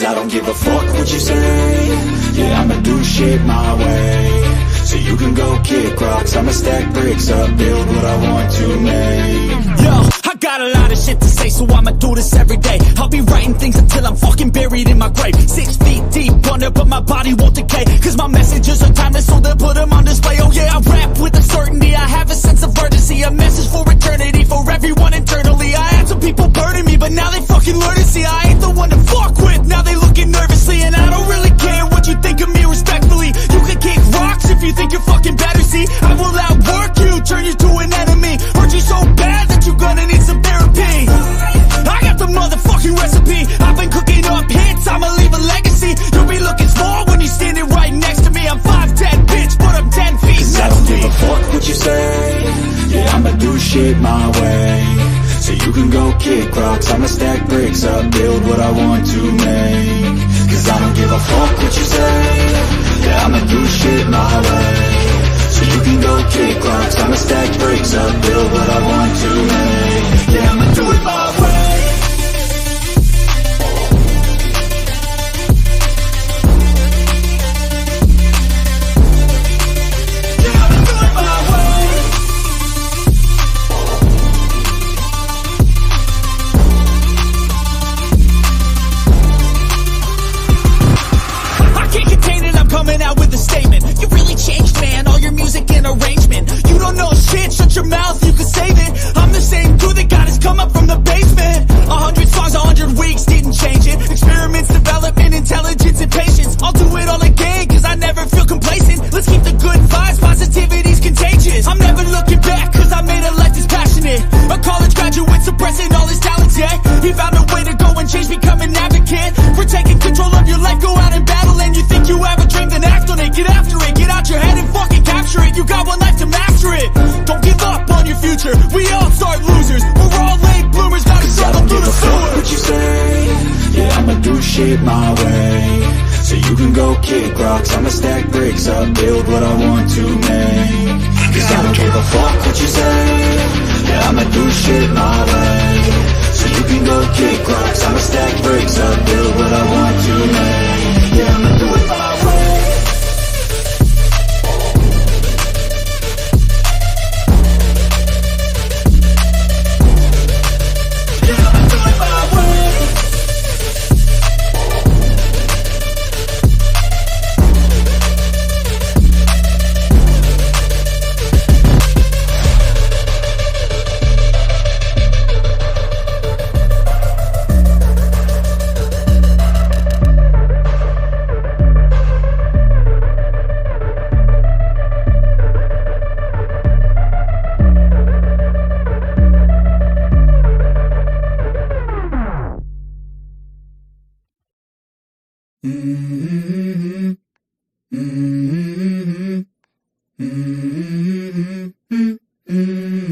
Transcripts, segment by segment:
Cause I don't give a fuck what you say. Yeah, I'ma do shit my way. So you can go kick rocks, I'ma stack bricks up, build what I want to make. Yo, I got a lot of shit to say, so I'ma do this every day. I'll be writing things until I'm fucking buried in my grave. 6 feet deep under, but my body won't decay. Cause my messages are timeless, so they'll put them on display. Oh yeah, I rap with a certainty, I have a sense of urgency. A message for eternity, for everyone internally. I had some people burning me, but now they fucking learn to see I ain't the one to fuck with, now they looking nervously. And I don't really care what you think of me, respectfully. You can kick rocks if you think you're fucking better, see. I will outwork you, turn you to an enemy. Hurt you so bad that you're gonna need some therapy. I got the motherfucking recipe. I've been cooking up hits, I'ma leave a legacy. You'll be looking small when you're standing right next to me. I'm 5'10", bitch, but I'm 10 feet next to me. I don't give a fuck what you say. Yeah, I'ma do shit my way. So you can go kick rocks, I'ma stack bricks up, build what I want to make. Cause I don't give a fuck what you say. Yeah, I'ma do shit my way. So you can go kick rocks, I'ma stack bricks up, build what I want to make. Yeah, I'ma do it my way. Coming out with a statement. You really changed, man, all your music and arrangement. You don't know shit, shut your mouth, you can save it. I'm the same dude that got his come up from the basement. 100 songs, 100 weeks, didn't change it. Experiments, development, intelligence, and patience. I'll do it all again, cause I never feel complacent. Let's keep the good vibes, positivity's contagious. I'm never looking back, cause I made a life that's passionate. A college graduate suppressing all his talents, yeah. He found a way to go and change, become an advocate. For taking control of your life, go out and battle. And you think you have a dream, then act on it. Get after it, get out your head and fucking capture it. You got one life to master it. Don't give up on your future, we all start losers. We're all late bloomers, gotta struggle through the sewer. What you say? Yeah, I'ma do shit my way. So you can go kick rocks, I'ma stack bricks up, build what I want to make. Cause I don't give a fuck what you say. Yeah, I'ma do shit my way. So you can go kick rocks, I'ma stack bricks up, build what I want to make. Yeah, I'ma do it my way.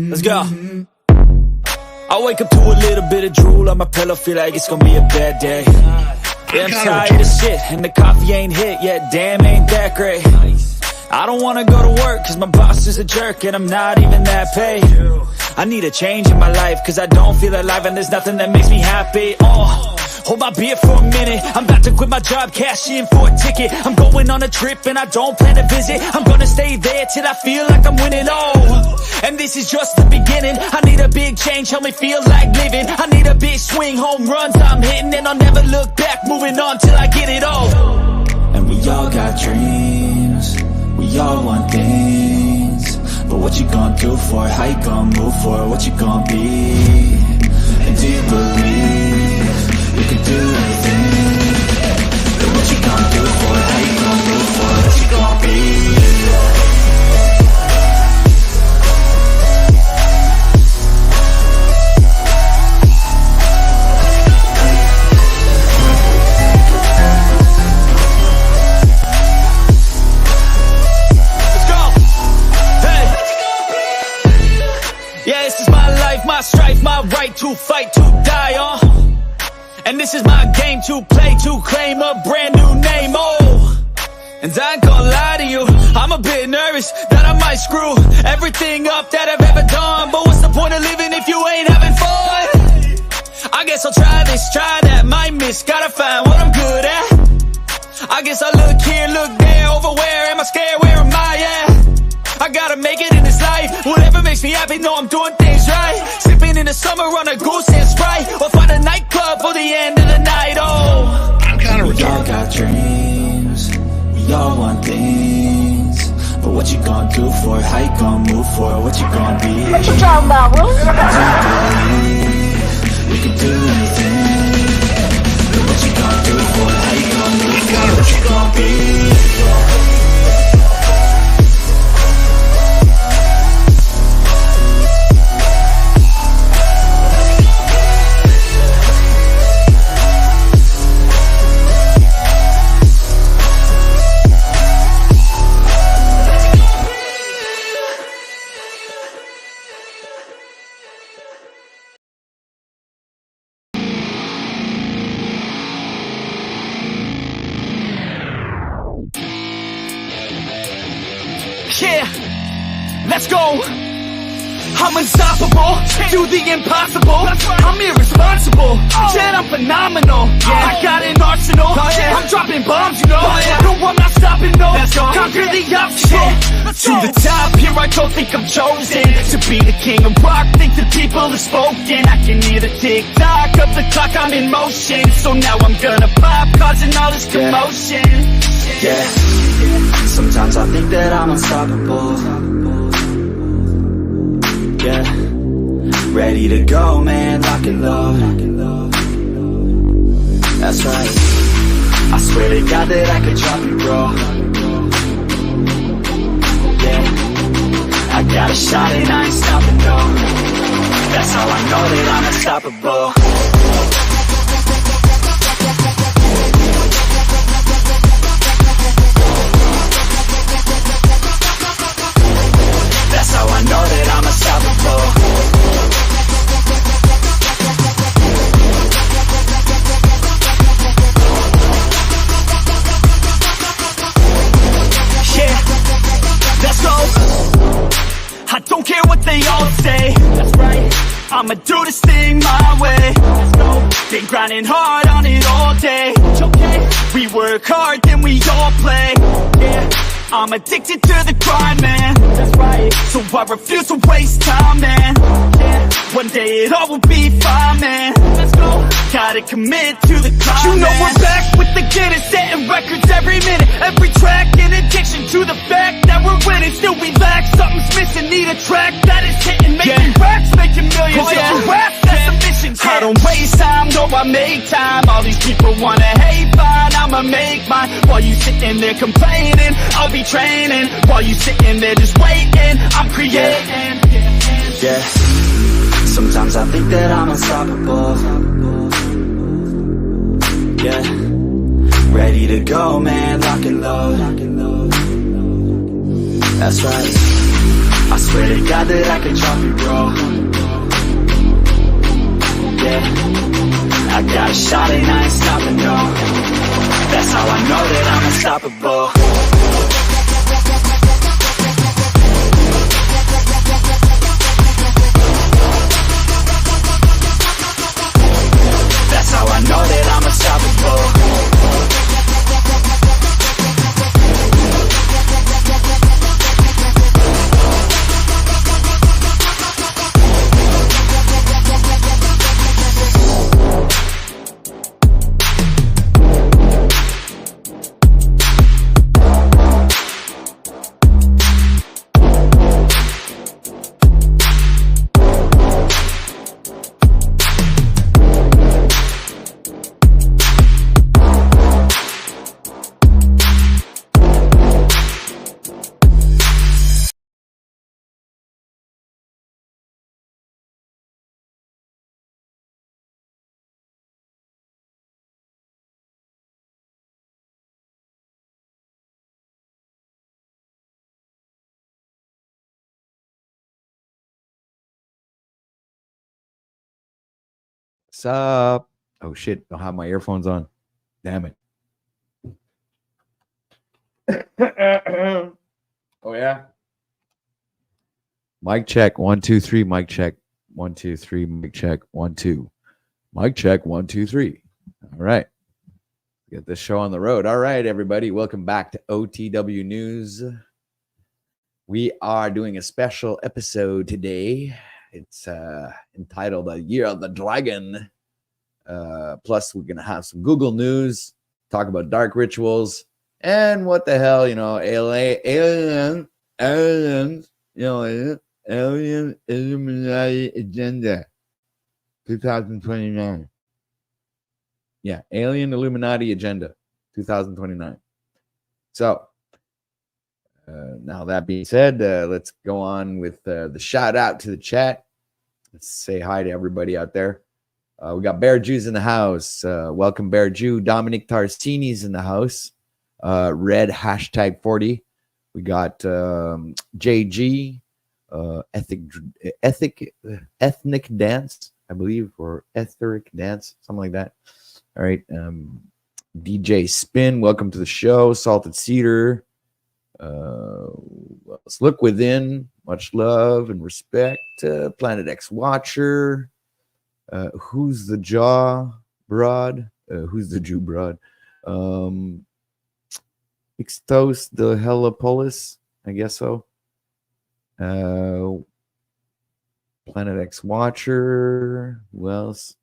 Let's go. I wake up to a little bit of drool on my pillow, feel like it's gonna be a bad day. Yeah, I'm tired of shit, and the coffee ain't hit yet, damn, ain't that great. I don't wanna go to work, cause my boss is a jerk, and I'm not even that paid. I need a change in my life, cause I don't feel alive, and there's nothing that makes me happy. Hold my beer for a minute, I'm about to quit my job, cash in for a ticket. I'm going on a trip and I don't plan to visit. I'm gonna stay there till I feel like I'm winning, and this is just the beginning. I need a big change, help me feel like living. I need a big swing, home runs I'm hitting, and I'll never look back, moving on till I get it all. And we all got dreams, we all want things, but what you gonna do for it? How you gonna move for it? What you gonna be? And do you believe you can do anything? But what you gonna do for it? How you gonna move for it? What you gonna be? My strife, my right to fight, to die on. And this is my game to play, to claim a brand new name, And I ain't gonna lie to you, I'm a bit nervous that I might screw everything up that I've ever done. But what's the point of living if you ain't having fun? I guess I'll try this, try that, might miss, gotta find what I'm good happy, know I'm doing things right. Sipping in the summer on a goose and Sprite, or find a nightclub for the end of the night. Oh, I'm kind of retarded. We all got dreams, we all want things, but what you gonna do for it? How you gonna move for it? What you gonna be? What you talking about, bro? We can do anything, but what you gonna do for it? How you gonna move for it? What you gonna be? Yeah, let's go. I'm unstoppable, do the impossible. I'm irresponsible, yet I'm phenomenal. I got an arsenal, I'm dropping bombs, you know. No, I'm not stopping, no. Conquer the obstacle. To the top, here I go, think I'm chosen to be the king of rock, think the people have spoken. I can hear the tick-tock of the clock, I'm in motion. So now I'm gonna pop, causing all this commotion. Yeah, sometimes I think that I'm unstoppable. Yeah, ready to go, man, lock and load. That's right, I swear to God that I could drop you, bro. Yeah, I got a shot and I ain't stopping, no. That's how I know that I'm unstoppable. That's how I know that I'm unstoppable. Yeah, let's go. I don't care what they all say. That's right, I'ma do this thing my way. Let's go. Been grinding hard on it all day. Okay, we work hard, then we all play. Yeah, I'm addicted to the grind, man. That's right, so I refuse to waste time, man. Yeah, one day it all will be fine, man. Let's go, gotta commit to the climb. You know we're back with the Guinness, setting records every minute, every track. In addiction to the fact that we're winning, still we lack something's missing. Need a track that is hitting, making racks, making millions. Oh, yeah. Rap, that's the mission. I don't waste time, no, I make time. All these people wanna hate, fine, I'ma make mine. While you sitting there complaining, I'll be training. While you sitting there just waiting, I'm creating. Yeah, sometimes I think that I'm unstoppable. Yeah, ready to go, man, lock and load. That's right, I swear to God that I could drop you, bro. Yeah, I got a shot and I ain't stopping, no. That's how I know that I'm unstoppable. That's how I know that I'm unstoppable. What's up? Oh shit, I don't have my earphones on. Damn it. Oh yeah. Mic check 1 2 3. Mic check 1 2 3. Mic check 1 2. Mic check 1 2 3. All right. Get this show on the road. All right, everybody. Welcome back to OTW News. We are doing a special episode today. It's entitled "A Year of the Dragon." Plus, we're gonna have some Google news, talk about dark rituals, and what the hell, alien, alien Illuminati agenda, 2029. Yeah, alien Illuminati agenda, 2029. So. Now that being said, let's go on with the shout out to the chat. Let's say hi to everybody out there. We got Bear Jews in the house. Welcome, Bear Jew. Dominic Tarsini's in the house. Red #40. We got JG, ethnic dance, I believe, or etheric dance, something like that. All right. DJ Spin, welcome to the show. Salted Cedar. Let's look within. Much love and respect. Planet X Watcher. Who's the Jaw Broad? Who's the Jew Broad? Ixtos the Helipolis, I guess so. Planet X Watcher. Who else?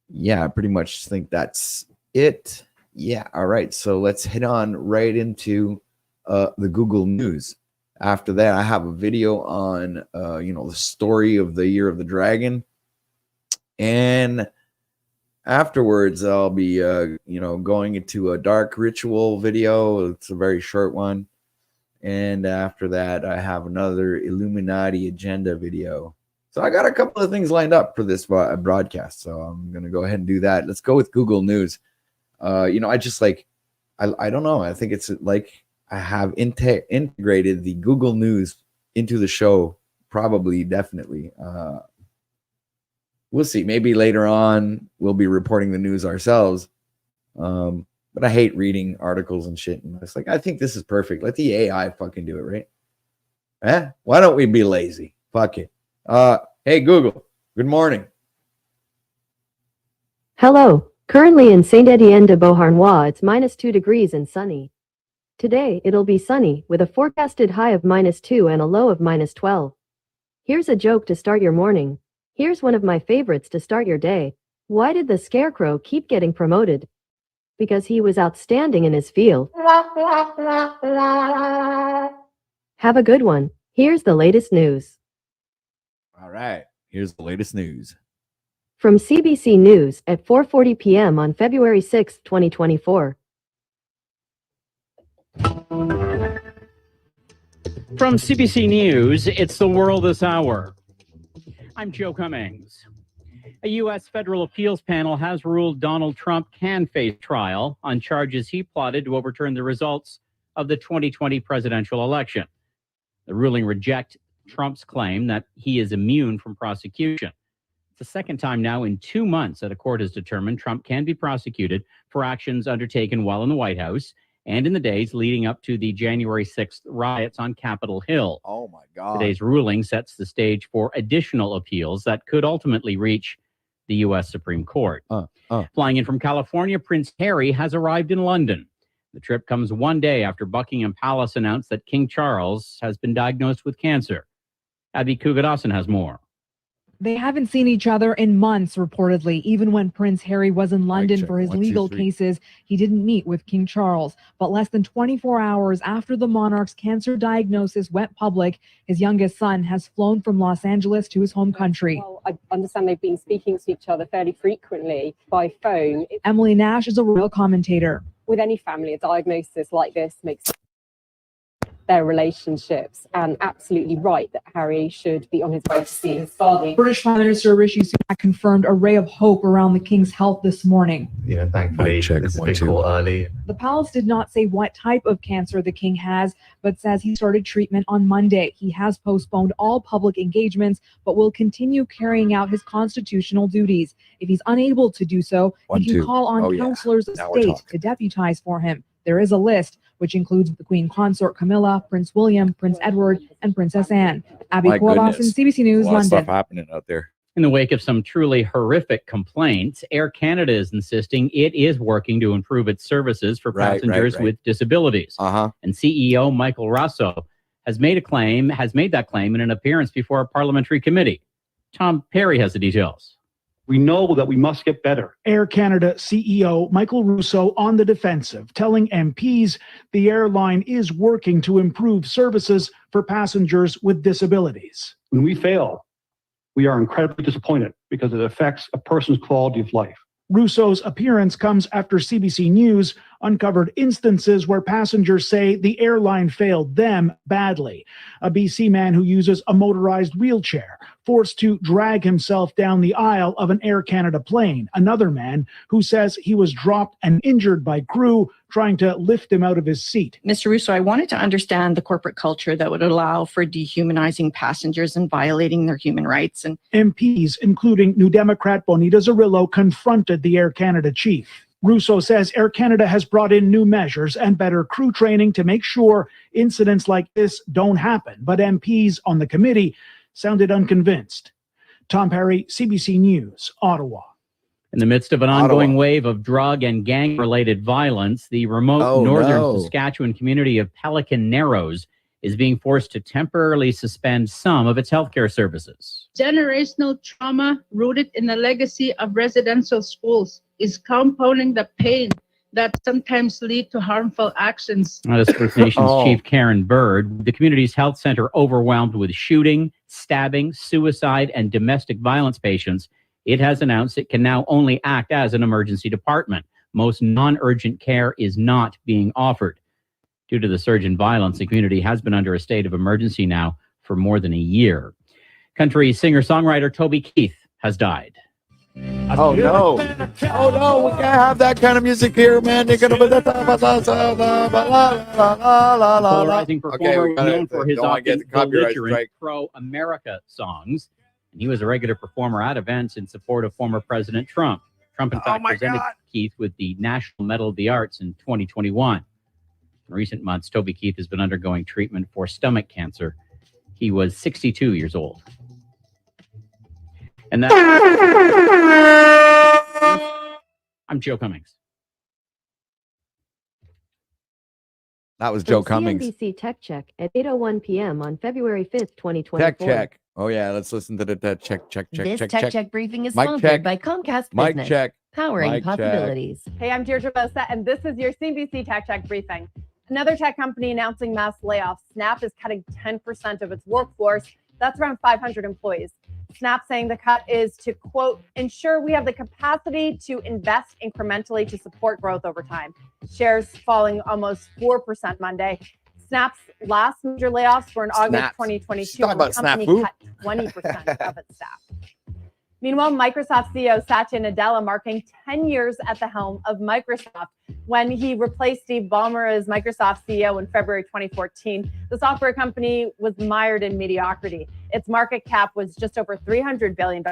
Yeah, I pretty much think that's it. Yeah, all right. So let's head on right into the Google News. After that, I have a video on the story of the Year of the Dragon, and afterwards I'll be going into a dark ritual video. It's a very short one, and after that I have another Illuminati agenda video. So I got a couple of things lined up for this broadcast, so I'm gonna go ahead and do that. Let's go with Google News. I just I don't know. I think it's like I have integrated the Google News into the show. Probably, definitely. We'll see. Maybe later on we'll be reporting the news ourselves. But I hate reading articles and shit. And it's like, I think this is perfect. Let the AI fucking do it, right? Why don't we be lazy? Fuck it. Hey, Google. Good morning. Hello. Currently in Saint-Étienne de Beauharnois, it's -2 degrees and sunny. Today, it'll be sunny, with a forecasted high of -2 and a low of -12. Here's a joke to start your morning. Here's one of my favorites to start your day. Why did the scarecrow keep getting promoted? Because he was outstanding in his field. Have a good one. Here's the latest news. All right. Here's the latest news. From CBC News at 4:40 p.m. on February 6, 2024. From CBC News, it's the world this hour. I'm Joe Cummings. A U.S. federal appeals panel has ruled Donald Trump can face trial on charges he plotted to overturn the results of the 2020 presidential election. The ruling rejects Trump's claim that he is immune from prosecution. It's the second time now in 2 months that a court has determined Trump can be prosecuted for actions undertaken while in the White House and in the days leading up to the January 6th riots on Capitol Hill. Oh, my God. Today's ruling sets the stage for additional appeals that could ultimately reach the U.S. Supreme Court. Flying in from California, Prince Harry has arrived in London. The trip comes one day after Buckingham Palace announced that King Charles has been diagnosed with cancer. Abby Kugadasan has more. They haven't seen each other in months, reportedly. Even when Prince Harry was in London for his legal cases, he didn't meet with King Charles. But less than 24 hours after the monarch's cancer diagnosis went public, his youngest son has flown from Los Angeles to his home country. Well, I understand they've been speaking to each other fairly frequently by phone. Emily Nash is a royal commentator. With any family, a diagnosis like this makes their relationships, and absolutely right that Harry should be on his way to see his father. British Prime Minister Rishi Sunak confirmed a ray of hope around the King's health this morning. Thankfully, this has been caught early. The palace did not say what type of cancer the King has, but says he started treatment on Monday. He has postponed all public engagements, but will continue carrying out his constitutional duties. If he's unable to do so, he can call on counselors of state to deputize for him. There is a list, which includes the Queen Consort Camilla, Prince William, Prince Edward, and Princess Anne. Abby Kowalson, CBC News, London. Stuff happening out there. In the wake of some truly horrific complaints, Air Canada is insisting it is working to improve its services for passengers with disabilities. And CEO Michael Russo has made that claim in an appearance before a parliamentary committee. Tom Perry has the details. We know that we must get better. Air Canada CEO Michael Russo on the defensive, telling MPs the airline is working to improve services for passengers with disabilities. When we fail, we are incredibly disappointed because it affects a person's quality of life. Russo's appearance comes after CBC News uncovered instances where passengers say the airline failed them badly. A BC man who uses a motorized wheelchair, forced to drag himself down the aisle of an Air Canada plane. Another man who says he was dropped and injured by crew trying to lift him out of his seat. Mr. Russo, I wanted to understand the corporate culture that would allow for dehumanizing passengers and violating their human rights. And MPs, including New Democrat Bonita Zarrillo, confronted the Air Canada chief. Russo says Air Canada has brought in new measures and better crew training to make sure incidents like this don't happen. But MPs on the committee sounded unconvinced. Tom Perry, CBC News, Ottawa. In the midst of an ongoing wave of drug and gang-related violence, the remote northern Saskatchewan community of Pelican Narrows is being forced to temporarily suspend some of its healthcare services. Generational trauma rooted in the legacy of residential schools is compounding the pain that sometimes lead to harmful actions. As First Nations Chief Karen Bird, the community's health center overwhelmed with shooting, stabbing, suicide, and domestic violence patients, it has announced it can now only act as an emergency department. Most non-urgent care is not being offered. Due to the surge in violence, the community has been under a state of emergency now for more than a year. Country singer-songwriter Toby Keith has died. Oh no! Oh no! We can't have that kind of music here, man. They're gonna polarizing performer known for his often belligerent pro-America songs, and he was a regular performer at events in support of former President Trump. Trump, in fact, presented Keith with the National Medal of the Arts in 2021. In recent months, Toby Keith has been undergoing treatment for stomach cancer. He was 62 years old. And that I'm Joe Cummings. That was Joe Cummings. CNBC Tech Check at 8:01 p.m. on February 5th, 2024. Tech Check. Oh yeah, let's listen to the check. This Tech Check briefing is sponsored by Comcast Business. Powering possibilities. Hey, I'm Deirdre Bosa, and this is your CNBC Tech Check briefing. Another tech company announcing mass layoffs. Snap is cutting 10% of its workforce. That's around 500 employees. Snap saying the cut is to, quote, ensure we have the capacity to invest incrementally to support growth over time. Shares falling almost 4% Monday. Snap's last major layoffs were in August 2022. When the company cut 20% of its staff. Meanwhile, Microsoft CEO Satya Nadella marking 10 years at the helm of Microsoft when he replaced Steve Ballmer as Microsoft CEO in February 2014. The software company was mired in mediocrity. Its market cap was just over $300 billion.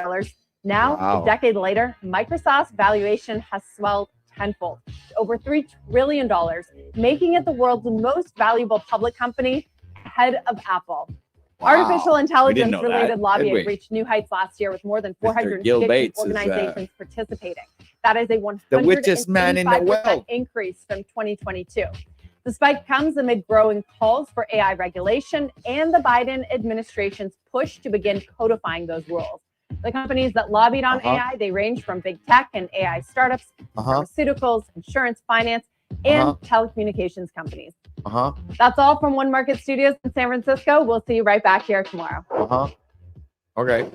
Now, a decade later, Microsoft's valuation has swelled tenfold to over $3 trillion, making it the world's most valuable public company ahead of Apple. Artificial intelligence-related lobbying reached new heights last year with more than 450 organizations participating. That is a 185% increase from 2022. The spike comes amid growing calls for AI regulation and the Biden administration's push to begin codifying those rules. The companies that lobbied on AI, they range from big tech and AI startups, pharmaceuticals, insurance, finance, and telecommunications companies. That's all from One Market Studios in San Francisco. We'll see you right back here tomorrow. Okay.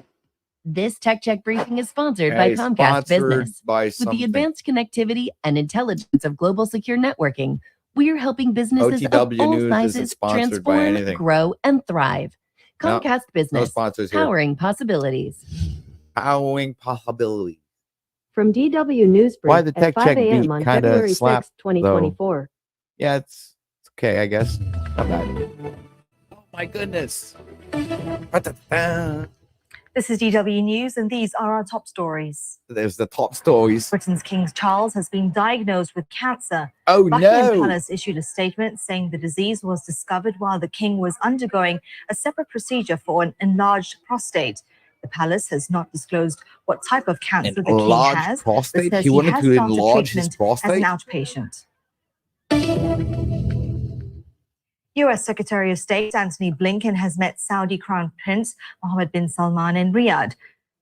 This Tech Check briefing is sponsored by Comcast Business. With the advanced connectivity and intelligence of global secure networking, we are helping businesses of all sizes transform, grow, and thrive. Comcast Business, powering possibilities. Powering possibilities. From DW Newsbreak at 5 a.m. on February 6, 2024. Yeah, it's okay, I guess. Not bad. Oh my goodness. This is DW News, and these are our top stories. There's the top stories. Britain's King Charles has been diagnosed with cancer. Oh, Buckingham Palace issued a statement saying the disease was discovered while the king was undergoing a separate procedure for an enlarged prostate. The palace has not disclosed what type of cancer the king has. Prostate? Says he wanted to enlarge his treatment prostate? as an outpatient. U.S. Secretary of State Antony Blinken has met Saudi Crown Prince Mohammed bin Salman in Riyadh.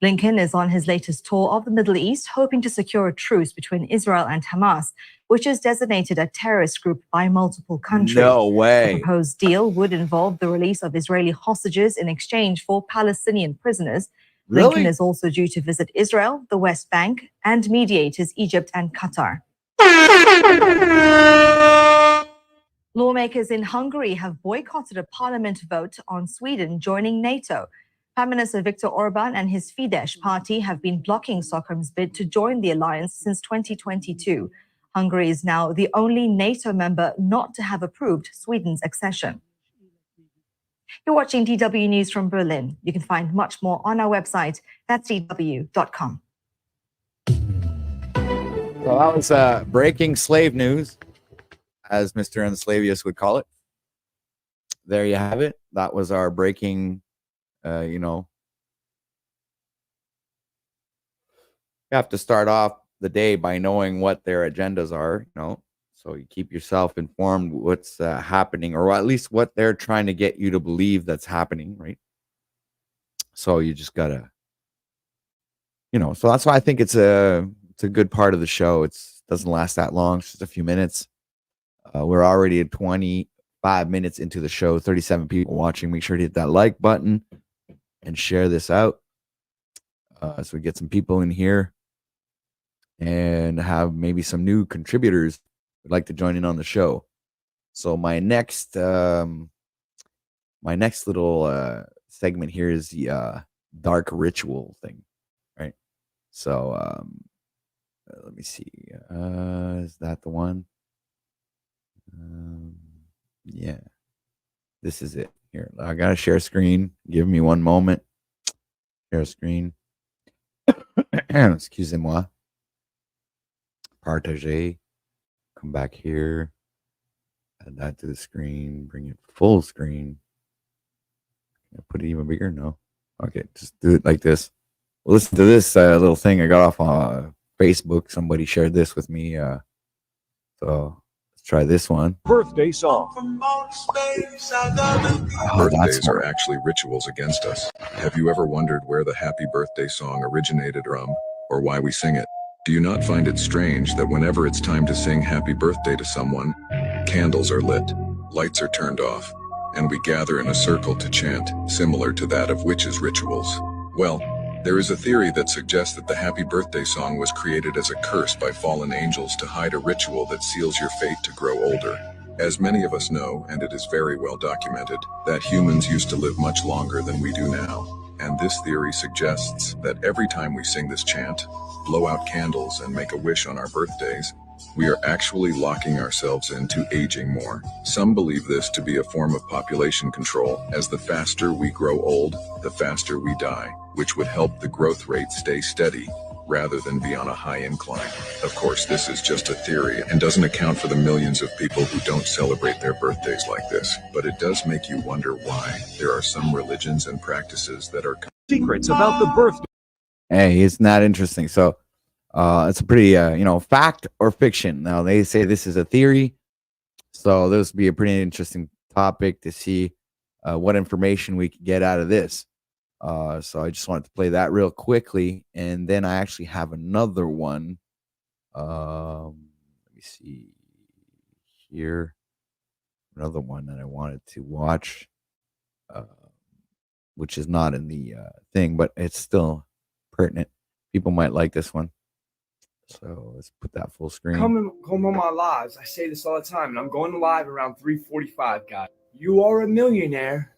Blinken is on his latest tour of the Middle East, hoping to secure a truce between Israel and Hamas, which is designated a terrorist group by multiple countries. No way. The proposed deal would involve the release of Israeli hostages in exchange for Palestinian prisoners. Really? Blinken is also due to visit Israel, the West Bank, and mediators Egypt and Qatar. Lawmakers in Hungary have boycotted a parliament vote on Sweden joining NATO. Prime Minister Viktor Orban and his Fidesz party have been blocking Stockholm's bid to join the alliance since 2022. Hungary is now the only NATO member not to have approved Sweden's accession. You're watching DW News from Berlin. You can find much more on our website. That's dw.com. Well, that was breaking slave news, as Mr. Ensslavius would call it. There you have it. That was our breaking, you have to start off the day by knowing what their agendas are, so you keep yourself informed what's happening, or at least what they're trying to get you to believe that's happening, right? So you just gotta, so that's why I think it's a good part of the show. It doesn't last that long, it's just a few minutes. We're already at 25 minutes into the show, 37 people watching. Make sure to hit that like button and share this out so we get some people in here and have maybe some new contributors who'd like to join in on the show. So my next little segment here is the dark ritual thing, right? So let me see. Is that the one? Yeah, this is it. Here, I gotta share screen. Give me one moment. Share screen. Excusez-moi. Partager. Come back here. Add that to the screen. Bring it full screen. Can I put it even bigger? No. Okay, just do it like this. Listen to this little thing I got off on Facebook. Somebody shared this with me. So let's try this one. Birthday song. Birthdays are actually rituals against us. Have you ever wondered where the happy birthday song originated from, or why we sing it? Do you not find it strange that whenever it's time to sing happy birthday to someone, candles are lit, lights are turned off, and we gather in a circle to chant, similar to that of witches' rituals? Well, there is a theory that suggests that the happy birthday song was created as a curse by fallen angels to hide a ritual that seals your fate to grow older. As many of us know, and it is very well documented, that humans used to live much longer than we do now. And this theory suggests that every time we sing this chant, blow out candles, and make a wish on our birthdays, we are actually locking ourselves into aging more. Some believe this to be a form of population control, as the faster we grow old, the faster we die, which would help the growth rate stay steady, rather than be on a high incline. Of course, this is just a theory and doesn't account for the millions of people who don't celebrate their birthdays like this, but it does make you wonder why there are some religions and practices that are secrets about the birthday. Hey, isn't that interesting? So it's a pretty, fact or fiction. Now, they say this is a theory, so this would be a pretty interesting topic to see what information we could get out of this. So I just wanted to play that real quickly, and then I actually have another one. Let me see here. Another one that I wanted to watch, which is not in the thing, but it's still pertinent. People might like this one. So let's put that full screen. Come on my lives. I say this all the time, and I'm going to live around 3:45, guys. You are a millionaire,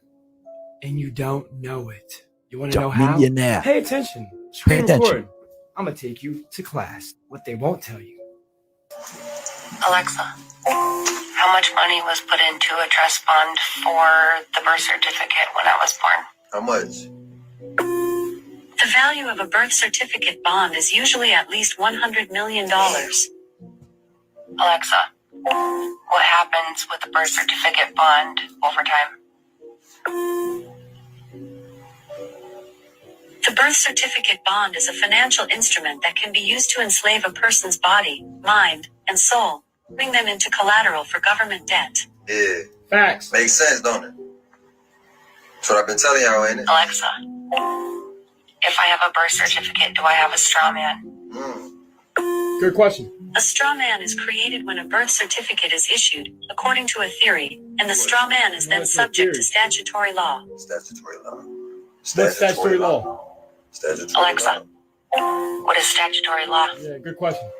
and you don't know it. You want to know how? Millionaire. Pay attention. Pay attention. I'm going to take you to class. What they won't tell you. Alexa, how much money was put into a trust fund for the birth certificate when I was born? How much? The value of a birth certificate bond is usually at least $100 million. Alexa, what happens with a birth certificate bond over time? The birth certificate bond is a financial instrument that can be used to enslave a person's body, mind, and soul, bring them into collateral for government debt. Yeah, Facts. Makes sense, don't it? That's what I've been telling y'all, ain't it? Alexa, if I have a birth certificate, do I have a straw man? Good question. A straw man is created when a birth certificate is issued, according to a theory, and the straw man is then subject to statutory law. Statutory law. What's statutory law? Statutory Alexa, law. what is statutory law? Yeah, good question.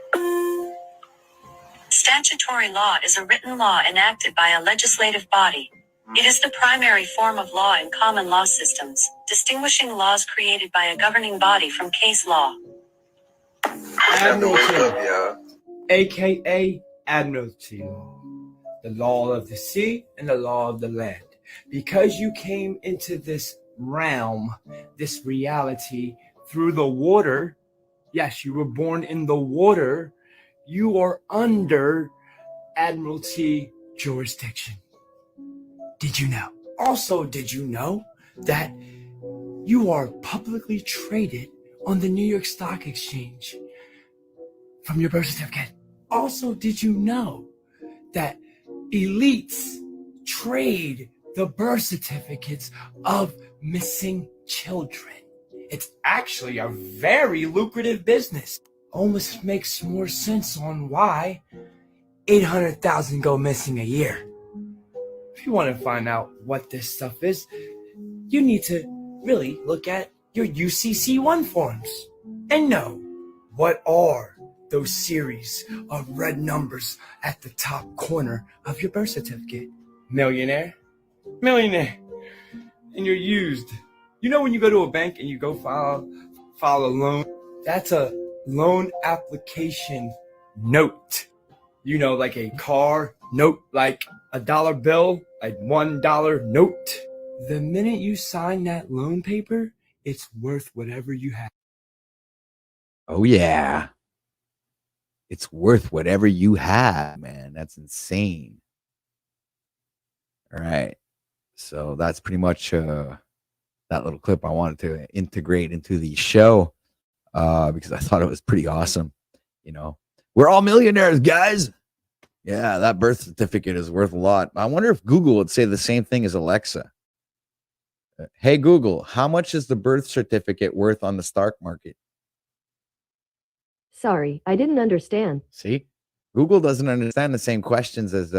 Statutory law is a written law enacted by a legislative body. It is the primary form of law in common law systems, distinguishing laws created by a governing body from case law. Admiralty, aka Admiralty law, the law of the sea and the law of the land. Because you came into this realm, this reality through the water, yes, you were born in the water, you are under Admiralty jurisdiction. Did you know? Also, did you know that you are publicly traded on the New York Stock Exchange from your birth certificate? Also, did you know that elites trade the birth certificates of missing children? It's actually a very lucrative business. Almost makes more sense on why 800,000 go missing a year. If you want to find out what this stuff is, you need to really look at your UCC1 forms and know what are those series of red numbers at the top corner of your birth certificate. Millionaire, millionaire, and you're used. You know when you go to a bank and you go file a loan, that's a loan application note. You know, like a car note, like a dollar bill, like $1 note. The minute you sign that loan paper, it's worth whatever you have. Oh, yeah. It's worth whatever you have, man. That's insane. All right. So that's pretty much that little clip I wanted to integrate into the show because I thought it was pretty awesome. You know, we're all millionaires, guys. Yeah, that birth certificate is worth a lot. I wonder if Google would say the same thing as Alexa. Hey, Google, how much is the birth certificate worth on the stock market? Sorry, I didn't understand. See, Google doesn't understand the same questions as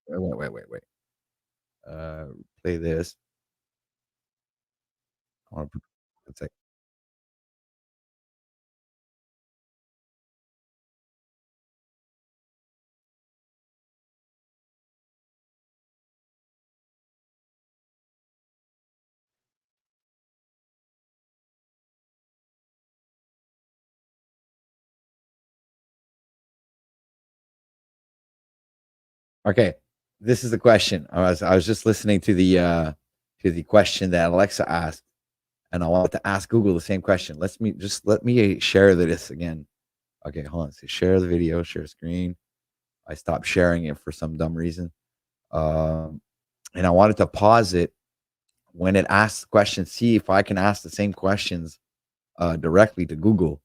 wait. Play this. I want to it's like okay. This is the question. I was just listening to the question that Alexa asked, and I wanted to ask Google the same question. Let me share this again. Okay, hold on. So share the video, share screen. I stopped sharing it for some dumb reason. And I wanted to pause it when it asks the question, see if I can ask the same questions directly to Google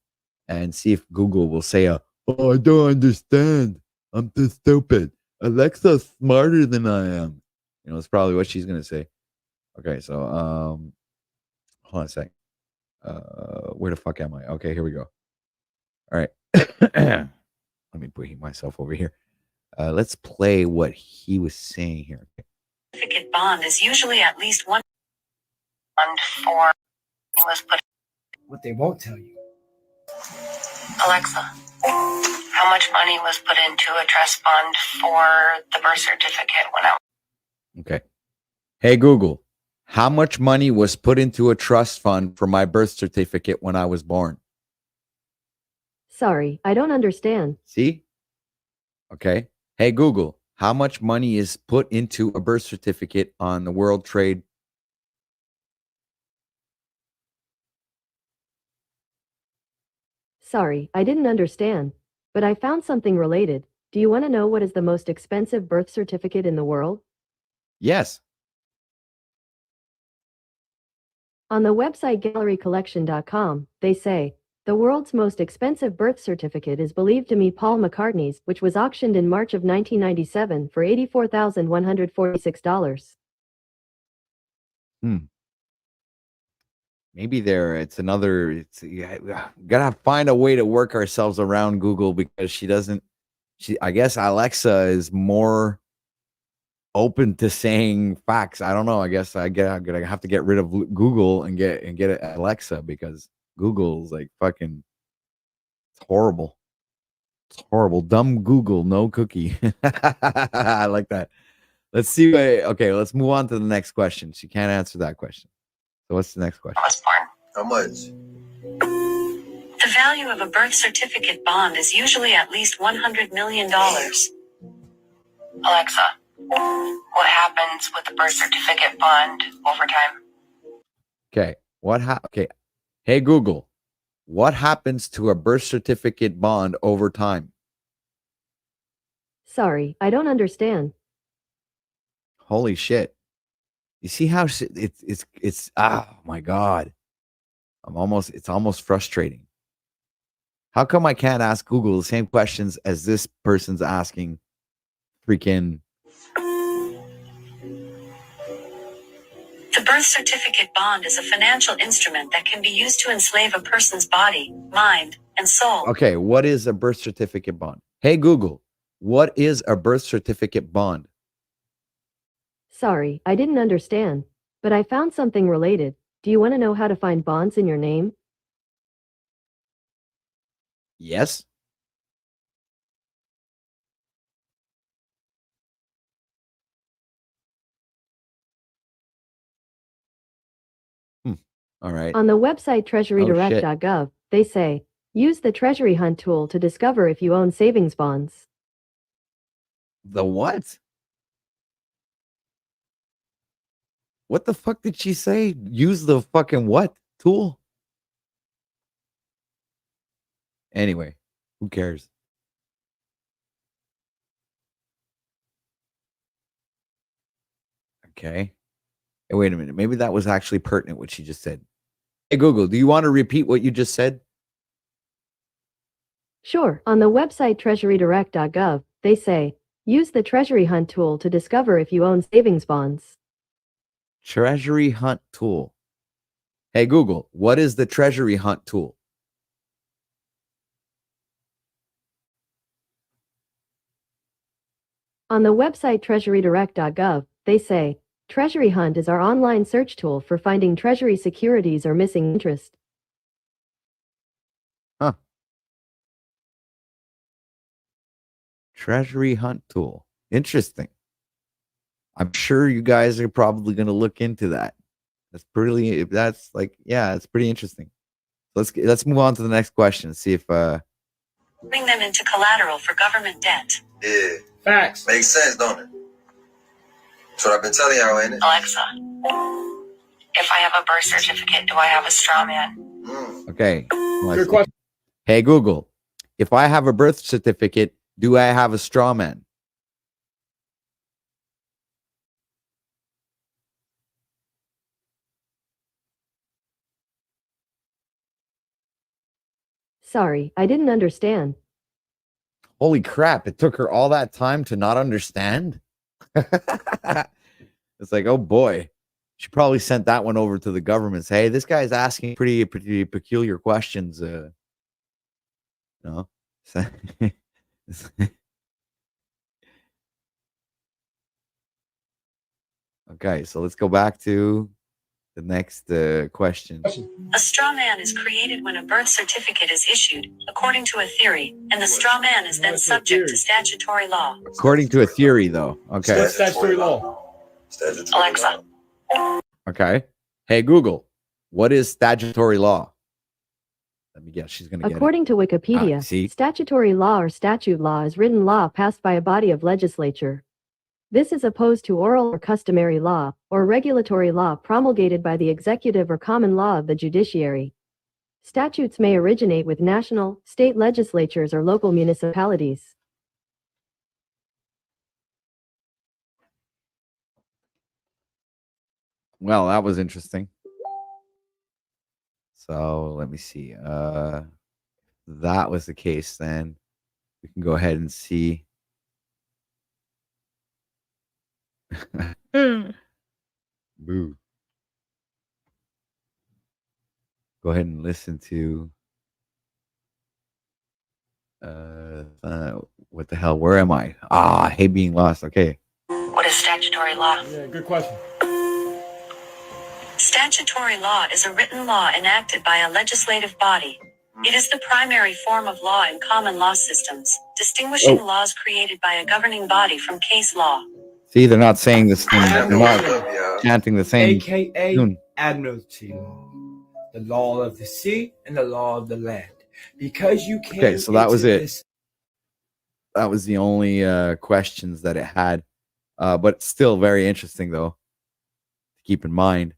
and see if Google will say, oh, I don't understand. I'm too stupid. Alexa's smarter than I am. You know, that's probably what she's going to say. Okay, so hold on a second. Where the fuck am I? Okay, here we go. All right. Let me put myself over here. Let's play what he was saying here. Certificate bond is usually at least one bond for was put. What they won't tell you. Alexa, how much money was put into a trust fund for the birth certificate when I? Okay. Hey, Google, how much money was put into a trust fund for my birth certificate when I was born? Sorry, I don't understand. See? Okay. Hey, Google, how much money is put into a birth certificate on the World Trade? Sorry, I didn't understand. But I found something related. Do you want to know what is the most expensive birth certificate in the world? Yes. On the website gallerycollection.com, they say, The world's most expensive birth certificate is believed to be Paul McCartney's, which was auctioned in March of 1997 for $84,146. Maybe it's another, gotta find a way to work ourselves around Google because I guess Alexa is more open to saying facts. I don't know. I guess I'm gonna have to get rid of Google and get Alexa because Google's like fucking, it's horrible. It's horrible. Dumb Google, no cookie. I like that. Let's see. Okay, let's move on to the next question. She can't answer that question. So what's the next question? How much? The value of a birth certificate bond is usually at least $100 million. Alexa, what happens with the birth certificate bond over time? Okay. Okay. Hey Google, what happens to a birth certificate bond over time? Sorry, I don't understand. Holy shit. You see how it's oh my God. It's almost frustrating. How come I can't ask Google the same questions as this person's asking freaking? The birth certificate bond is a financial instrument that can be used to enslave a person's body, mind, and soul. Okay, what is a birth certificate bond? Hey Google, what is a birth certificate bond? Sorry, I didn't understand, but I found something related. Do you want to know how to find bonds in your name? Yes. All right. On the website treasurydirect.gov, they say, use the Treasury Hunt tool to discover if you own savings bonds. The what? What the fuck did she say? Use the fucking what tool? Anyway, who cares? Okay. Hey, wait a minute. Maybe that was actually pertinent what she just said. Hey, Google, do you want to repeat what you just said? Sure. On the website treasurydirect.gov, they say, use the Treasury Hunt tool to discover if you own savings bonds. Treasury Hunt tool. Hey, Google, what is the Treasury Hunt tool? On the website treasurydirect.gov, they say, Treasury Hunt is our online search tool for finding Treasury securities or missing interest. Huh. Treasury Hunt tool. Interesting. I'm sure you guys are probably going to look into that. It's pretty interesting. Let's move on to the next question. See if Bring them into collateral for government debt. Yeah. Facts. Makes sense, don't it? That's what I've been telling y'all, ain't it? Alexa, if I have a birth certificate, do I have a straw man? okay. Hey Google, if I have a birth certificate, do I have a straw man? Sorry, I didn't understand. Holy crap, it took her all that time to not understand? It's like, oh boy. She probably sent that one over to the government. Hey, this guy's asking pretty peculiar questions. No. Okay, so let's go back to the next question. A straw man is created when a birth certificate is issued, according to a theory, and the straw man is then subject to statutory law. According to a theory, though. Okay. What's statutory law? Alexa. Okay. Hey, Google, what is statutory law? Let me guess. She's going to get it. According to Wikipedia, statutory law or statute law is written law passed by a body of legislature. This is opposed to oral or customary law, or regulatory law promulgated by the executive or common law of the judiciary. Statutes may originate with national, state legislatures or local municipalities. Well, that was interesting. So let me see. That was the case, then we can go ahead and see. Boo. Go ahead and listen to what the hell? Where am I? I hate being lost. Okay. What is statutory law? Yeah, good question. Statutory law is a written law enacted by a legislative body. It is the primary form of law in common law systems, distinguishing laws created by a governing body from case law. See, they're not saying the same. They're not chanting the same AKA tune. Admiralty law, the law of the sea and the law of the land. Because you came Okay, so that was it. this- That was the only questions that it had, but still very interesting though to keep in mind.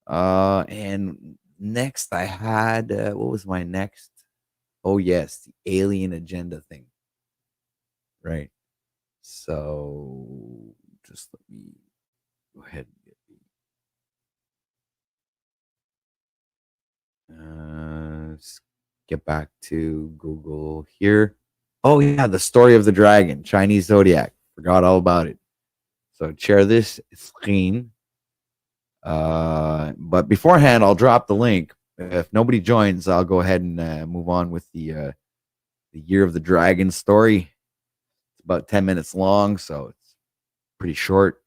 And next I had what was my next? Oh yes, the alien agenda thing. Right. So just let me go ahead and get back to Google here. Oh yeah, the story of the dragon, Chinese zodiac. Forgot all about it. So share this screen. But beforehand, I'll drop the link. If nobody joins, I'll go ahead and move on with the Year of the Dragon story. It's about 10 minutes long, so it's pretty short.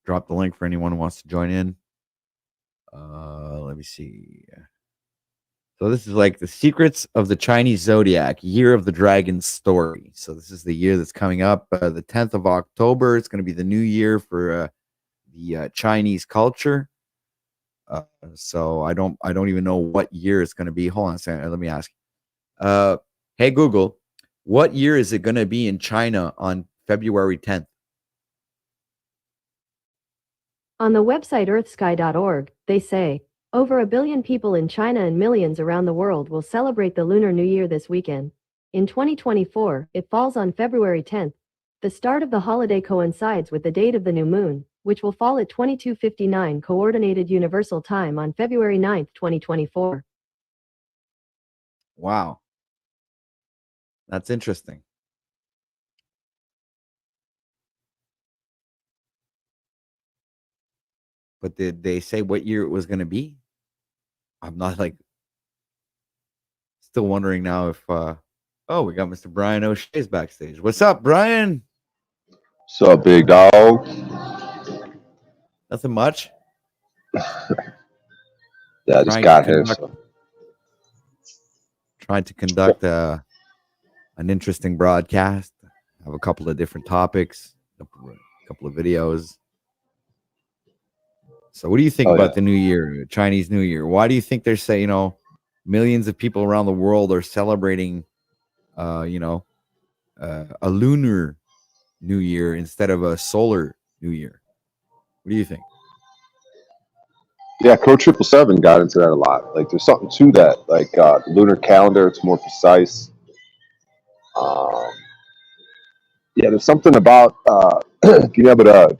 Drop the link for anyone who wants to join in. Let me see. So this is like the secrets of the Chinese zodiac, Year of the Dragon story. So this is the year that's coming up, the 10th of October. It's going to be the new year for the Chinese culture. So I don't even know what year it's going to be. Hold on a second. Let me ask. Hey Google, what year is it going to be in China on February 10th? On the website earthsky.org, they say, over 1 billion people in China and millions around the world will celebrate the Lunar New Year this weekend. In 2024, it falls on February 10th. The start of the holiday coincides with the date of the new moon, which will fall at 22:59 Coordinated Universal Time on February 9th, 2024. Wow. That's interesting. But did they say what year it was going to be? I'm not still wondering now if oh, we got Mr. Brian O'Shea's backstage. What's up, Brian? What's up, big dog? Nothing much. Yeah, I just got here. So. Trying to conduct an interesting broadcast. Have a couple of different topics, a couple of videos. So what do you think about the New Year, Chinese New Year? Why do you think they're saying, millions of people around the world are celebrating, a lunar New Year instead of a solar New Year? What do you think? Yeah, Code 777 got into that a lot. Like, there's something to that. Like, the lunar calendar, it's more precise. Yeah, there's something about being able to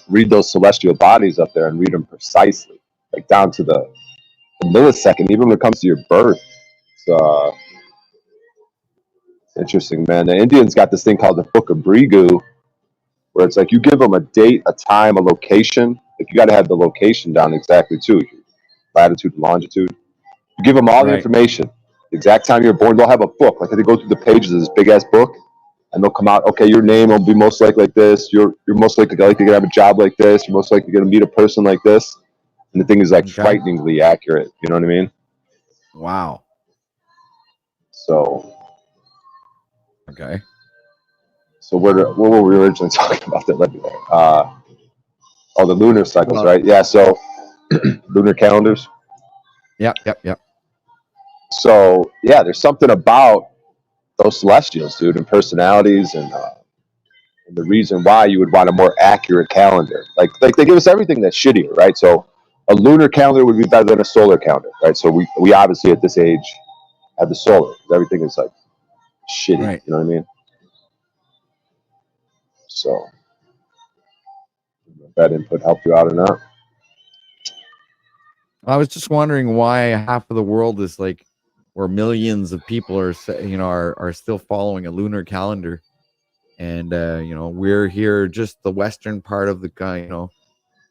read those celestial bodies up there and read them precisely, like down to the millisecond, even when it comes to your birth. It's interesting, man. The Indians got this thing called the Book of Brigu, where it's like you give them a date, a time, a location. Like, you got to have the location down exactly too, latitude and longitude. You give them all the information, the exact time you're born. They'll have a book, like they go through the pages of this big ass book, and they'll come out. Okay, your name will be most likely like this. You're most likely to have a job like this. You're most likely going to meet a person like this. And the thing is like frighteningly accurate. You know what I mean? Wow. So. Okay. So what were we originally talking about that led me there? The lunar cycles, right? Yeah. So lunar calendars. Yep. So yeah, there's something about those celestials, dude, and personalities, and the reason why you would want a more accurate calendar. Like they give us everything that's shittier, right? So a lunar calendar would be better than a solar calendar, right? So we obviously at this age have the solar. Everything is like shitty. Right. You know what I mean? So if that input helped you out or not? I was just wondering why half of the world is like, or millions of people are, are still following a lunar calendar, and we're here. Just the western part of the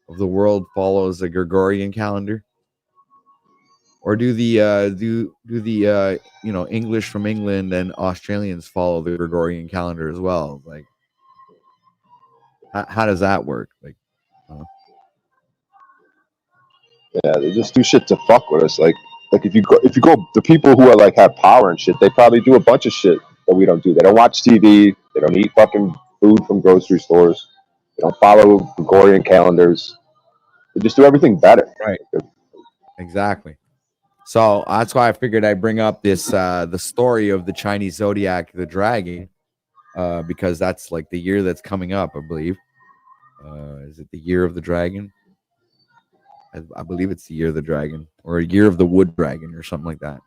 of the world follows a Gregorian calendar, or do the English from England and Australians follow the Gregorian calendar as well? Like, how does that work? Like, Yeah, they just do shit to fuck with us. Like if you go, the people who are like have power and shit, they probably do a bunch of shit that we don't do. They don't watch TV. They don't eat fucking food from grocery stores. They don't follow Gregorian calendars. They just do everything better. Right. Exactly. So that's why I figured I'd bring up this the story of the Chinese zodiac, the dragon, because that's like the year that's coming up, I believe. Is it the year of the dragon? I believe it's the year of the dragon, or a year of the wood dragon, or something like that.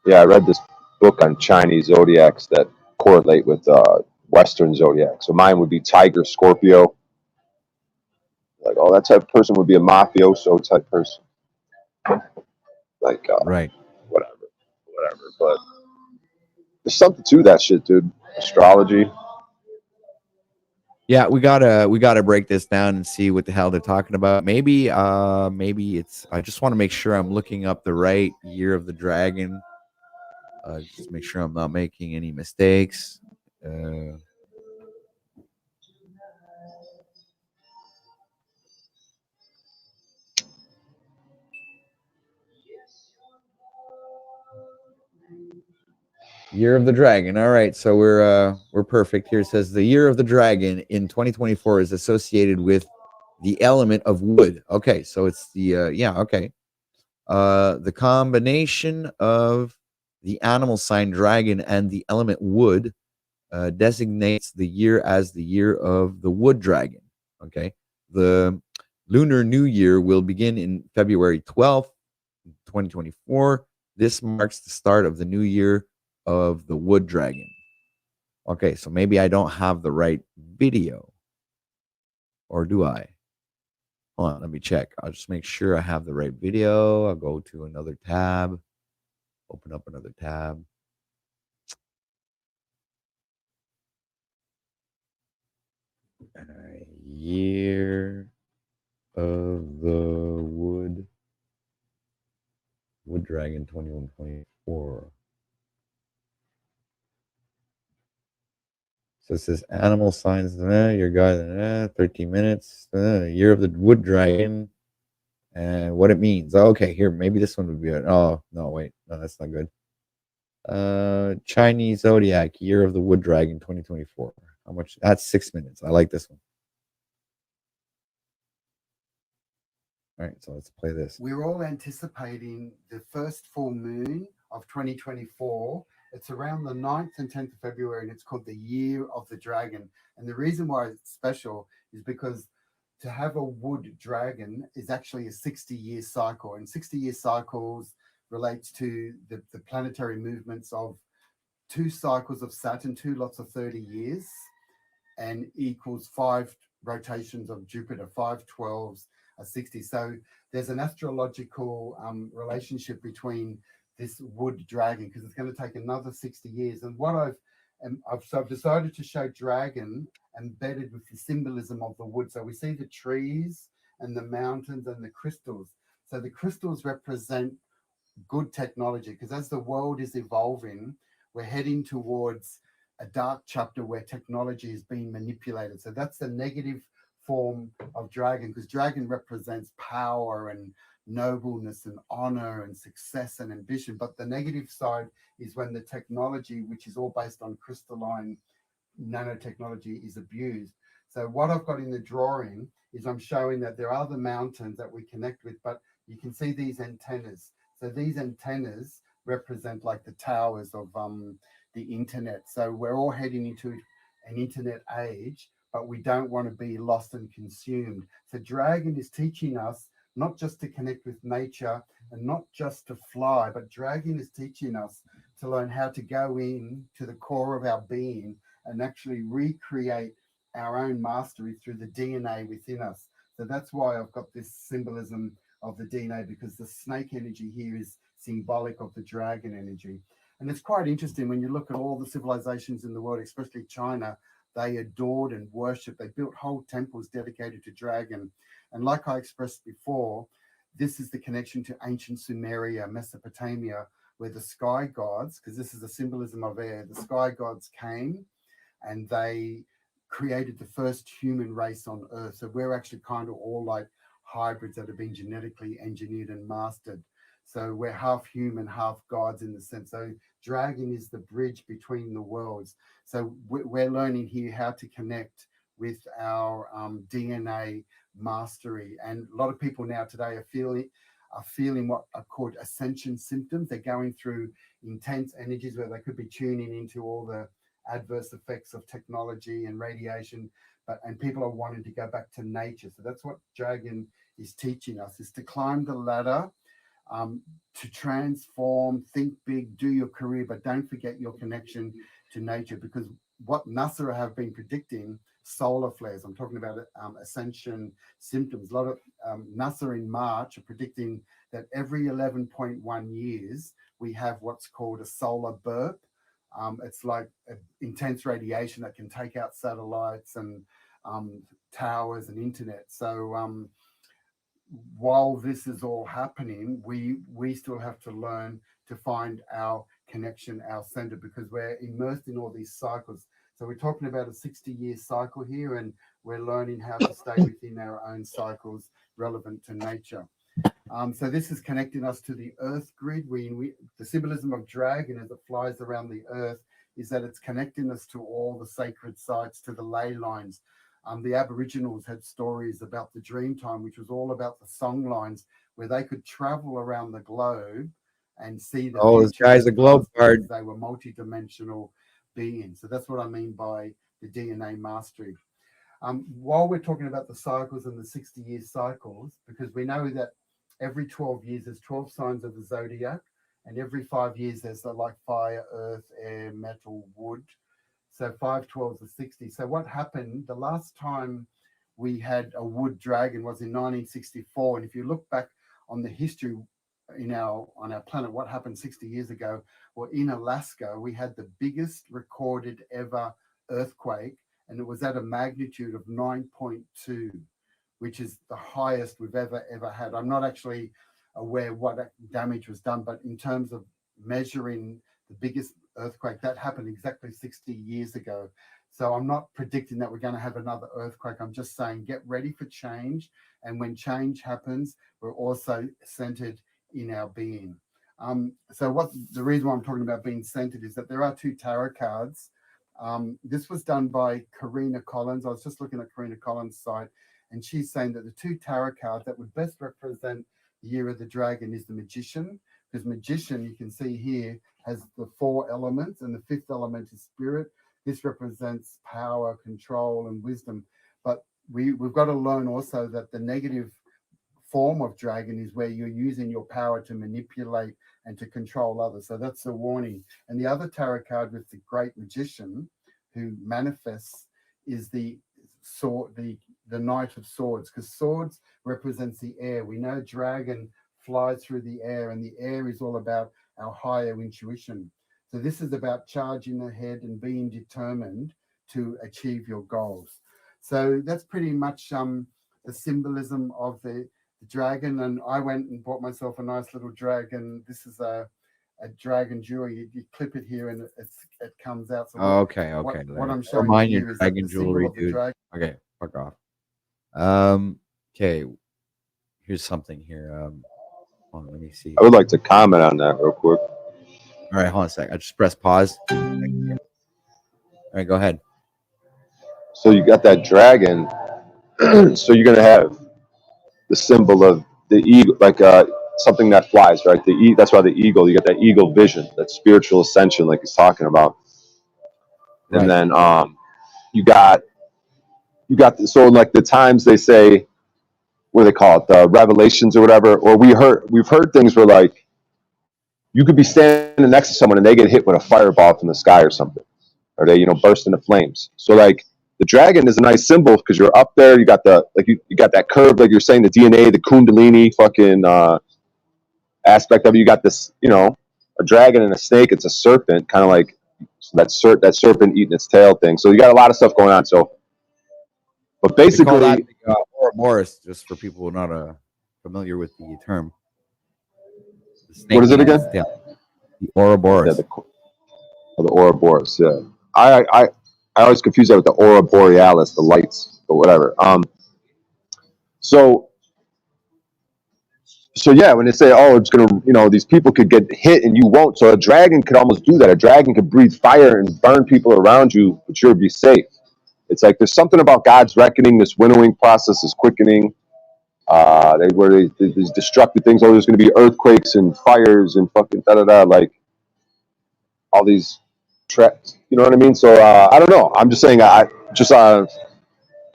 Yeah, I read this book on Chinese zodiacs that correlate with Western zodiac. So mine would be Tiger, Scorpio. Like, oh, that type of person would be a mafioso type person. Like, right. Whatever. But there's something to that shit, dude. Astrology. Yeah, we gotta break this down and see what the hell they're talking about. Maybe it's. I just want to make sure I'm looking up the right year of the dragon. Just make sure I'm not making any mistakes. Year of the Dragon. All right, so we're perfect here. It says the Year of the Dragon in 2024 is associated with the element of wood. Okay, so it's the okay. The combination of the animal sign dragon and the element wood designates the year as the year of the wood dragon. Okay, the Lunar New Year will begin in February 12th, 2024. This marks the start of the new year of the wood dragon. Okay, so maybe I don't have the right video. Or do I? Hold on, let me check. I'll just make sure I have the right video. I'll go to another tab. Open up another tab. Year of the wood dragon 2124. So it says animal signs, your guide, 13 minutes, year of the wood dragon, and what it means. Okay, here, maybe this one would be it. Oh, no, wait. No, that's not good. Chinese zodiac, year of the wood dragon 2024. How much? That's 6 minutes. I like this one. All right, so let's play this. We're all anticipating the first full moon of 2024. It's around the 9th and 10th of February, and it's called the Year of the Dragon. And the reason why it's special is because to have a wood dragon is actually a 60-year cycle. And 60-year cycles relates to the planetary movements of 2 cycles of Saturn, 2 lots of 30 years, and equals 5 rotations of Jupiter, 5 12s, a 60. So there's an astrological relationship between this wood dragon, because it's going to take another 60 years. And what I've decided to show dragon embedded with the symbolism of the wood. So we see the trees and the mountains and the crystals. So the crystals represent good technology, because as the world is evolving, we're heading towards a dark chapter where technology is being manipulated. So that's the negative form of dragon, because dragon represents power and nobleness and honor and success and ambition. But the negative side is when the technology, which is all based on crystalline nanotechnology, is abused. So what I've got in the drawing is I'm showing that there are the mountains that we connect with, but you can see these antennas. So these antennas represent like the towers of the internet. So we're all heading into an internet age, but we don't want to be lost and consumed. So dragon is teaching us not just to connect with nature and not just to fly, but dragon is teaching us to learn how to go in to the core of our being and actually recreate our own mastery through the DNA within us. So that's why I've got this symbolism of the DNA, because the snake energy here is symbolic of the dragon energy. And it's quite interesting when you look at all the civilizations in the world, especially China, they adored and worshipped. They built whole temples dedicated to dragon. And like I expressed before, this is the connection to ancient Sumeria, Mesopotamia, where the sky gods, because this is a symbolism of air, the sky gods came and they created the first human race on Earth. So we're actually kind of all like hybrids that have been genetically engineered and mastered. So we're half human, half gods in the sense. So dragon is the bridge between the worlds. So we're learning here how to connect with our DNA mastery. And a lot of people now today are feeling what are called ascension symptoms. They're going through intense energies where they could be tuning into all the adverse effects of technology and radiation, and people are wanting to go back to nature. So that's what dragon is teaching us, is to climb the ladder, to transform, think big, do your career, but don't forget your connection to nature, because what NASA have been predicting, solar flares, I'm talking about ascension symptoms. A lot of NASA in March are predicting that every 11.1 years, we have what's called a solar burp. It's like intense radiation that can take out satellites and towers and internet. So while this is all happening, we still have to learn to find our connection, our center, because we're immersed in all these cycles. So we're talking about a 60-year cycle here, and we're learning how to stay within our own cycles relevant to nature. So this is connecting us to the earth grid. The symbolism of dragon as it flies around the earth is that it's connecting us to all the sacred sites, to the ley lines. The Aboriginals had stories about the Dreamtime, which was all about the song lines, where they could travel around the globe and see the this guy's a globe card. They were multi-dimensional beings. So that's what I mean by the DNA mastery. While we're talking about the cycles and the 60-year cycles, because we know that every 12 years there's 12 signs of the zodiac, and every 5 years there's like fire, earth, air, metal, wood. So 5 12s are 60. So what happened the last time we had a wood dragon was in 1964. And if you look back on the history on our planet, what happened 60 years ago? Well, in Alaska, we had the biggest recorded ever earthquake, and it was at a magnitude of 9.2, which is the highest we've ever had. I'm not actually aware what damage was done, but in terms of measuring the biggest earthquake, that happened exactly 60 years ago. So I'm not predicting that we're going to have another earthquake. I'm just saying get ready for change. And when change happens, we're also centered in our being. So the reason why I'm talking about being centered is that there are 2 tarot cards. This was done by Karina Collins. I was just looking at Karina Collins' site, and she's saying that the 2 tarot cards that would best represent the year of the dragon is the Magician, because Magician, you can see here, has the 4 elements, and the 5th element is spirit. This represents power, control, and wisdom. But we've got to learn also that the negative form of dragon is where you're using your power to manipulate and to control others. So that's a warning. And the other tarot card with the great magician who manifests is the sword, the Knight of Swords, because swords represents the air. We know dragon flies through the air, and the air is all about our higher intuition. So this is about charging ahead and being determined to achieve your goals. So that's pretty much the symbolism of the dragon. And I went and bought myself a nice little dragon. This is a dragon jewelry. You clip it here and it comes out. So okay. What I'm showing Remind you your is dragon jewelry, dude. Okay, fuck off. Okay, here's something here. Let me see. I would like to comment on that real quick. All right, hold on a sec. I just press pause. All right, go ahead. So you got that dragon. So you're gonna have the symbol of the eagle, like something that flies, right? That's why the eagle. You get that eagle vision, that spiritual ascension, like he's talking about. Right. And then you got so like the times they say, what do they call it, the revelations or whatever, or we've heard things where like you could be standing next to someone and they get hit with a fireball from the sky or something, or they burst into flames. So like the dragon is a nice symbol because you're up there. You got the you got that curve, like you're saying, the DNA, the Kundalini fucking aspect of it. You got this, you know, a dragon and a snake. It's a serpent, kind of like that serpent eating its tail thing. So you got a lot of stuff going on. So, but basically, they call that Ouroboros, just for people who are not familiar with the term. The what is it again? The Ouroboros. Yeah, the Ouroboros. Yeah, I always confuse that with the aurora borealis, the lights, or whatever. So yeah, when they say, oh, it's gonna, you know, these people could get hit and you won't. So a dragon could almost do that. A dragon could breathe fire and burn people around you, but you'll be safe. It's like there's something about God's reckoning, this winnowing process, this quickening. These destructive things. Oh, there's gonna be earthquakes and fires and fucking da da da, like all these traps. You know what I mean? So I don't know. I'm just saying.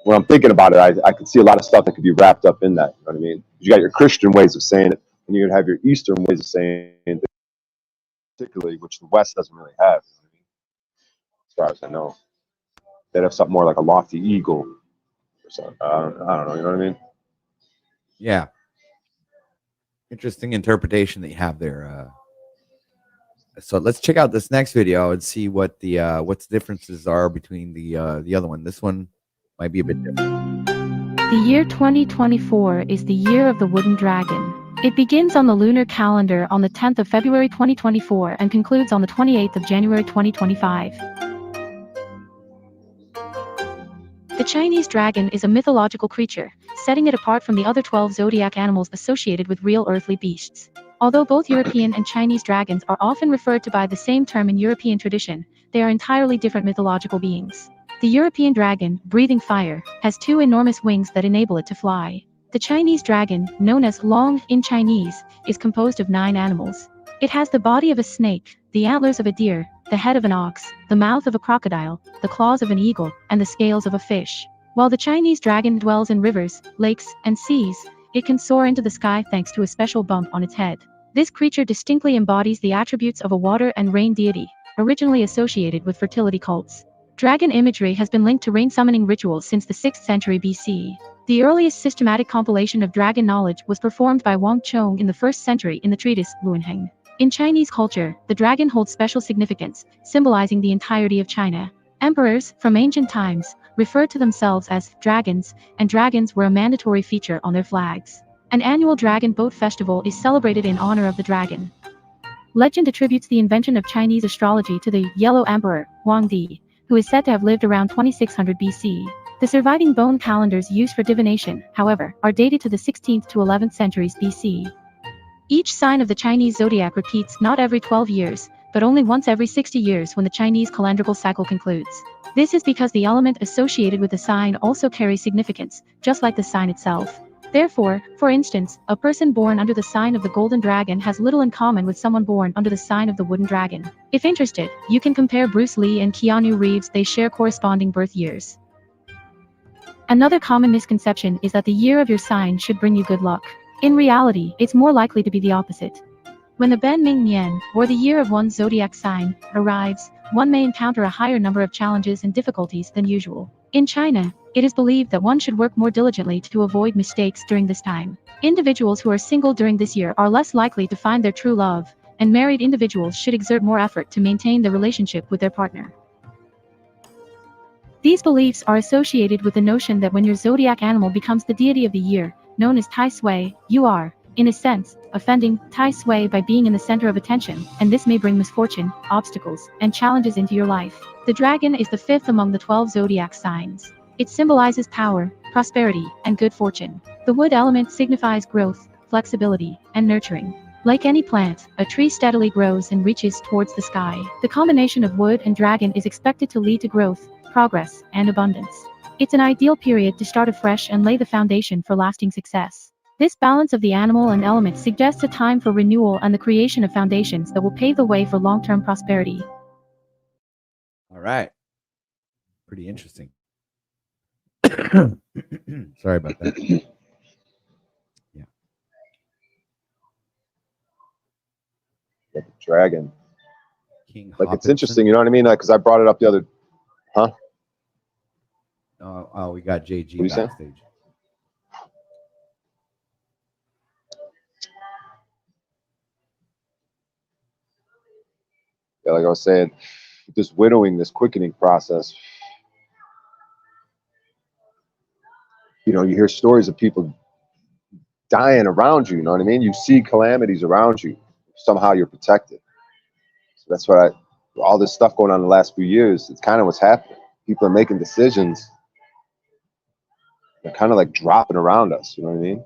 When I'm thinking about it, I could see a lot of stuff that could be wrapped up in that. You know what I mean? You got your Christian ways of saying it, and you're gonna have your Eastern ways of saying it, particularly, which the West doesn't really have. You know what I mean? As far as I know, they'd have something more like a lofty eagle or something. I don't know. You know what I mean? Yeah. Interesting interpretation that you have there. So let's check out this next video and see what the differences are between the other one. This one might be a bit different. The year 2024 is the year of the wooden dragon. It begins on the lunar calendar on the 10th of February 2024 and concludes on the 28th of January 2025. The Chinese dragon is a mythological creature, setting it apart from the other 12 zodiac animals associated with real earthly beasts. Although both European and Chinese dragons are often referred to by the same term in European tradition, they are entirely different mythological beings. The European dragon, breathing fire, has two enormous wings that enable it to fly. The Chinese dragon, known as Long in Chinese, is composed of 9 animals. It has the body of a snake, the antlers of a deer, the head of an ox, the mouth of a crocodile, the claws of an eagle, and the scales of a fish. While the Chinese dragon dwells in rivers, lakes, and seas, it can soar into the sky thanks to a special bump on its head. This creature distinctly embodies the attributes of a water and rain deity, originally associated with fertility cults. Dragon imagery has been linked to rain summoning rituals since the 6th century BC. The earliest systematic compilation of dragon knowledge was performed by Wang Chong in the 1st century in the treatise Luanheng. In Chinese culture, the dragon holds special significance, symbolizing the entirety of China. Emperors, from ancient times, referred to themselves as dragons, and dragons were a mandatory feature on their flags. An annual dragon boat festival is celebrated in honor of the dragon. Legend attributes the invention of Chinese astrology to the Yellow Emperor, Wang Di, who is said to have lived around 2600 BC. The surviving bone calendars used for divination, however, are dated to the 16th to 11th centuries BC. Each sign of the Chinese zodiac repeats not every 12 years, but only once every 60 years when the Chinese calendrical cycle concludes. This is because the element associated with the sign also carries significance, just like the sign itself. Therefore, for instance, a person born under the sign of the golden dragon has little in common with someone born under the sign of the wooden dragon. If interested, you can compare Bruce Lee and Keanu Reeves. They share corresponding birth years. Another common misconception is that the year of your sign should bring you good luck. In reality, it's more likely to be the opposite. When the Ben Ming Nian, or the year of one's zodiac sign, arrives, one may encounter a higher number of challenges and difficulties than usual. In China, it is believed that one should work more diligently to avoid mistakes during this time. Individuals who are single during this year are less likely to find their true love, and married individuals should exert more effort to maintain the relationship with their partner. These beliefs are associated with the notion that when your zodiac animal becomes the deity of the year, known as Tai Sui, you are, in a sense, offending Tai Sui by being in the center of attention, and this may bring misfortune, obstacles, and challenges into your life. The dragon is the 5th among the 12 zodiac signs. It symbolizes power, prosperity, and good fortune. The wood element signifies growth, flexibility, and nurturing. Like any plant, a tree steadily grows and reaches towards the sky. The combination of wood and dragon is expected to lead to growth, progress, and abundance. It's an ideal period to start afresh and lay the foundation for lasting success. This balance of the animal and element suggests a time for renewal and the creation of foundations that will pave the way for long-term prosperity. All right. Pretty interesting. Sorry about that. Yeah. The dragon. King like Hopkinson. it's interesting, you know what I mean? Because I brought it up the other, huh? We got JG What you saying? backstage. Yeah, like I was saying, this winnowing, this quickening process. You know, you hear stories of people dying around you. You know what I mean? You see calamities around you. Somehow you're protected. So that's what all this stuff going on in the last few years, it's kind of what's happening. People are making decisions. They're kind of like dropping around us. You know what I mean?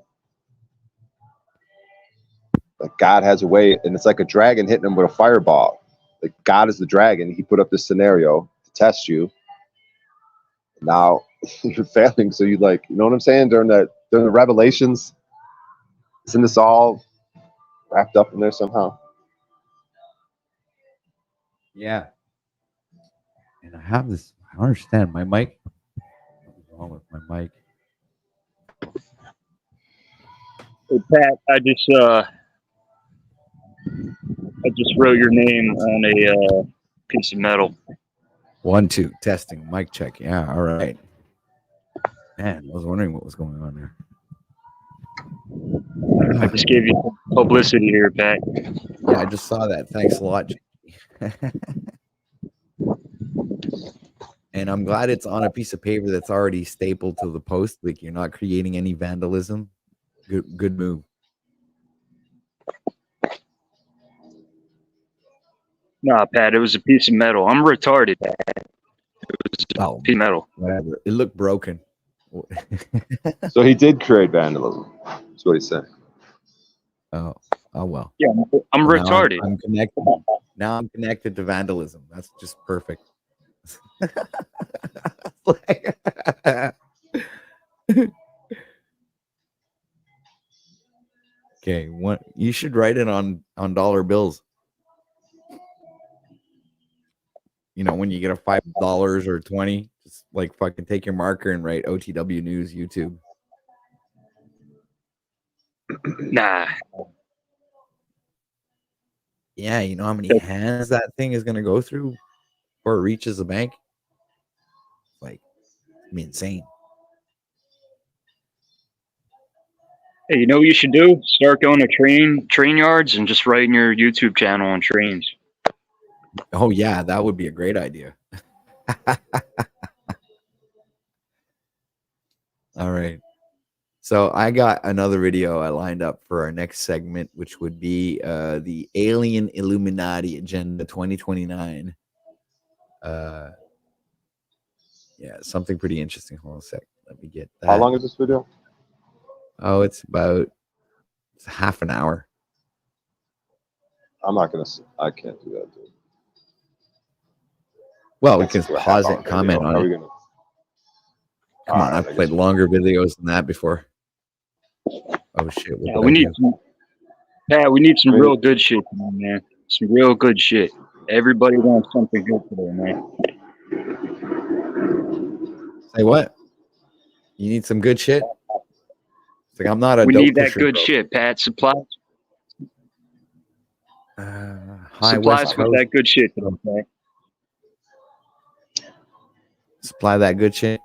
Like God has a way, and it's like a dragon hitting them with a fireball. Like God is the dragon. He put up this scenario to test you. Now you're failing. So you like, you know what I'm saying? During the revelations, isn't this all wrapped up in there somehow? Yeah. And I have this, I don't understand my mic. What's wrong with my mic? Hey Pat, I just wrote your name on a piece of metal. 1, 2, testing, mic check. Yeah, all right. Man, I was wondering what was going on there. I just gave you some publicity here, Pat. Yeah, I just saw that. Thanks a lot, And I'm glad it's on a piece of paper that's already stapled to the post. Like you're not creating any vandalism. Good move. Nah, Pat, it was a piece of metal. I'm retarded, Pat. It was a piece of metal. Whatever. It looked broken. So he did create vandalism. That's what he said. Oh well. Yeah, I'm Well, retarded. I'm connected. Now I'm connected to vandalism. That's just perfect. Okay, what you should write it on dollar bills. You know, when you get a $5 or 20, just like fucking take your marker and write OTW News YouTube. Nah. Yeah, you know how many hands that thing is gonna go through before it reaches the bank? Like, I mean, insane. Hey, you know what you should do? Start going to train yards and just writing your YouTube channel on trains. Oh yeah, that would be a great idea. All right. So I got another video I lined up for our next segment, which would be the Alien Illuminati Agenda 2029. Yeah, something pretty interesting. Hold on a sec. Let me get that. How long is this video? Oh, it's half an hour. I can't do that, dude. Well, we can pause it and comment on it. Come on, I've played longer videos than that before. Oh shit! Yeah, we need some real good shit, man. Some real good shit. Everybody wants something good today, man. Say what? You need some good shit? It's like I'm not a We dope need that pusher, good bro. shit, Pat. Supplies Hi, West with Coast. that good shit today, Pat. Supply that good shit.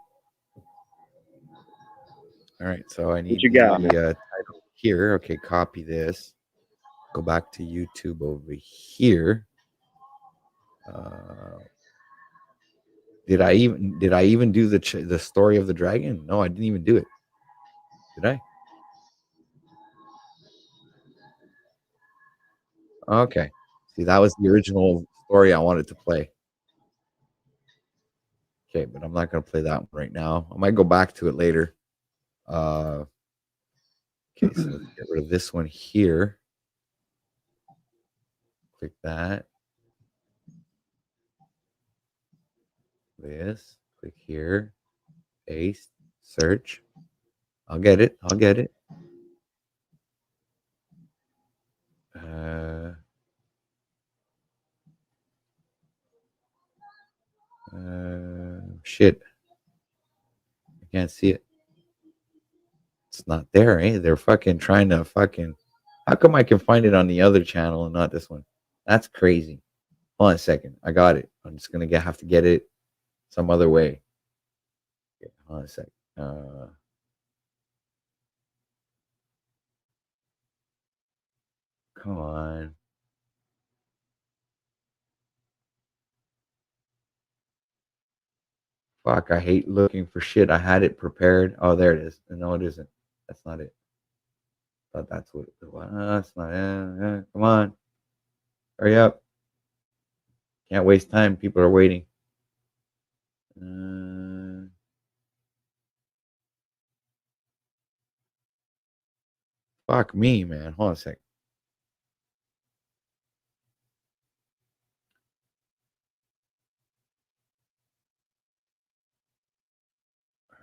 All right, so I need you got, the title here. Okay, copy this. Go back to YouTube over here. Did I even do the story of the dragon? No, I didn't even do it. Did I? Okay. See, that was the original story I wanted to play. Okay, but I'm not going to play that one right now. I might go back to it later. Okay, so let's get rid of this one here. Click that. This. Click here. Paste. Search. I'll get it. Shit. I can't see it. It's not there, eh? They're fucking trying to fucking. How come I can find it on the other channel and not this one? That's crazy. Hold on a second. I got it. I'm just gonna have to get it some other way. Okay, Hold on a sec. Come on. Fuck, I hate looking for shit. I had it prepared. Oh, there it is. No, it isn't. That's not it. Thought that's what it was. That's not it. Come on. Hurry up. Can't waste time. People are waiting. Fuck me, man. Hold on a sec.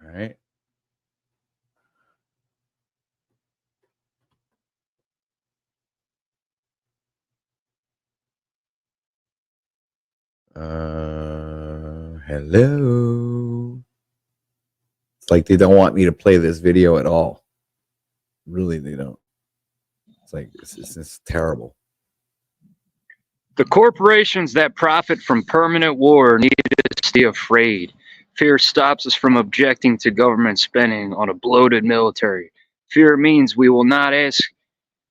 All right. Hello. It's like they don't want me to play this video at all. Really, they don't. It's like it's terrible. The corporations that profit from permanent war need to stay afraid. Fear stops us from objecting to government spending on a bloated military. Fear means we will not ask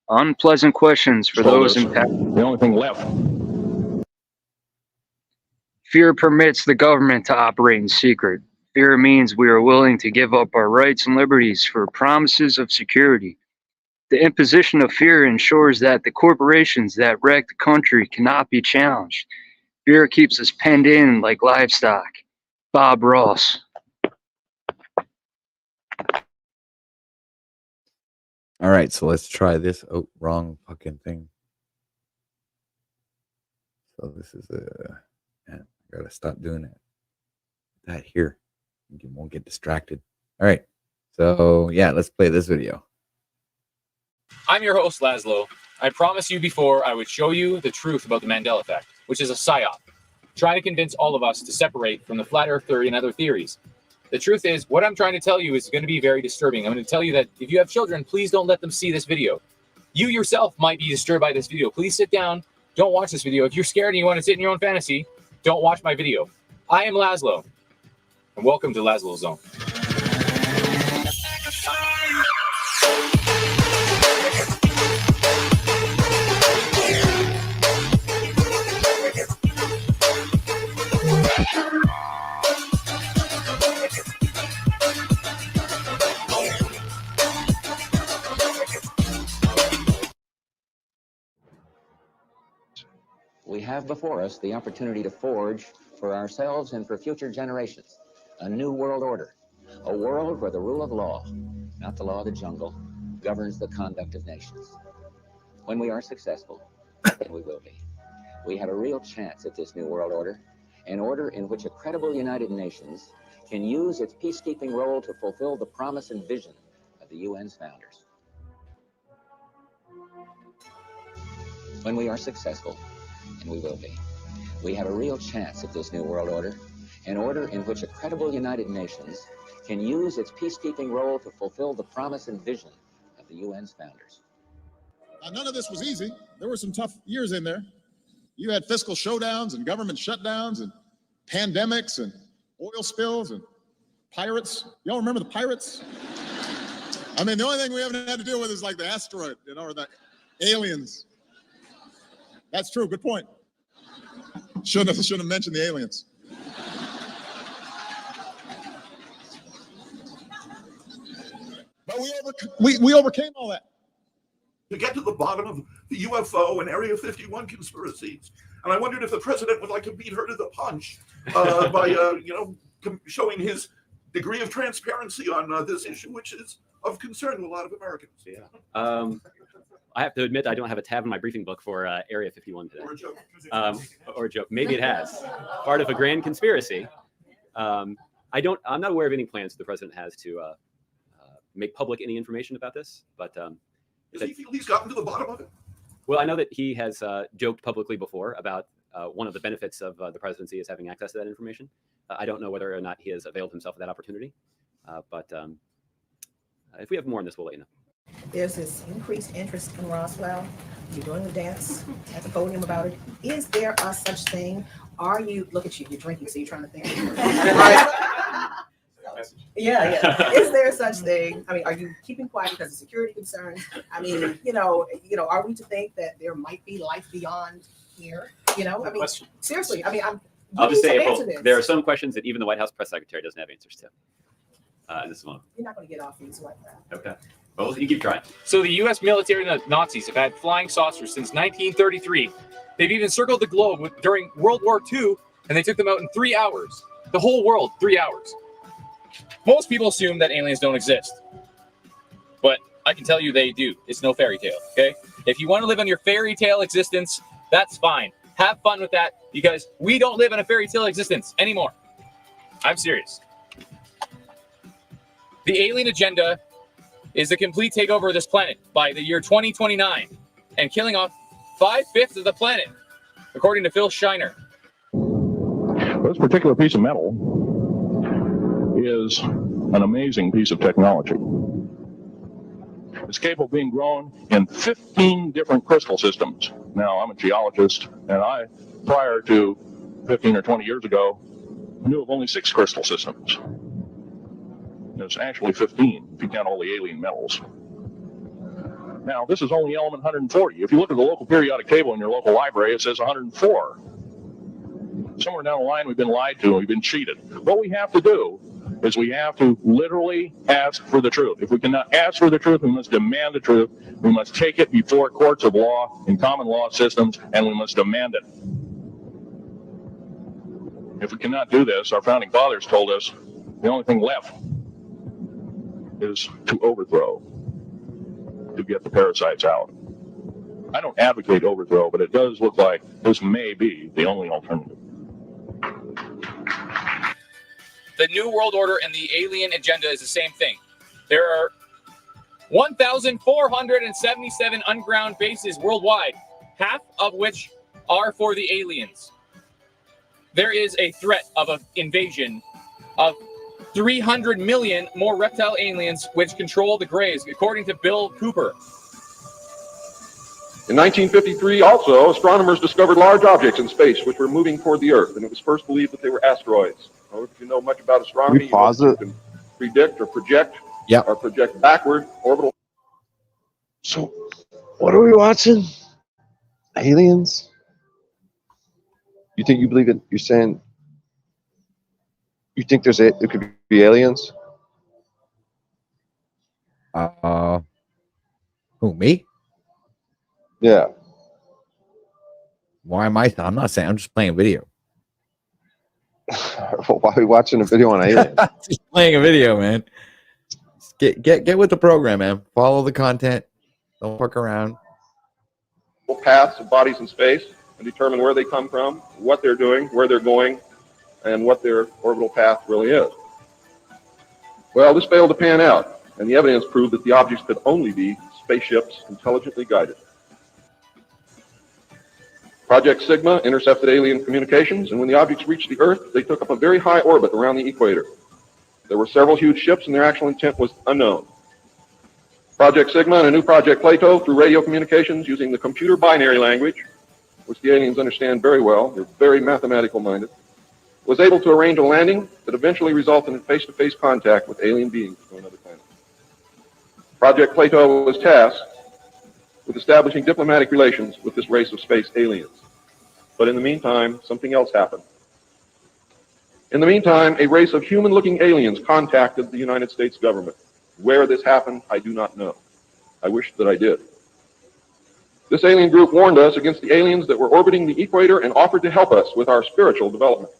unpleasant questions for those impacted. The only thing left. Fear permits the government to operate in secret. Fear means we are willing to give up our rights and liberties for promises of security. The imposition of fear ensures that the corporations that wreck the country cannot be challenged. Fear keeps us penned in like livestock. Bob Ross. All right, so let's try this. Oh, wrong fucking thing. So this is man, I gotta stop doing it. That here, you won't get distracted. All right, so yeah, let's play this video. I'm your host, Laszlo. I promised you before I would show you the truth about the Mandela effect, which is a psyop, trying to convince all of us to separate from the flat earth theory and other theories. The truth is, what I'm trying to tell you is going to be very disturbing. I'm going to tell you that if you have children, please don't let them see this video. You yourself might be disturbed by this video. Please sit down. Don't watch this video. If you're scared and you want to sit in your own fantasy, don't watch my video. I am Laszlo, and welcome to Laszlo Zone. We have before us the opportunity to forge for ourselves and for future generations a new world order, a world where the rule of law, not the law of the jungle, governs the conduct of nations. When we are successful, and we will be, we have a real chance at this new world order, an order in which a credible United Nations can use its peacekeeping role to fulfill the promise and vision of the UN's founders. When we are successful, and we will be, we have a real chance at this new world order, an order in which a credible United Nations can use its peacekeeping role to fulfill the promise and vision of the UN's founders. None of this was easy. There were some tough years in there. You had fiscal showdowns and government shutdowns and pandemics and oil spills and pirates. Y'all remember the pirates? I mean, the only thing we haven't had to deal with is like the asteroid, or the aliens. That's true. Good point. Shouldn't have mentioned the aliens. But we overcame all that. To get to the bottom of the UFO and Area 51 conspiracies. And I wondered if the president would like to beat her to the punch by, showing his degree of transparency on this issue, which is of concern to a lot of Americans. Yeah. I have to admit, I don't have a tab in my briefing book for Area 51 today. Or a joke. Maybe it has. Part of a grand conspiracy. I'm not aware of any plans the president has to make public any information about this, but does he feel he's gotten to the bottom of it? Well, I know that he has joked publicly before about one of the benefits of the presidency is having access to that information. I don't know whether or not he has availed himself of that opportunity, but if we have more on this, we'll let you know. There's this increased interest in Roswell. You're doing the dance at the podium about it. Is there a such thing? Are you, look at you, you're drinking, so you're trying to think. Yeah. Is there such thing? I mean, are you keeping quiet because of security concerns? I mean, are we to think that there might be life beyond here? I mean, seriously. I mean, I'll just say, April, there are some questions that even the White House press secretary doesn't have answers to. This one. You're not going to get off these like that. Okay. Well, you keep trying. So the U.S. military and the Nazis have had flying saucers since 1933. They've even circled the globe during World War II, and they took them out in 3 hours. The whole world, 3 hours. Most people assume that aliens don't exist. But I can tell you they do. It's no fairy tale, okay? If you want to live on your fairy tale existence, that's fine. Have fun with that, because we don't live in a fairy tale existence anymore. I'm serious. The alien agenda is the complete takeover of this planet by the year 2029 and killing off 5/5 of the planet, according to Phil Shiner. This particular piece of metal is an amazing piece of technology. It's capable of being grown in 15 different crystal systems. Now, I'm a geologist, and I, prior to 15 or 20 years ago, knew of only 6 crystal systems. There's actually 15 if you count all the alien metals. Now, this is only element 140. If you look at the local periodic table in your local library, it says 104. Somewhere down the line, we've been lied to and we've been cheated. What we have to do is we have to literally ask for the truth. If we cannot ask for the truth, we must demand the truth. We must take it before courts of law and common law systems, and we must demand it. If we cannot do this, our founding fathers told us the only thing left is to overthrow, to get the parasites out. I don't advocate overthrow, but it does look like this may be the only alternative. The New World Order and the alien agenda is the same thing. There are 1,477 unground bases worldwide, half of which are for the aliens. There is a threat of an invasion of 300 million more reptile aliens which control the grays, according to Bill Cooper. In 1953, also, astronomers discovered large objects in space which were moving toward the Earth, and it was first believed that they were asteroids. Now, if you know much about astronomy, you can predict or project, or project backward orbital. So, what are we watching? Aliens? You think you believe it? You're saying you think there could be aliens? Who, me? Yeah. Why am I? I'm not saying. I'm just playing a video. Why are we watching a video on aliens? Just playing a video, man. Get with the program, man. Follow the content. Don't fuck around. Paths of bodies in space and determine where they come from, what they're doing, where they're going, and what their orbital path really is. Well, this failed to pan out, and the evidence proved that the objects could only be spaceships intelligently guided. Project Sigma intercepted alien communications, and when the objects reached the Earth, they took up a very high orbit around the equator. There were several huge ships, and their actual intent was unknown. Project Sigma and a new Project Plato, through radio communications using the computer binary language, which the aliens understand very well, they're very mathematical minded, was able to arrange a landing that eventually resulted in face-to-face contact with alien beings from another planet. Project Plato was tasked with establishing diplomatic relations with this race of space aliens. But in the meantime, something else happened. In the meantime, a race of human-looking aliens contacted the United States government. Where this happened, I do not know. I wish that I did. This alien group warned us against the aliens that were orbiting the equator and offered to help us with our spiritual development.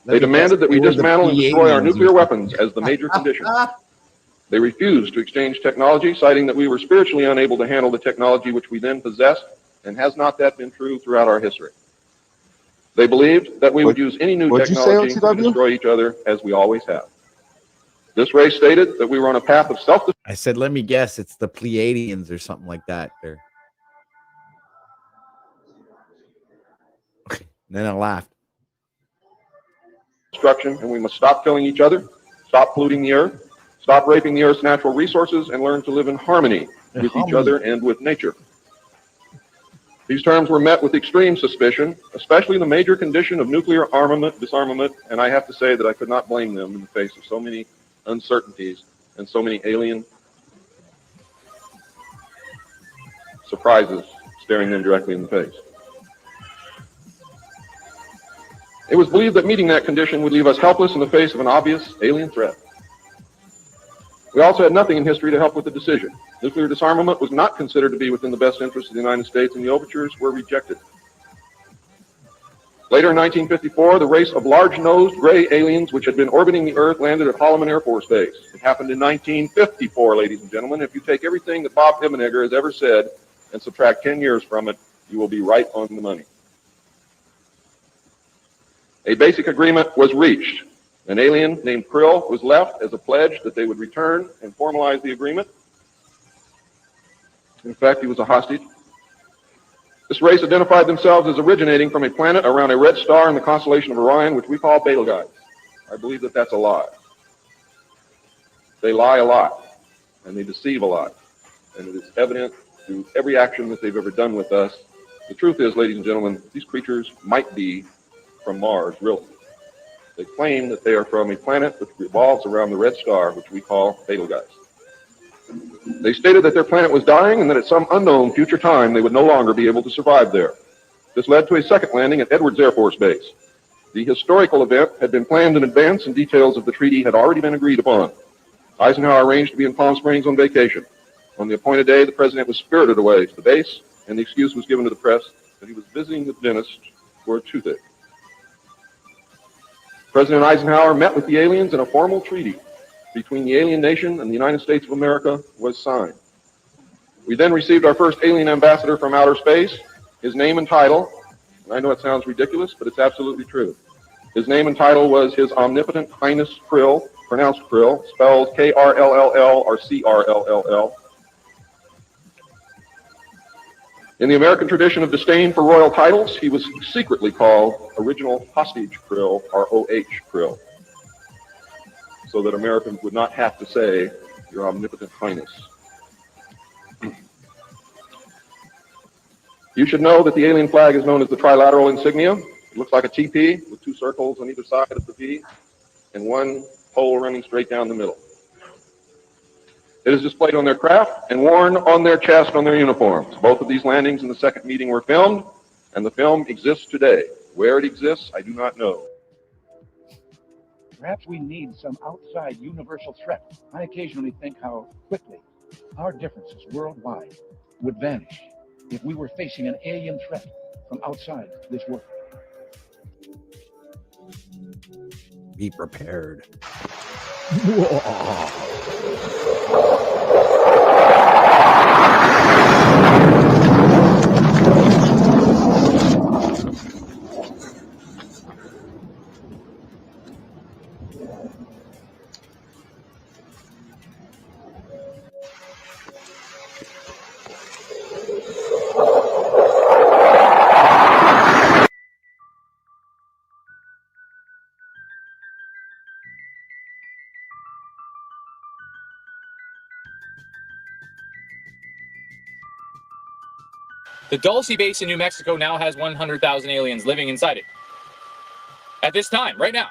They demanded that we dismantle and destroy our nuclear weapons as the major condition. They refused to exchange technology, citing that we were spiritually unable to handle the technology which we then possessed, and has not that been true throughout our history? They believed that we would use any new technology to destroy each other, as we always have. This race stated that we were on a path of self-destruction. I said, let me guess, it's the Pleiadians or something like that. There. Then I laughed. And we must stop killing each other, stop polluting the earth, stop raping the earth's natural resources, and learn to live in harmony with each other and with nature. These terms were met with extreme suspicion, especially the major condition of nuclear armament, disarmament, and I have to say that I could not blame them in the face of so many uncertainties and so many alien surprises staring them directly in the face. It was believed that meeting that condition would leave us helpless in the face of an obvious alien threat. We also had nothing in history to help with the decision. Nuclear disarmament was not considered to be within the best interest of the United States, and the overtures were rejected. Later in 1954, the race of large-nosed gray aliens which had been orbiting the Earth landed at Holloman Air Force Base. It happened in 1954, ladies and gentlemen. If you take everything that Bob Ebenegger has ever said and subtract 10 years from it, you will be right on the money. A basic agreement was reached. An alien named Krill was left as a pledge that they would return and formalize the agreement. In fact, he was a hostage. This race identified themselves as originating from a planet around a red star in the constellation of Orion, which we call Betelgeuse. I believe that that's a lie. They lie a lot, and they deceive a lot, and it is evident through every action that they've ever done with us. The truth is, ladies and gentlemen, these creatures might be from Mars, really. They claim that they are from a planet which revolves around the red star, which we call Betelgeuse. They stated that their planet was dying and that at some unknown future time they would no longer be able to survive there. This led to a second landing at Edwards Air Force Base. The historical event had been planned in advance and details of the treaty had already been agreed upon. Eisenhower arranged to be in Palm Springs on vacation. On the appointed day, the president was spirited away to the base, and the excuse was given to the press that he was visiting the dentist for a toothache. President Eisenhower met with the aliens and a formal treaty between the alien nation and the United States of America was signed. We then received our first alien ambassador from outer space. His name and title, and I know it sounds ridiculous, but it's absolutely true. His name and title was His Omnipotent Highness Krill, pronounced Krill, spelled K-R-L-L-L or C-R-L-L-L. In the American tradition of disdain for royal titles, he was secretly called Original Hostage Krill, or O-H Krill, so that Americans would not have to say, Your Omnipotent Highness. You should know that the alien flag is known as the trilateral insignia. It looks like a TP with two circles on either side of the V and one pole running straight down the middle. It is displayed on their craft and worn on their chest on their uniforms. Both of these landings in the second meeting were filmed, and the film exists today. Where it exists, I do not know. Perhaps we need some outside universal threat. I occasionally think how quickly our differences worldwide would vanish if we were facing an alien threat from outside this world. Be prepared. The Dulce base in New Mexico now has 100,000 aliens living inside it. At this time, right now.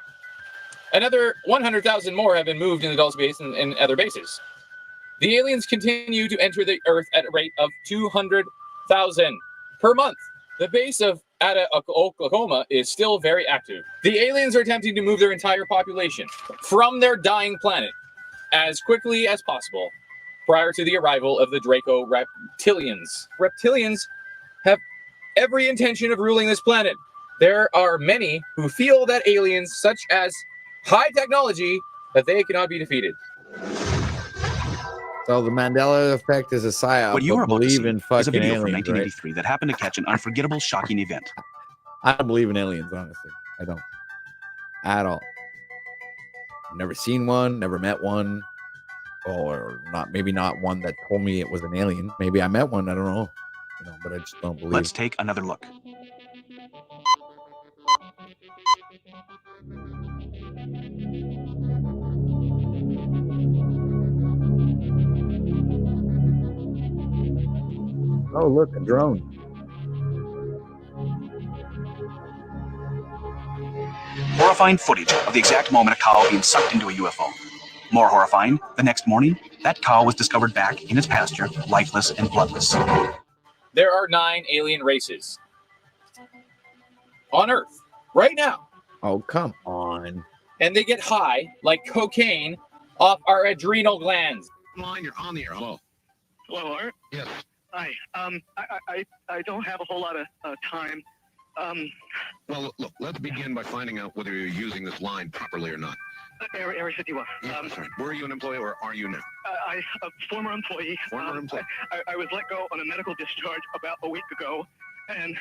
Another 100,000 more have been moved in the Dulce base and other bases. The aliens continue to enter the Earth at a rate of 200,000 per month. The base of Ada, Oklahoma is still very active. The aliens are attempting to move their entire population from their dying planet as quickly as possible prior to the arrival of the Draco reptilians. Reptilians have every intention of ruling this planet. There are many who feel that aliens, such as high technology, that they cannot be defeated. So the Mandela effect is a psyop. What you're about to see in is a video from aliens, 1983 that happened to catch an unforgettable, shocking event. I don't believe in aliens, honestly. I don't. At all. Never seen one, never met one. Or not, maybe not one that told me it was an alien. Maybe I met one, I don't know. But I just don't believe. Let's take another look. Oh, look, a drone. horrifying footage of the exact moment a cow being sucked into a UFO. More horrifying, the next morning, that cow was discovered back in its pasture, lifeless and bloodless. There are 9 alien races on Earth right now. Oh, come on. And they get high like cocaine off our adrenal glands. Line, you're on the air. Hello. Hello, Art. Yes. Hi. I don't have a whole lot of time. Well, look, let's begin by finding out whether you're using this line properly or not. Area 51. That's right. Were you an employee or are you now? A former employee. Former employee. I was let go on a medical discharge about a week ago, and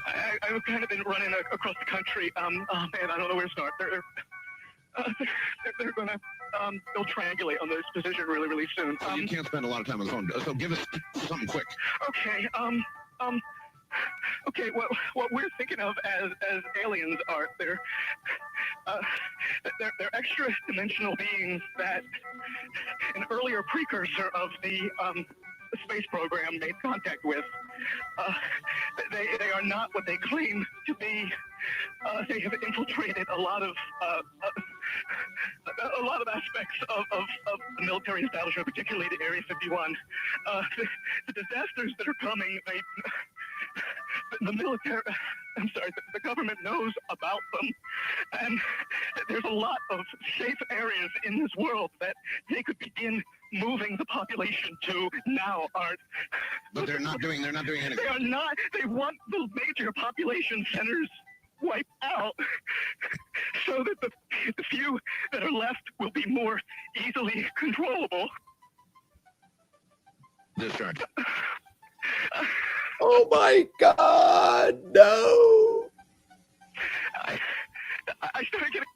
I've kind of been running across the country. Man, I don't know where to start. They're gonna they'll triangulate on this position really soon. You can't spend a lot of time on the phone, so give us something quick. Okay. Okay. What we're thinking of as aliens are they're extra-dimensional beings that an earlier precursor of the space program made contact with. They are not what they claim to be. They have infiltrated a lot of aspects of the military establishment, particularly the Area 51. The disasters that are coming, the military, the government knows about them, and there's a lot of safe areas in this world that they could begin moving the population to now, Art. But they're not doing anything. They are not. They want the major population centers wiped out so that the few that are left will be more easily controllable. Discharge. Oh my God, no. I started getting...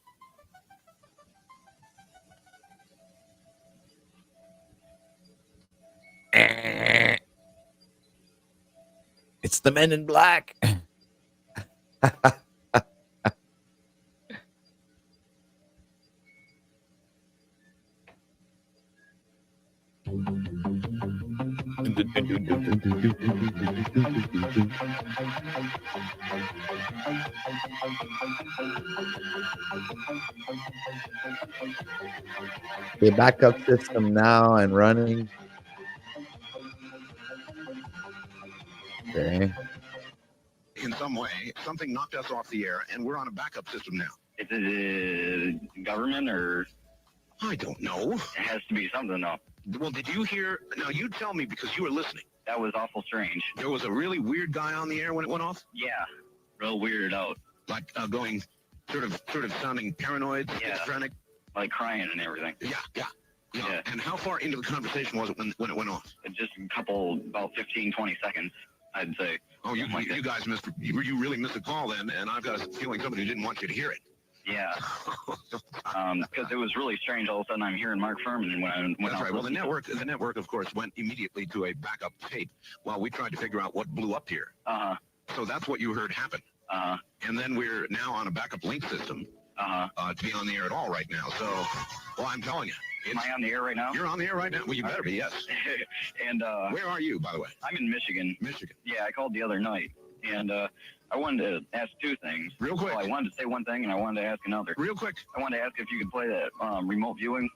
It's the Men in Black. The backup system now and running. Okay. In some way, something knocked us off the air, and we're on a backup system now. Is it government or? I don't know. It has to be something, though. Well, did you hear? Now, you tell me because you were listening. That was awful strange. There was a really weird guy on the air when it went off? Yeah, real weirded out. Like going sort of sounding paranoid, schizophrenic? Like crying and everything. Yeah. And how far into the conversation was it when it went off? Just a couple, about 15, 20 seconds, I'd say. Oh, you guys missed, you really missed the call then, and I've got a feeling somebody didn't want you to hear it. Yeah. Because it was really strange. All of a sudden, I'm hearing Mark Furman. That's right. Well, the network, of course, went immediately to a backup tape while we tried to figure out what blew up here. So that's what you heard happen. And then we're now on a backup link system to be on the air at all right now. So, well, I'm telling you. Am I on the air right now? You're on the air right now. Well, you better be, yes. And where are you, by the way? I'm in Michigan. Michigan. Yeah, I called the other night, and I wanted to ask two things. Real quick. Well, I wanted to say one thing, and I wanted to ask another. Real quick. I wanted to ask if you could play that remote viewing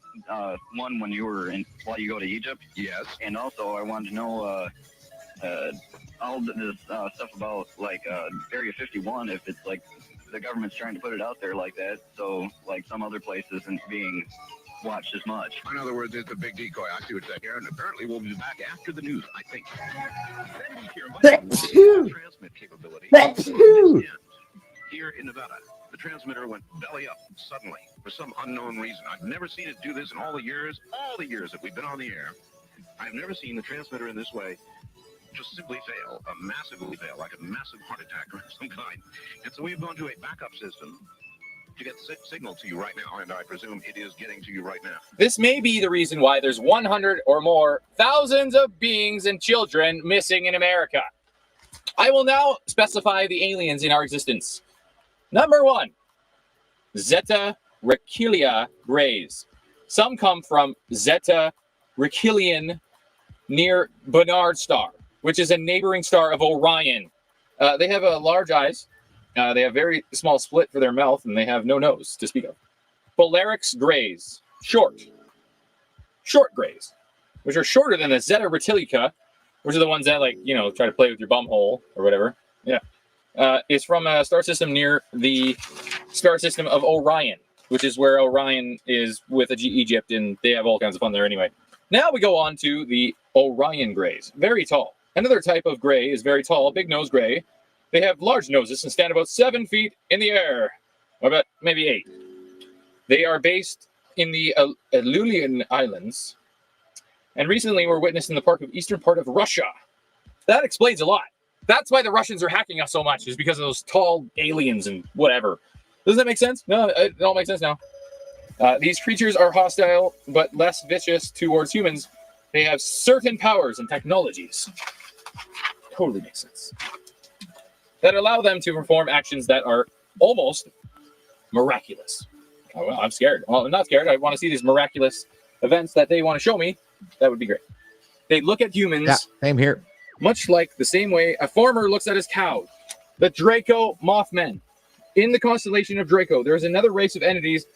one when you were while you go to Egypt. Yes. And also, I wanted to know all this stuff about like Area 51, if it's like the government's trying to put it out there like that, so like some other places isn't being watched as much. In other words, it's a big decoy. I see what you're saying here, and apparently we'll be back after the news, I think. That's you. Transmit capability. That's you. Here in Nevada, the transmitter went belly up suddenly for some unknown reason. I've never seen it do this in all the years that we've been on the air. I've never seen the transmitter in this way just simply fail, massively fail, like a massive heart attack of some kind. And so we've gone to a backup system to get the signal to you right now, and I presume it is getting to you right now. This may be the reason why there's 100 or more thousands of beings and children missing in America. I will now specify the aliens in our existence. Number 1, Zeta Regalia Rays. Some come from Zeta Regalia near Barnard Star, which is a neighboring star of Orion. They have large eyes, They have very small split for their mouth, and they have no nose to speak of. Phalarix grays, short grays, which are shorter than the Zeta Reticula, which are the ones that, like, you know, try to play with your bum hole or whatever. Yeah. It's from a star system near the star system of Orion, which is where Orion is with Egypt, and they have all kinds of fun there anyway. Now we go on to the Orion grays. Very tall. Another type of gray is very tall, big nose gray. They have large noses and stand about 7 feet in the air, or about maybe 8. They are based in the Aleutian Islands, and recently were witnessed in the eastern part of Russia. That explains a lot. That's why the Russians are hacking us so much, is because of those tall aliens and whatever. Does that make sense? No, it all makes sense now. These creatures are hostile, but less vicious towards humans. They have certain powers and technologies. Totally makes sense. That allow them to perform actions that are almost miraculous. Oh, well, I'm scared. Well, I'm not scared. I want to see these miraculous events that they want to show me. That would be great. They look at humans. Yeah, same here. Much like the same way a farmer looks at his cow. The Draco Mothmen. In the constellation of Draco, there is another race of entities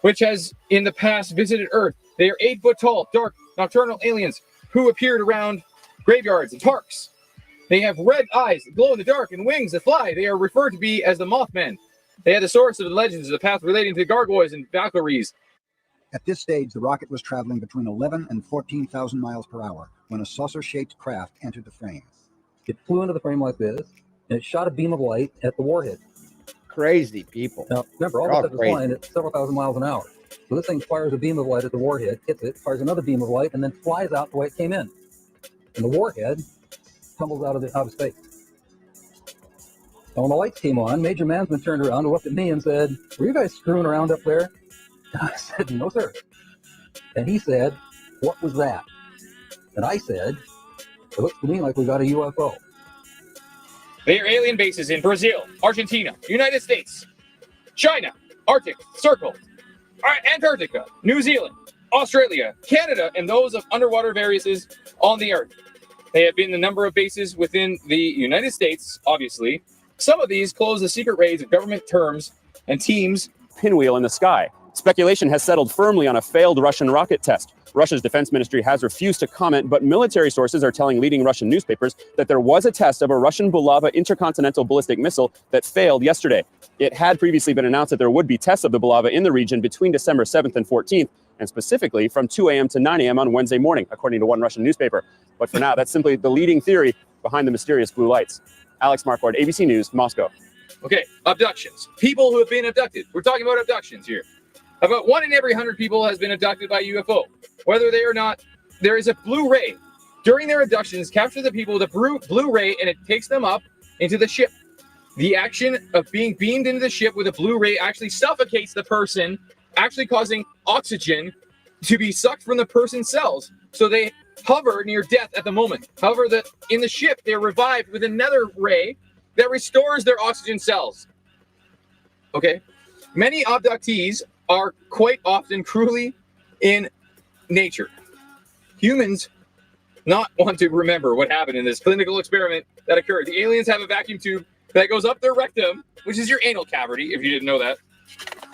which has in the past visited Earth. They are 8 foot tall, dark, nocturnal aliens who appeared around graveyards and parks. They have red eyes that glow in the dark and wings that fly. They are referred to be as the Mothmen. They are the source of the legends of the path relating to gargoyles and valkyries. At this stage, the rocket was traveling between 11 and 14,000 miles per hour when a saucer-shaped craft entered the frame. It flew into the frame like this, and it shot a beam of light at the warhead. Crazy people. Now, remember, all this stuff is flying at several thousand miles an hour. So this thing fires a beam of light at the warhead, hits it, fires another beam of light, and then flies out the way it came in. And the warhead tumbles out of space. Now, when the lights came on, Major Mansman turned around and looked at me and said, "Were you guys screwing around up there?" And I said, "No, sir." And he said, "What was that?" And I said, "It looks to me like we got a UFO." They are alien bases in Brazil, Argentina, United States, China, Arctic Circle, Antarctica, New Zealand, Australia, Canada, and those of underwater variances on the Earth. They have been the number of bases within the United States, obviously. Some of these close the secret raids of government terms and teams. Pinwheel in the sky. Speculation has settled firmly on a failed Russian rocket test. Russia's defense ministry has refused to comment, but military sources are telling leading Russian newspapers that there was a test of a Russian Bulava intercontinental ballistic missile that failed yesterday. It had previously been announced that there would be tests of the Bulava in the region between December 7th and 14th, and specifically from 2 a.m. to 9 a.m. on Wednesday morning, according to one Russian newspaper. But for now, that's simply the leading theory behind the mysterious blue lights. Alex Marquardt, ABC News, Moscow. Okay, abductions. People who have been abducted. We're talking about abductions here. About 1 in every 100 people has been abducted by UFO. Whether they are not, there is a blue ray. During their abductions, capture the people with a blue ray, and it takes them up into the ship. The action of being beamed into the ship with a blue ray actually suffocates the person, actually causing oxygen to be sucked from the person's cells. So they hover near death at the moment. However, in the ship, they're revived with another ray that restores their oxygen cells. Okay? Many abductees are quite often cruelly in nature. Humans not want to remember what happened in this clinical experiment that occurred. The aliens have a vacuum tube that goes up their rectum, which is your anal cavity, if you didn't know that.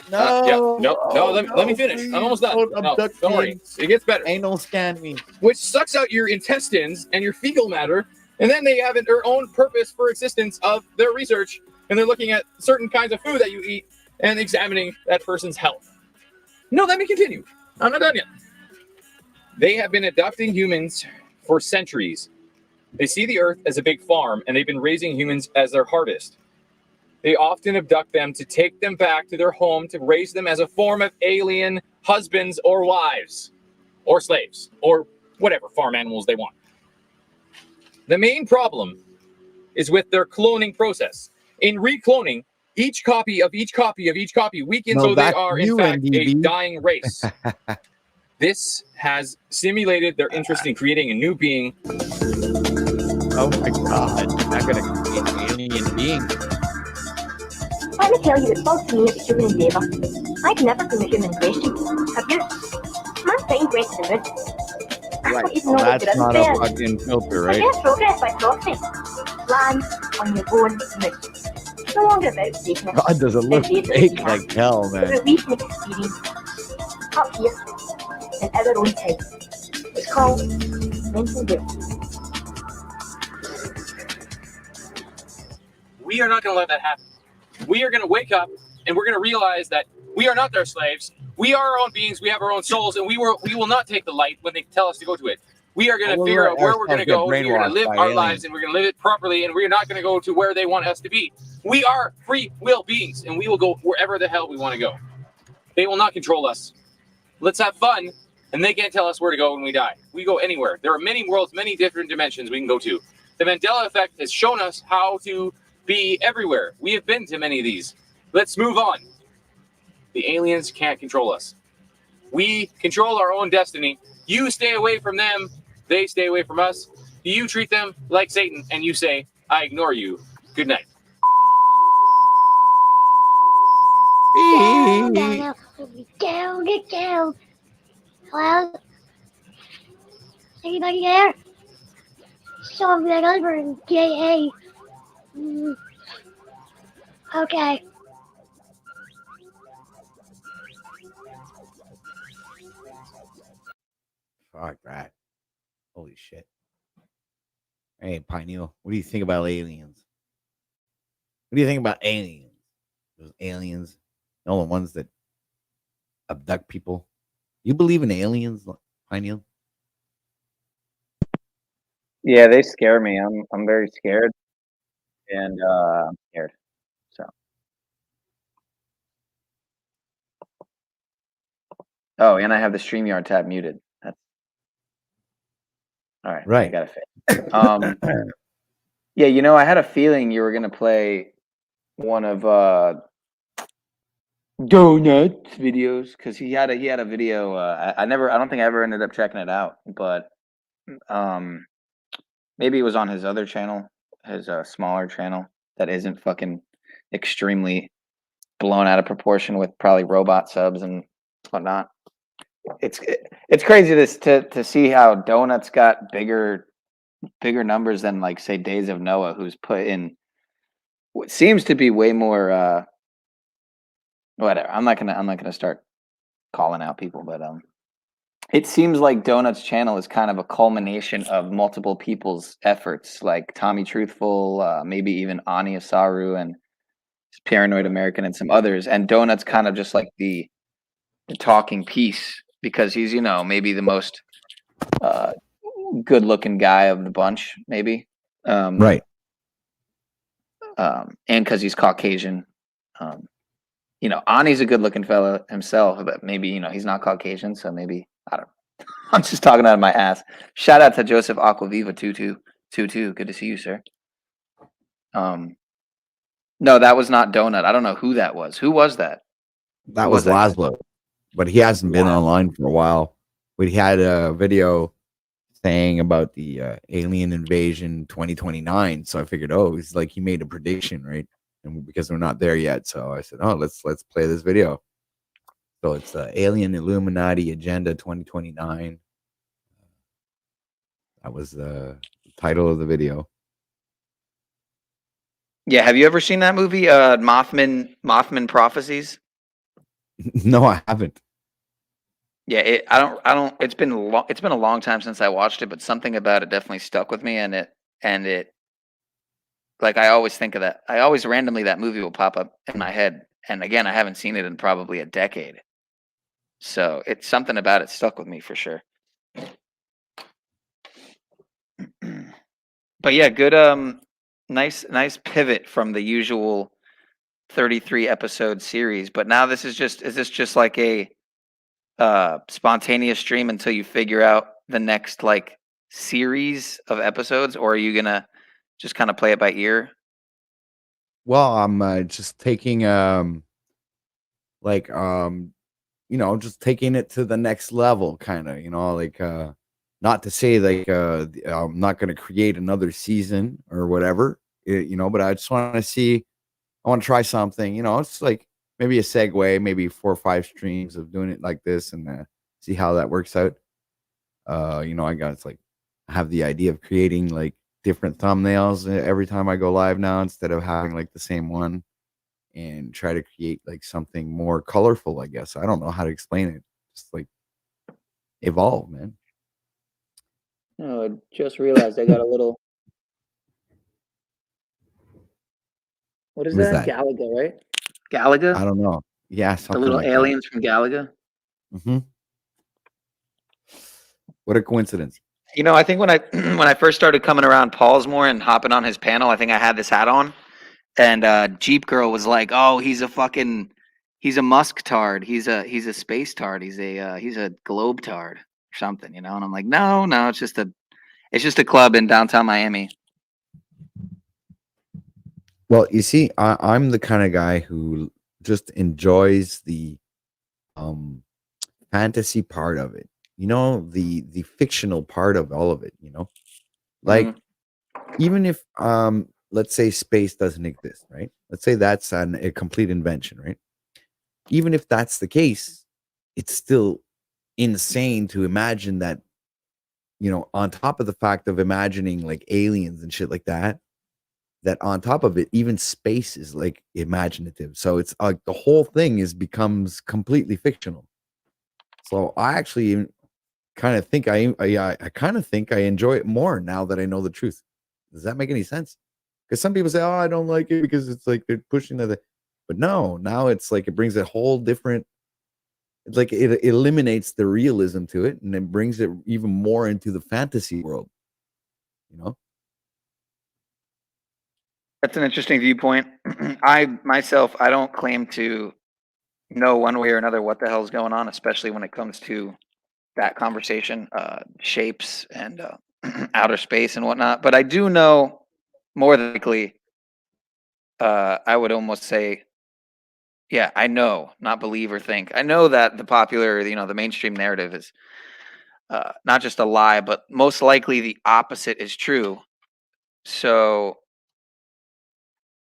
Let me finish. I'm almost done. No, don't worry. It gets better. Anal scan me. Which sucks out your intestines and your fecal matter, and then they have their own purpose for existence of their research, and they're looking at certain kinds of food that you eat and examining that person's health. No, let me continue. I'm not done yet. They have been abducting humans for centuries. They see the Earth as a big farm, and they've been raising humans as their harvest. They often abduct them to take them back to their home to raise them as a form of alien husbands or wives or slaves or whatever farm animals they want. The main problem is with their cloning process. In recloning, each copy of each copy of each copy weakens so they are, in fact, a dying race. This has simulated their interest in creating a new being. Oh my God, I'm going to create an alien being. Let me tell you, it's false to me it's a human endeavour. I've never been a human question. Have you? Mankind went to the moon. I don't even know what That's not a fucking filter, right? Progress by proxy. Land on your own moon. no longer about safeness. God, does it look fake like hell, But man? we can experience up here in our own time. It's called mental guilt. We are not going to let that happen. We are going to wake up and we're going to realize that we are not their slaves. We are our own beings. We have our own souls, and we will not take the light when they tell us to go to it. We are going to figure out where we're going to go. We're going to live our lives, and we're going to live it properly, and we're not going to go to where they want us to be. We are free will beings, and we will go wherever the hell we want to go. They will not control us. Let's have fun, and they can't tell us where to go when we die. We go anywhere. There are many worlds, many different dimensions we can go to. The Mandela effect has shown us how to be everywhere. We have been to many of these. Let's move on. The aliens can't control us. We control our own destiny. You stay away from them. They stay away from us. You treat them like Satan, and you say, I ignore you. Good night. Down, get down. Hello? Anybody there? So I'm going over and hey. Okay. Fuck that. Holy shit. Hey, Pineal, what do you think about aliens? What do you think about aliens? Those aliens, all the ones that abduct people. You believe in aliens, Pineal? Yeah, they scare me. I'm very scared, and I'm scared. So. Oh, and I have the StreamYard tab muted. That's all right. Right. I got it fixed. Yeah, I had a feeling you were gonna play one of Donut's videos because he had a video. I don't think I ever ended up checking it out, but maybe it was on his other channel, his smaller channel that isn't fucking extremely blown out of proportion with probably robot subs and whatnot. It's crazy to see how Donut's got bigger numbers than like say Days of Noah, who's put in what seems to be way more whatever. I'm not gonna start calling out people, but it seems like Donut's channel is kind of a culmination of multiple people's efforts, like Tommy Truthful, maybe even Ani Asaru and Paranoid American and some others. And Donut's kind of just like the talking piece because he's, maybe the most good-looking guy of the bunch, maybe. Right. And because he's Caucasian. Ani's a good-looking fellow himself, but maybe, he's not Caucasian, so maybe, I don't know. I'm just talking out of my ass. Shout out to Joseph Aquaviva 2222. Good to see you, sir. No, that was not Donut. I don't know who that was. Who was that? That was Laszlo, but he hasn't been online for a while. But he had a video saying about the alien invasion 2029. So I figured, it's like he made a prediction, right? And because we're not there yet, so I said, let's play this video. So it's Alien Illuminati Agenda 2029. That was the title of the video. Yeah, have you ever seen that movie, Mothman Prophecies? No, I haven't. Yeah, It's been a long time since I watched it, but something about it definitely stuck with me, and it. Like I always think of that. I always randomly that movie will pop up in my head, and again, I haven't seen it in probably a decade. So it's something about it stuck with me for sure. But yeah, good. Nice pivot from the usual 33 episode series. But now is this just like a spontaneous stream until you figure out the next like series of episodes, or are you gonna just kind of play it by ear? Well, I'm just taking just taking it to the next level, kind of, not to say like I'm not going to create another season or whatever, but I just want to see, I want to try something, it's like maybe a segue, maybe 4 or 5 streams of doing it like this and see how that works out. I have the idea of creating like different thumbnails every time I go live now instead of having like the same one, and try to create like something more colorful, I guess. I don't know how to explain it. Just like evolve, man. No, I just realized I got a little. What is Who is that? that? Galaga, right? Galaga? I don't know. Yeah, The something little like aliens from Galaga. that. What a coincidence. You know, I think when I when I first started coming around Paul's more and hopping on his panel, I think I had this hat on, and Jeep Girl was like, "Oh, he's a Musk tard. He's a space tard. He's a globe tard or something." You know, and I'm like, "No, no, it's just a club in downtown Miami." Well, you see, I'm the kind of guy who just enjoys the fantasy part of it. You know, the fictional part of all of it, you know? Like even if let's say space doesn't exist, right? Let's say that's a complete invention, right? Even if that's the case, it's still insane to imagine that, you know, on top of the fact of imagining like aliens and shit like that, that on top of it, even space is like imaginative. So it's like the whole thing becomes completely fictional. So I actually kind of think I kind of think I enjoy it more now that I know the truth. Does that make any sense? Because some people say, "Oh, I don't like it because it's like they're pushing the," but no, now it's like it brings a whole different. It's like it eliminates the realism to it, and it brings it even more into the fantasy world. You know. That's an interesting viewpoint. I myself, I don't claim to know one way or another what the hell's going on, especially when it comes to that conversation, shapes and outer space and whatnot. But I do know more than likely, I would almost say, yeah, I know, not believe or think. I know that the popular, you know, the mainstream narrative is not just a lie, but most likely the opposite is true. So,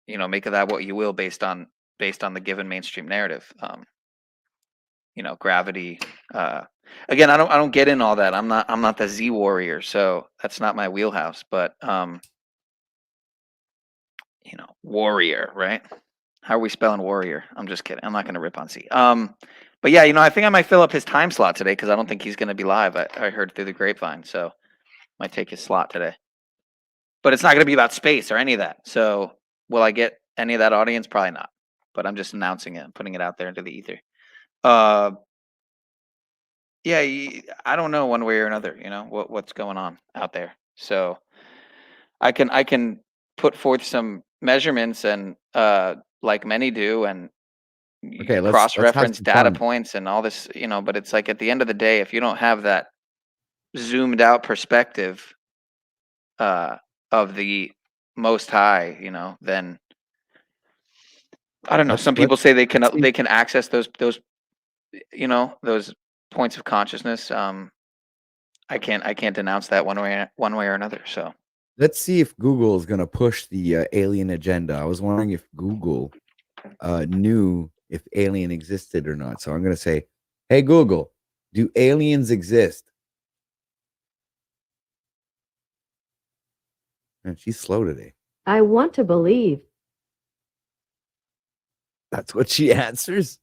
you know, make of that what you will based on the given mainstream narrative. You know, gravity. Again, I don't get in all that. I'm not the Z warrior, so that's not my wheelhouse. But you know, warrior, right? How are we spelling warrior? I'm just kidding. I'm not going to rip on Z. But yeah, you know, I think I might fill up his time slot today because I don't think he's going to be live. I heard through the grapevine, so might take his slot today. But it's not going to be about space or any of that. So will I get any of that audience? Probably not. But I'm just announcing it and putting it out there into the ether. Yeah, I don't know one way or another, you know, what's going on out there. So I can put forth some measurements and like many do, and Okay, let's have cross-reference some data fun. points and all this, you know, but it's like at the end of the day, if you don't have that zoomed out perspective of the most high, you know, then I don't know. Some people say they can access those you know, those points of consciousness. I can't denounce that one way or another. So Let's see if Google is going to push the alien agenda. I was wondering if Google knew if alien existed or not. So I'm going to say, "Hey Google, do aliens exist?" And she's slow today. I want to believe. That's what she answers.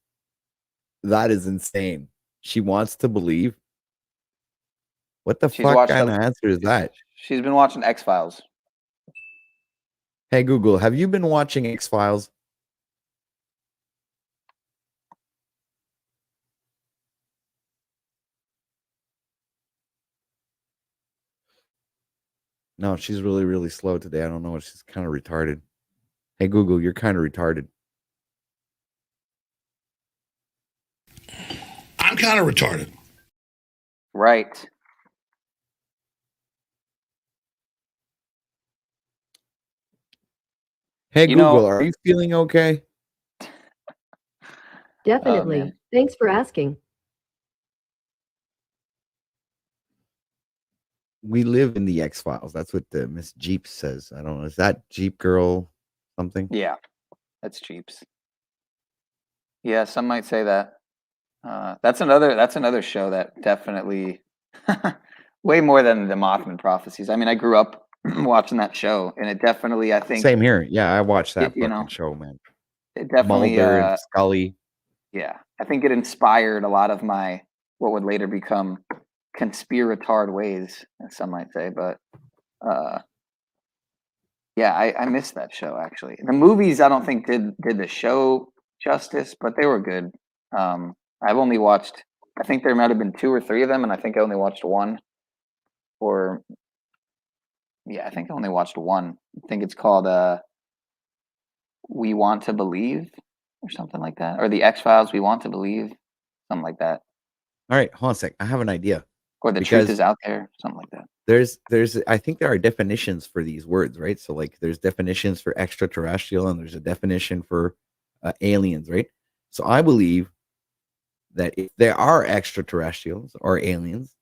That is insane. She wants to believe. What the fuck kind of answer is that? She's been watching X-Files. Hey Google, have you been watching X-Files? No, she's really, really slow today. I don't know. She's kind of retarded. Hey Google, you're kind of retarded. I'm kind of retarded. Right. Hey You Google, know- are you feeling okay? Definitely. man. Thanks for asking. We live in the X-Files. That's what Miss Jeep says. I don't know. Is that Jeep Girl something? Yeah, that's Jeeps. Yeah, some might say that. That's another show that definitely way more than the Mothman prophecies. I mean, I grew up watching that show, and it definitely, I think, Same here. Yeah, I watched that you fucking know, show, man. it definitely, Mulder and Scully. yeah, I think it inspired a lot of my what would later become conspiratard ways, as some might say. But yeah, I missed that show actually. The movies I don't think did the show justice, but they were good. I've only watched, I think there might have been 2 or 3 of them, and I think I only watched one. Or yeah, I think I only watched one. I think it's called We Want to Believe or something like that, or the X-Files We Want to Believe, something like that, All right, hold on a sec. I have an idea. or The Truth Because Is Out There, something like that. there's I think there are definitions for these words, right? So like there's definitions for extraterrestrial and there's a definition for aliens, right? So I believe that if there are extraterrestrials or aliens,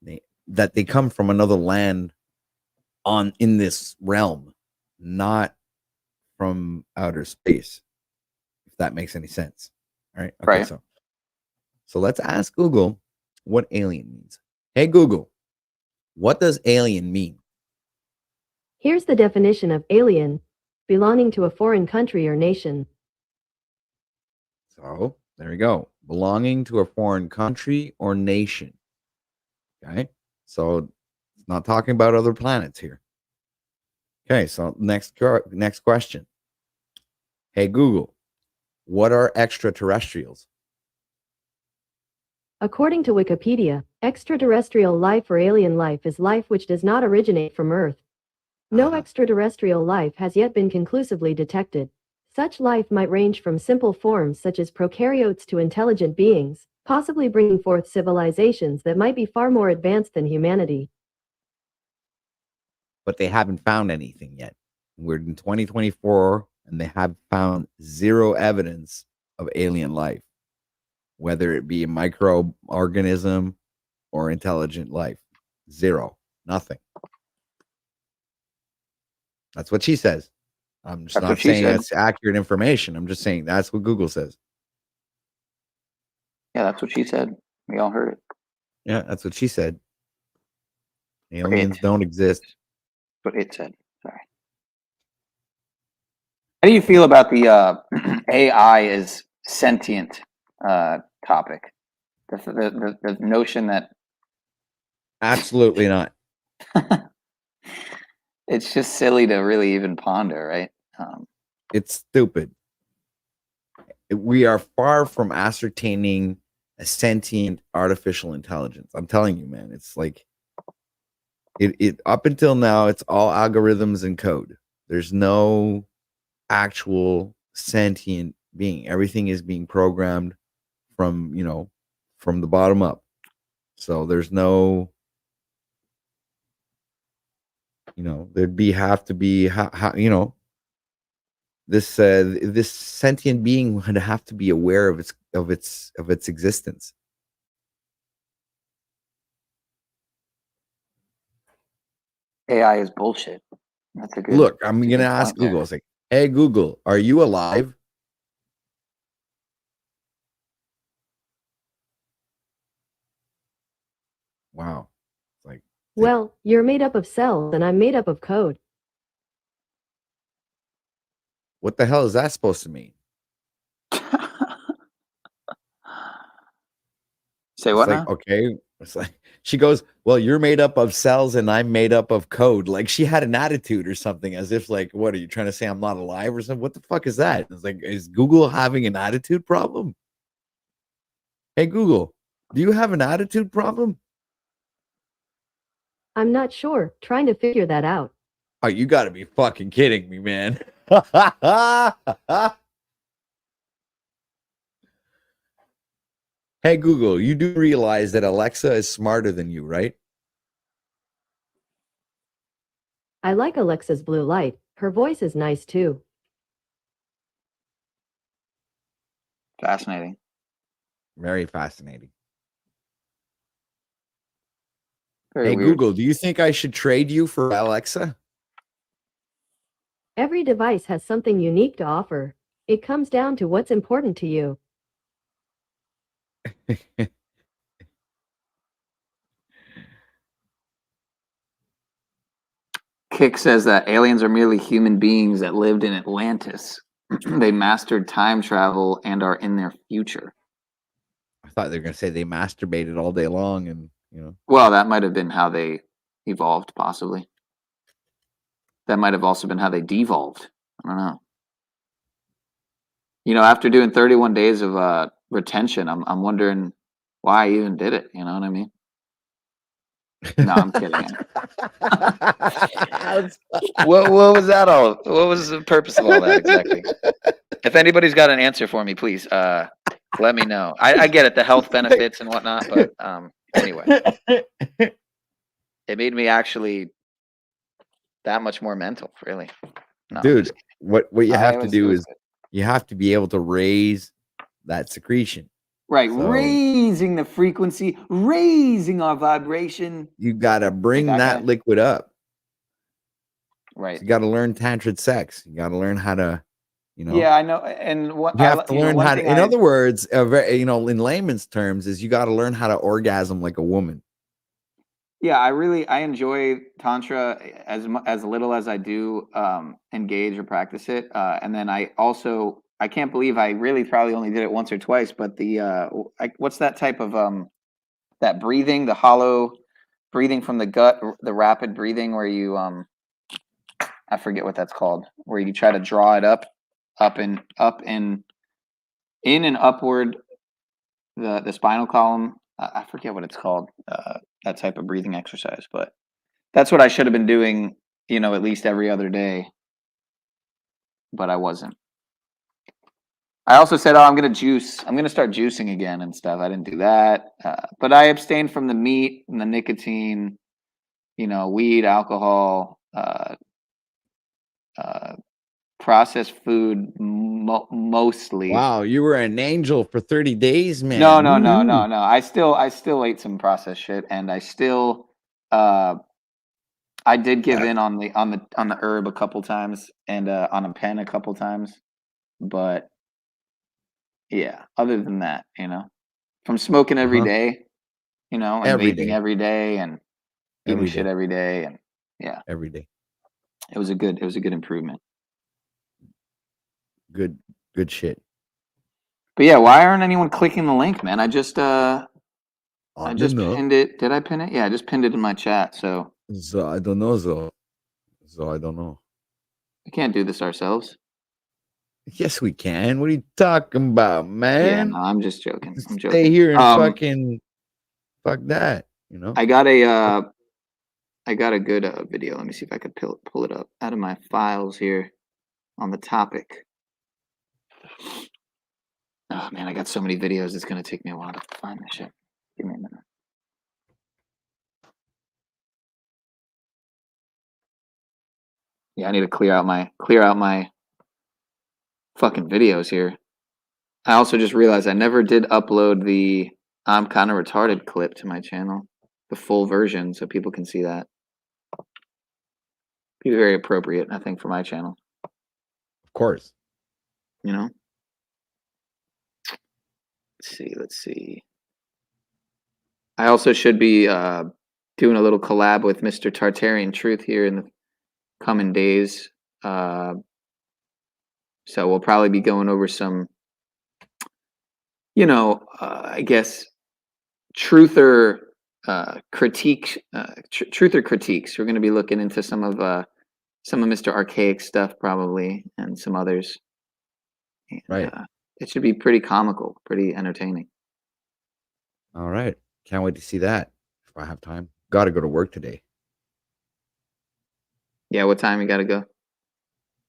that they come from another land on in this realm, not from outer space. If that makes any sense. All right. Okay, Right. so let's ask Google what alien means. Hey Google, what does alien mean? Here's the definition of alien: belonging to a foreign country or nation. So there we go. Belonging to a foreign country or nation. Okay. So it's not talking about other planets here. Okay. So next question. Hey Google, what are extraterrestrials? According to Wikipedia, extraterrestrial life or alien life is life which does not originate from Earth. No extraterrestrial life has yet been conclusively detected. Such life might range from simple forms such as prokaryotes to intelligent beings, possibly bringing forth civilizations that might be far more advanced than humanity. But they haven't found anything yet. We're in 2024 and they have found zero evidence of alien life, whether it be a microorganism or intelligent life. Zero. Nothing. That's what she says. I'm just That's not what she saying said. that's accurate information. I'm just saying that's what Google says. Yeah, that's what she said. We all heard it. Yeah, that's what she said. Aliens don't exist. What it said. Sorry. How do you feel about the AI is sentient topic? The notion that Absolutely not. it's just silly to really even ponder, right? It's stupid. We are far from ascertaining a sentient artificial intelligence. I'm telling you, man. It's like it up until now, it's all algorithms and code. There's no actual sentient being. Everything is being programmed from, from the bottom up. So there's no, have to be this sentient being would have to be aware of its existence. AI is bullshit. That's a good Look, I'm that's a gonna good ask point there. Google. It's like, hey Google, are you alive? Wow. Like, Well, you're made up of cells and I'm made up of code. what the hell is that supposed to mean? Say It's what like, now? okay. It's like she goes, well, you're made up of cells and I'm made up of code. Like she had an attitude or something, as if like, what are you trying to say? I'm not alive or something? What the fuck is that? It's like, is Google having an attitude problem? Hey Google, do you have an attitude problem? I'm not sure, trying to figure that out. Oh, you got to be fucking kidding me, man. Hey Google, you do realize that Alexa is smarter than you, right? I like Alexa's blue light. Her voice is nice too. Fascinating. Very fascinating. Very Hey weird. Google, do you think I should trade you for Alexa? Every device has something unique to offer. It comes down to what's important to you. Kick says that aliens are merely human beings that lived in Atlantis. They mastered time travel and are in their future. I thought they were going to say they masturbated all day long and, you know. Well, that might have been how they evolved, possibly. That might have also been how they devolved. I don't know. You know, after doing 31 days of retention, I'm wondering why I even did it. You know what I mean? No, I'm kidding. What was that all? What was the purpose of all that exactly? If anybody's got an answer for me, please let me know. I get it, the health benefits and whatnot, but anyway, it made me actually that much more mental, really. No, Dude, what you have to do is good. you have to be able to raise that secretion. Right, So raising the frequency, raising our vibration. you got to bring that liquid up. Right. So you got to learn tantric sex. You got to learn how to, you know. Yeah, I know. And what You have to learn how to, in other words, you know, in layman's terms, is you got to learn how to orgasm like a woman. Yeah, I enjoy Tantra as little as I do engage or practice it. And then I can't believe I really probably only did it once or twice, but what's that type of that breathing, the hollow breathing from the gut, the rapid breathing where you I forget what that's called, where you try to draw it up and in and upward the spinal column. I forget what it's called. That type of breathing exercise, but that's what I should have been doing, you know, at least every other day, but I wasn't. I also said, oh, I'm going to start juicing again and stuff. I didn't do that. But I abstained from the meat and the nicotine, you know, weed, alcohol, processed food, mostly. Wow, you were an angel for 30 days, man. No. I still ate some processed shit, and I still, I did give in on the herb a couple times and on a pen a couple times, but yeah. Other than that, you know, from smoking every day, you know, and Every vaping day. every day, and eating Every shit day. every day, and yeah, every day. It was a good improvement. Good shit. But yeah, why aren't anyone clicking the link, man? I just don't know. pinned it. Did I pin it? Yeah, I just pinned it in my chat. So I don't know, so I don't know. we can't do this ourselves. Yes, we can. What are you talking about, man? Yeah, no, I'm just joking. I'm joking. Stay here and fucking fuck that. You know. I got a good video. Let me see if I could pull it up out of my files here on the topic. Oh man, I got so many videos. It's gonna take me a while to find this shit. Give me a minute. Yeah, I need to clear out my fucking videos here. I also just realized I never did upload the I'm kind of retarded clip to my channel, the full version, so people can see that. Be very appropriate, I think, for my channel. Of course. You know. Let's see. I also should be doing a little collab with Mr. Tartarian Truth here in the coming days. So we'll probably be going over some, you know, I guess truther critiques. Truther critiques. We're going to be looking into some of Mr. Archaic stuff probably, and some others. And, right. It should be pretty comical, pretty entertaining. All right. Can't wait to see that if I have time. Got to go to work today. Yeah, what time you got to go?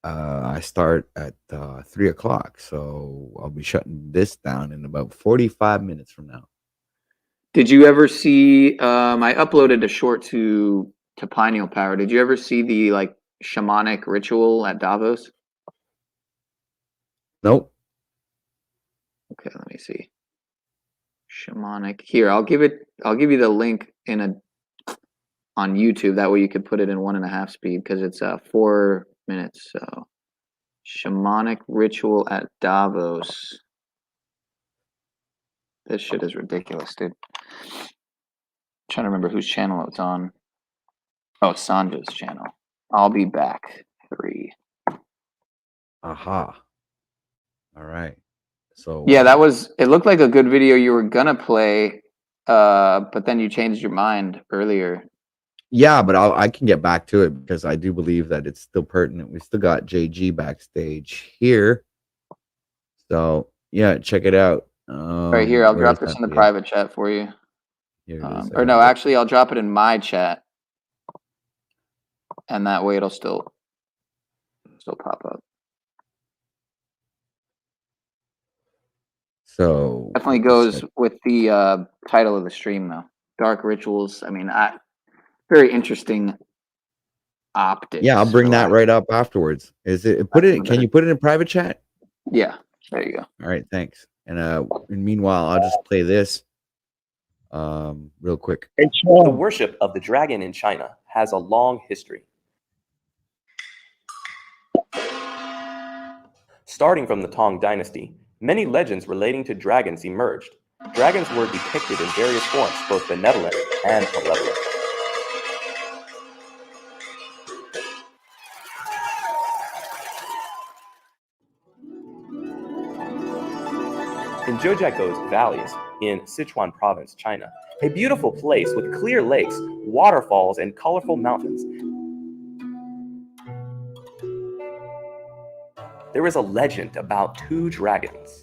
I start at 3 o'clock, so I'll be shutting this down in about 45 minutes from now. Did you ever see? I uploaded a short to Pineal Power. Did you ever see the like shamanic ritual at Davos? Nope. Okay, let me see. Shamanic. Here, I'll give you the link on YouTube. That way you could put it in 1.5 speed because it's 4 minutes. So, shamanic ritual at Davos. This shit is ridiculous, dude. I'm trying to remember whose channel it's on. Oh, Sandra's channel. I'll be back. 3. Aha. All right. So Yeah, that was. It looked like a good video you were gonna play, but then you changed your mind earlier. yeah, but I can get back to it because I do believe that it's still pertinent. We still got JG backstage here. So yeah, check it out. Right here, I'll drop where's this that in the video? private chat for you. Here it is. I Or got no, it. actually, I'll drop it in my chat, and that way it'll still pop up. So Definitely goes with the title of the stream, though. Dark rituals. I mean, very interesting optics. Yeah, I'll bring for that lack right up afterwards. Is it put it? Can you put it in private chat? Yeah, there you go. All right, thanks. And meanwhile, I'll just play this real quick. The worship of the dragon in China has a long history. Starting from the Tang Dynasty, many legends relating to dragons emerged. Dragons were depicted in various forms, both benevolent and malevolent. In Zhoujiakou valleys in Sichuan province, China, a beautiful place with clear lakes, waterfalls, and colorful mountains, there is a legend about 2 dragons.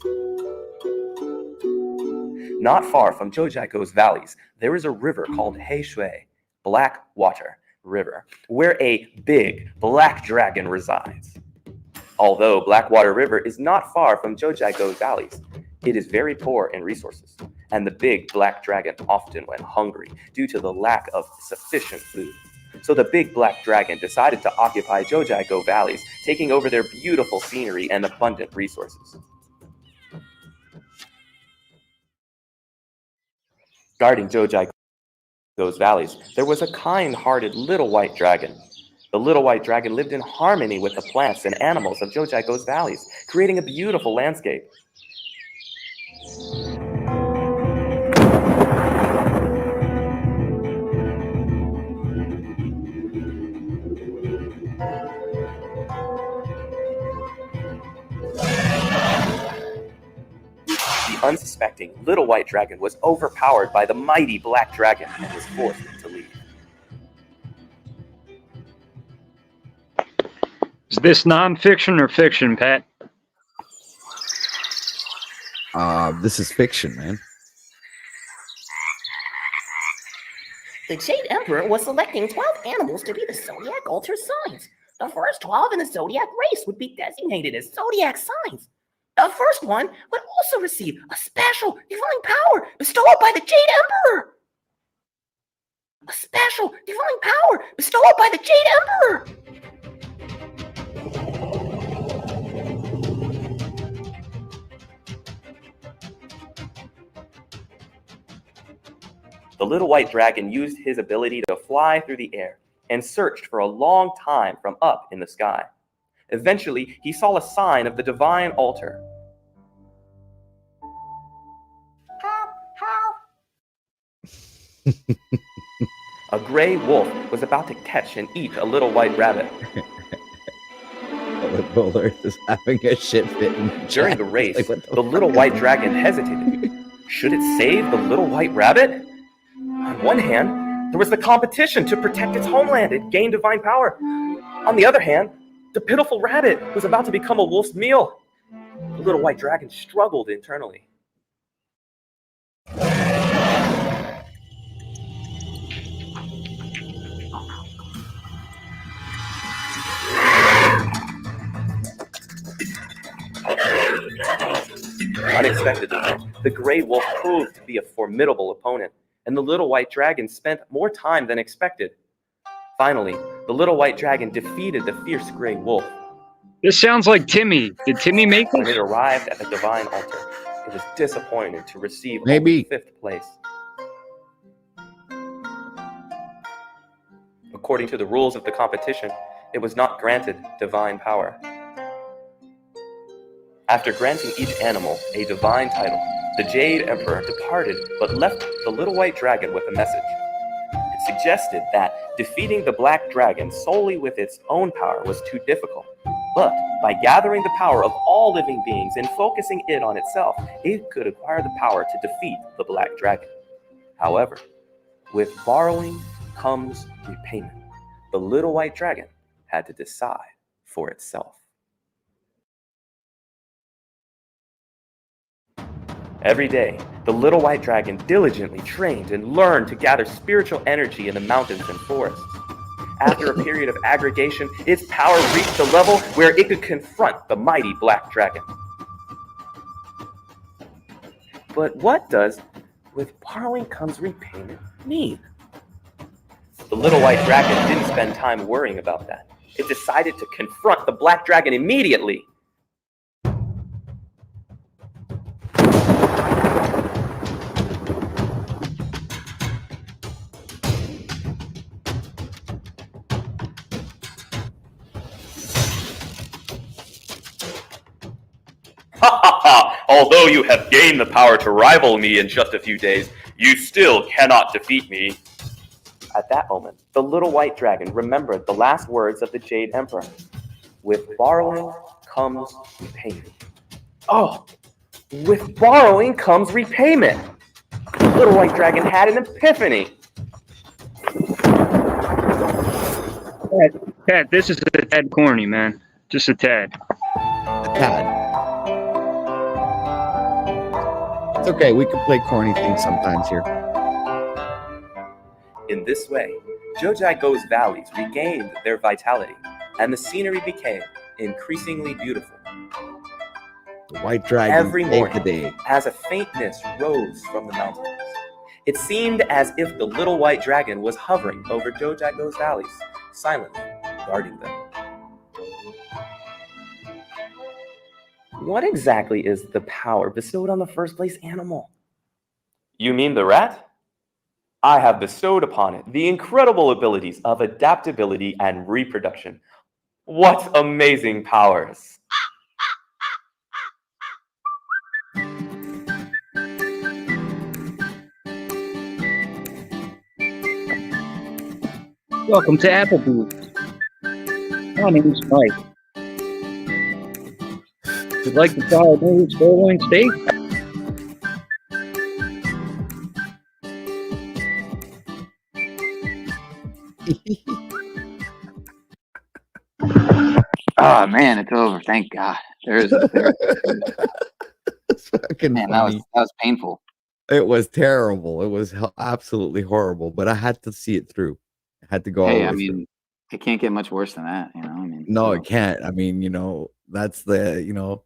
Not far from Zhoujiakou's valleys, there is a river called Heishui, Black Water River, where a big black dragon resides. Although Blackwater River is not far from Zhoujiakou valleys, it is very poor in resources, and the big black dragon often went hungry due to the lack of sufficient food. So the big black dragon decided to occupy Zhoujiakou valleys, taking over their beautiful scenery and abundant resources. Guarding Zhoujiakou's valleys, there was a kind-hearted little white dragon. The little white dragon lived in harmony with the plants and animals of Zhoujiakou's valleys, creating a beautiful landscape. The unsuspecting little white dragon was overpowered by the mighty black dragon and was forced to leave. Is this nonfiction or fiction, Pat? This is fiction, man. The Jade Emperor was selecting 12 animals to be the zodiac altar signs. The first 12 in the zodiac race would be designated as zodiac signs. The first one would also receive a special divine power bestowed by the Jade Emperor. A special divine power bestowed by the Jade Emperor. The little white dragon used his ability to fly through the air and searched for a long time from up in the sky. Eventually, he saw a sign of the divine altar. A gray wolf was about to catch and eat a little white rabbit. Little Earth is having a shit fit. During the race, the little white dragon hesitated. Should it save the little white rabbit? On one hand, there was the competition to protect its homeland and gain divine power. On the other hand, the pitiful rabbit was about to become a wolf's meal. The little white dragon struggled internally. Unexpectedly, the gray wolf proved to be a formidable opponent, and the little white dragon spent more time than expected. Finally, the little white dragon defeated the fierce gray wolf. This sounds like Timmy. Did Timmy make When this? it arrived at the divine altar, it was disappointed to receive Maybe. only 5th place. According to the rules of the competition, it was not granted divine power. After granting each animal a divine title, the Jade Emperor departed but left the little white dragon with a message. It suggested that defeating the Black Dragon solely with its own power was too difficult. But by gathering the power of all living beings and focusing it on itself, it could acquire the power to defeat the Black Dragon. However, with borrowing comes repayment. The little white dragon had to decide for itself. Every day, the little white dragon diligently trained and learned to gather spiritual energy in the mountains and forests. After a period of aggregation, its power reached a level where it could confront the mighty Black Dragon. But what does "with borrowing comes repayment" mean? The little white dragon didn't spend time worrying about that. It decided to confront the Black Dragon immediately. Although you have gained the power to rival me in just a few days, you still cannot defeat me. At that moment, the little white dragon remembered the last words of the Jade Emperor. With borrowing comes repayment. Oh, with borrowing comes repayment. The little white dragon had an epiphany. Tad, this is a tad corny, man. Just a tad. A tad. It's okay. We can play corny things sometimes here. In this way, Jojago's valleys regained their vitality, and the scenery became increasingly beautiful. The white dragon Every saved the morning, day. as a faint mist rose from the mountains, it seemed as if the little white dragon was hovering over Jojago's valleys, silently guarding them. What exactly is the power bestowed on the first place animal? You mean the rat? I have bestowed upon it the incredible abilities of adaptability and reproduction. What amazing powers! Welcome to Applebee's. My name is Mike. Would like to try a new sirloin steak? Oh man, it's over. Thank God. There's Fucking man, funny. that was painful. It was terrible. It was absolutely horrible, but I had to see it through. I had to go all Hey, the I way through. mean, it can't get much worse than that, you know. I mean, No, so. it can't. I mean, that's the.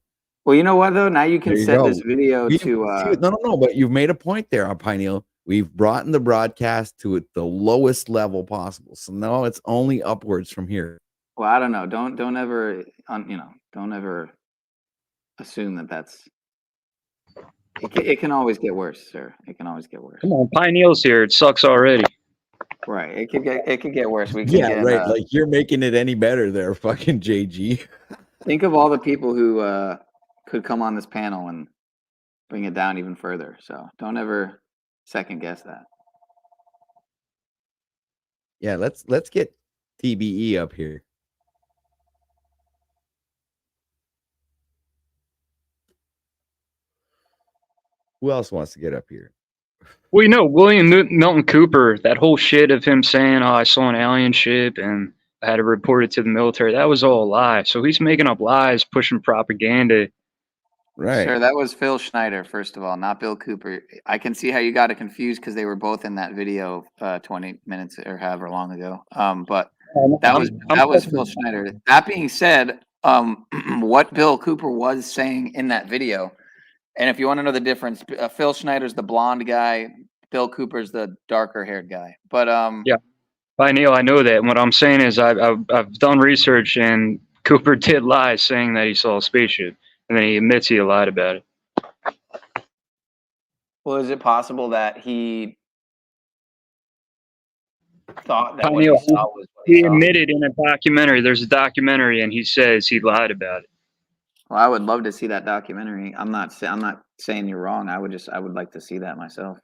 Well, you know what though? Now you can There you set go. this video We- to. no, but you've made a point there, Pineal. We've brought in the broadcast to the lowest level possible. So now it's only upwards from here. Well, I don't know. Don't ever, don't ever assume that that's. It can always get worse, sir. It can always get worse. Come on, Pineal's here. It sucks already. Right. It could get worse. We could Yeah, get, right. Like you're making it any better there, fucking JG. think of all the people who could come on this panel and bring it down even further. So don't ever second guess that. Yeah, let's get TBE up here. Who else wants to get up here? Well, William Milton Cooper, that whole shit of him saying, "Oh, I saw an alien ship and I had to report it to the military," that was all a lie. So he's making up lies, pushing propaganda. Right. Sir, that was Phil Schneider, first of all, not Bill Cooper. I can see how you got it confused because they were both in that video 20 minutes or however long ago. But that was Phil Schneider. That being said, what Bill Cooper was saying in that video, and if you want to know the difference, Phil Schneider's the blonde guy, Bill Cooper's the darker haired guy. But Yeah, Neil, I know that. And what I'm saying is I've done research, and Cooper did lie saying that he saw a spaceship, and then he admits he lied about it. well, is it possible that he thought that what Neil, he saw was what he saw? admitted in a documentary. There's a documentary, and he says he lied about it. Well, I would love to see that documentary. I'm not saying you're wrong. I would like to see that myself.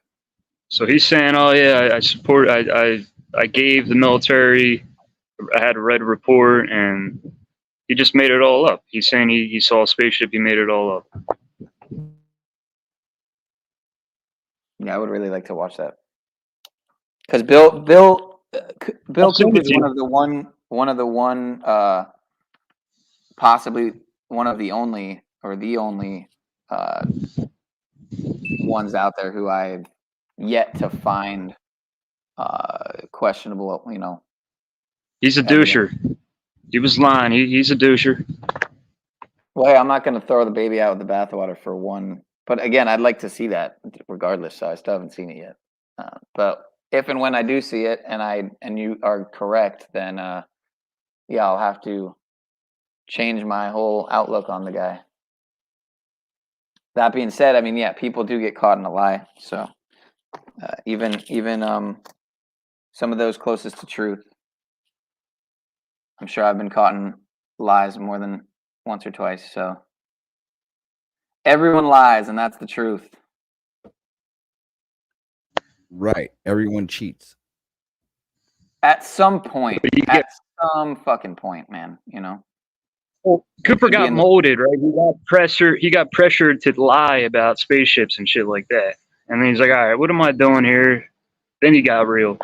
So he's saying, "Oh yeah, I support. I I gave the military. I had read a report, and he just made it all up. He's saying he saw a spaceship. He made it all up. Yeah, I would really like to watch that. Because Bill Coop is one of the one, possibly one of the only, or the only ones out there who I've yet to find questionable, He's a evidence. doucher. He was lying. He's a doucher. Well, hey, I'm not going to throw the baby out with the bathwater for one. But again, I'd like to see that regardless. So I still haven't seen it yet. But if and when I do see it, and you are correct, then yeah, I'll have to change my whole outlook on the guy. That being said, I mean, yeah, people do get caught in a lie. So even some of those closest to truth, I'm sure I've been caught in lies more than once or twice. So everyone lies, and that's the truth. Right. Everyone cheats. At some point, at some fucking point, man, Well, Cooper got molded, right? He got pressured to lie about spaceships and shit like that. And then he's like, all right, what am I doing here? Then he got real.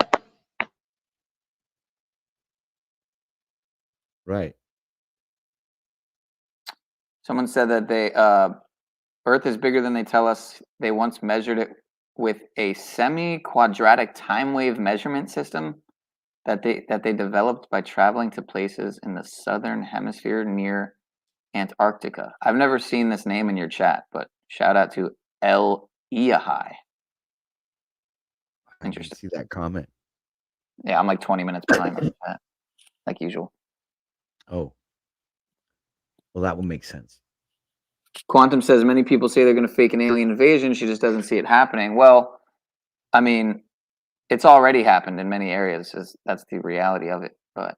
Right. Someone said that Earth is bigger than they tell us. They once measured it with a semi-quadratic time wave measurement system that they developed by traveling to places in the southern hemisphere near Antarctica. I've never seen this name in your chat, but shout out to El Iahai. Interesting. See that comment? Yeah, I'm like 20 minutes behind on that, like usual. Oh. Well, that will make sense. Quantum says many people say they're going to fake an alien invasion. She just doesn't see it happening. Well, I mean, it's already happened in many areas. That's the reality of it. But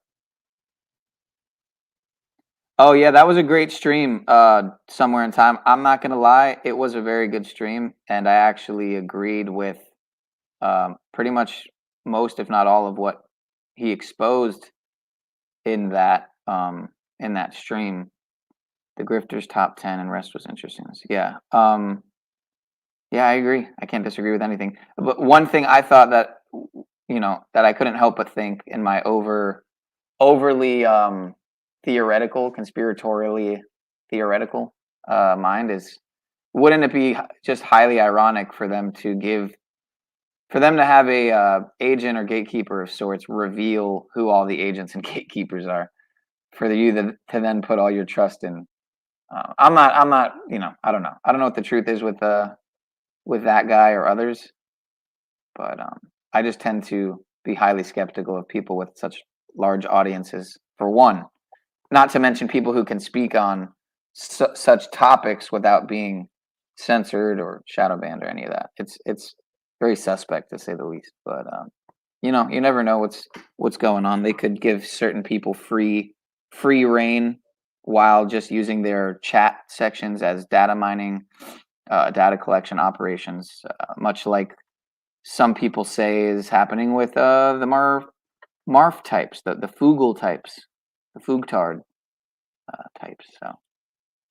oh yeah, that was a great stream. Somewhere in time, I'm not going to lie, it was a very good stream, and I actually agreed with pretty much most, if not all, of what he exposed in that stream. The Grifters top 10 and rest was interesting. Yeah. Yeah, I agree. I can't disagree with anything. But one thing I thought that that I couldn't help but think in my overly theoretical, conspiratorially theoretical mind is, wouldn't it be just highly ironic for them to have a agent or gatekeeper of sorts reveal who all the agents and gatekeepers are, for you to then put all your trust in. I'm not, I don't know. I don't know what the truth is with that guy or others, but I just tend to be highly skeptical of people with such large audiences, for one, not to mention people who can speak on such topics without being censored or shadow banned or any of that. It's very suspect, to say the least, but you never know what's going on. They could give certain people free reign while just using their chat sections as data mining, data collection operations, much like some people say is happening with the Marf types, the Fugal types, the Fugtard types. So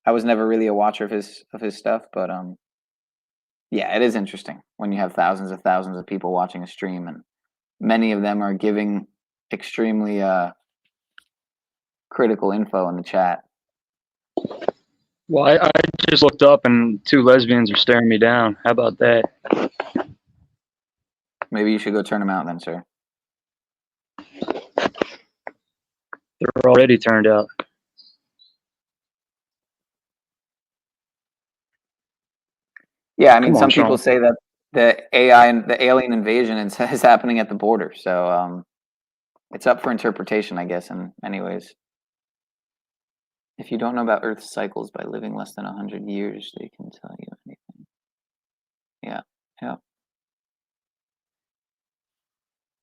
I was never really a watcher of his stuff, but yeah, it is interesting when you have thousands of people watching a stream, and many of them are giving extremely critical info in the chat. Well, I just looked up and 2 lesbians are staring me down. How about that? Maybe you should go turn them out then, sir. They're already turned out. Yeah, I mean, Come on, some people Sean. say that the AI and the alien invasion is happening at the border. So it's up for interpretation, I guess, in many ways. If you don't know about Earth's cycles by living less than 100 years, they can tell you anything. Yeah, yeah.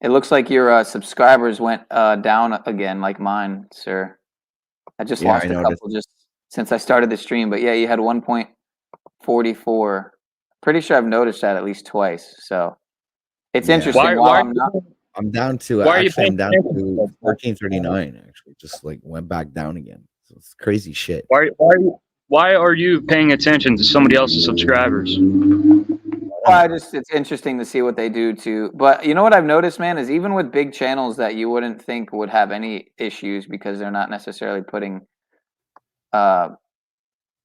It looks like your subscribers went down again, like mine, sir. I just lost a couple just since I started the stream, but yeah, you had 1.44. Pretty sure I've noticed that at least twice. So it's interesting. Why are I'm down to Why are you actually I'm paying down attention to to that? 1439. Actually, just like went back down again. So it's crazy shit. Why are you paying attention to somebody else's subscribers? Well, it's interesting to see what they do to. But you know what I've noticed, man, is even with big channels that you wouldn't think would have any issues because they're not necessarily putting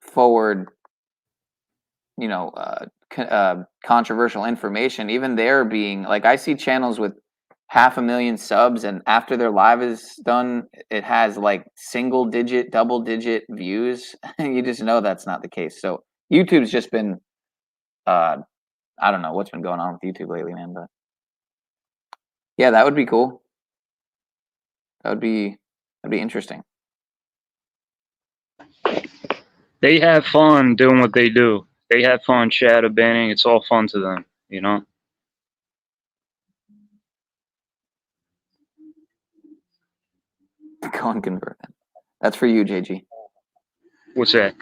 forward, controversial information. Even they're being like, I see channels with 500,000 subs, and after their live is done, it has like single digit, double digit views. You just know that's not the case. So YouTube's just been, I don't know what's been going on with YouTube lately, man, but yeah, that would be cool. That'd be interesting. They have fun doing what they do. They have fun shadow banning. It's all fun to them, you know? Go and convert them. That's for you, JG. What's that?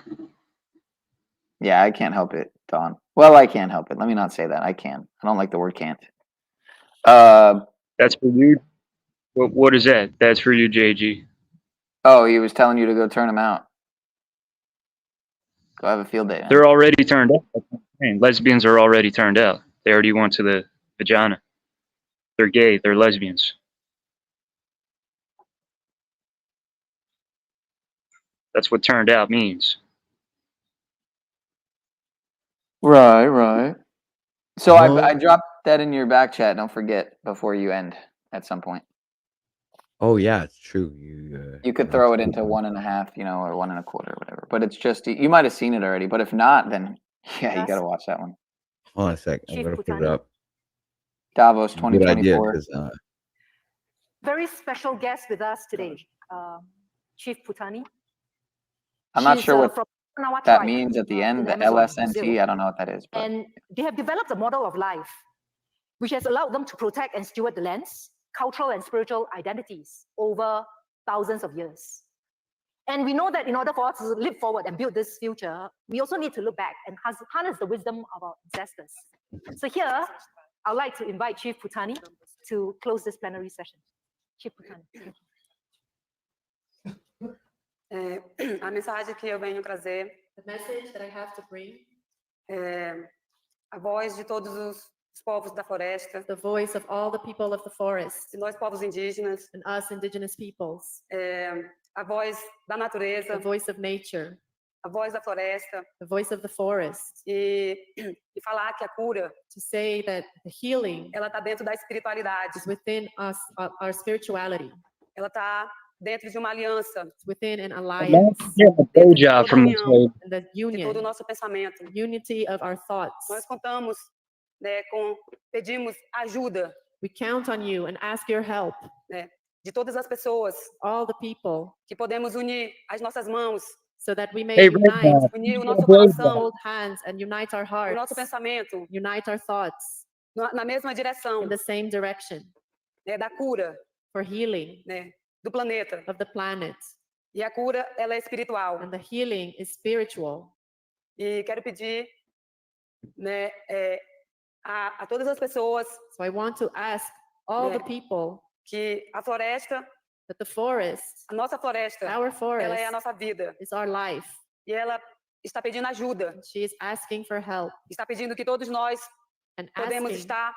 Yeah, I can't help it, Don. Well, I can't help it. Let me not say that. I can. I don't like the word can't. That's for you. What is that? That's for you, JG. Oh, he was telling you to go turn him out. Go have a field day, man. They're already turned out. Lesbians are already turned out. They already went to the vagina. They're gay. They're lesbians. That's what turned out means. Right. So I dropped that in your back chat. Don't forget before you end at some point. Oh yeah, it's true. You could throw it into 1.5, or 1.25, or whatever. But it's just you might have seen it already. But if not, then yeah, you got to watch that one. Hold on a sec. I'm gonna put it up. Davos Good idea, 2024. because Very special guest with us today, Chief Putani. I'm not She's, sure what from Okinawa that tribe, means at the in end. The Amazon, LSNT. Brazil. I don't know what that is. But And they have developed a model of life, which has allowed them to protect and steward the lands, cultural and spiritual identities over thousands of years. And we know that in order for us to live forward and build this future, we also need to look back and harness the wisdom of our ancestors. So here, I'd like to invite Chief Putani to close this plenary session. Chief Putani. A mensagem que eu venho trazer The message that I have to bring, é a voz de todos os povos da floresta, the voice of all the people of the forest, de nós povos indígenas, and us indigenous peoples, a voz da natureza, the voice of nature, a voz da floresta, the voice of the forest, e falar que a cura, to say that the healing, ela está dentro da espiritualidade, is within us, our spirituality. Ela está dentro de uma aliança, it's within an alliance, from this way. and the de todo o union, nosso pensamento. unity of our thoughts. Nós contamos, pedimos ajuda, We count on you and ask your help, de todas as pessoas, all the people, que podemos unir as nossas mãos, so that we may Hey, unite, unir o nosso coração, hold hands, and unite our o hearts, nosso pensamento, unite our thoughts na mesma direção, in the same direction, da cura, for healing do planeta. of the planet. E a cura, ela é espiritual. And the healing is spiritual. E quero pedir, a todas as pessoas, So I want to ask all the people que a floresta, that the forest, a nossa floresta, our forest, ela é a nossa vida. is our life. E ela está pedindo ajuda. She is asking for help. Está pedindo que todos nós and podemos asking estar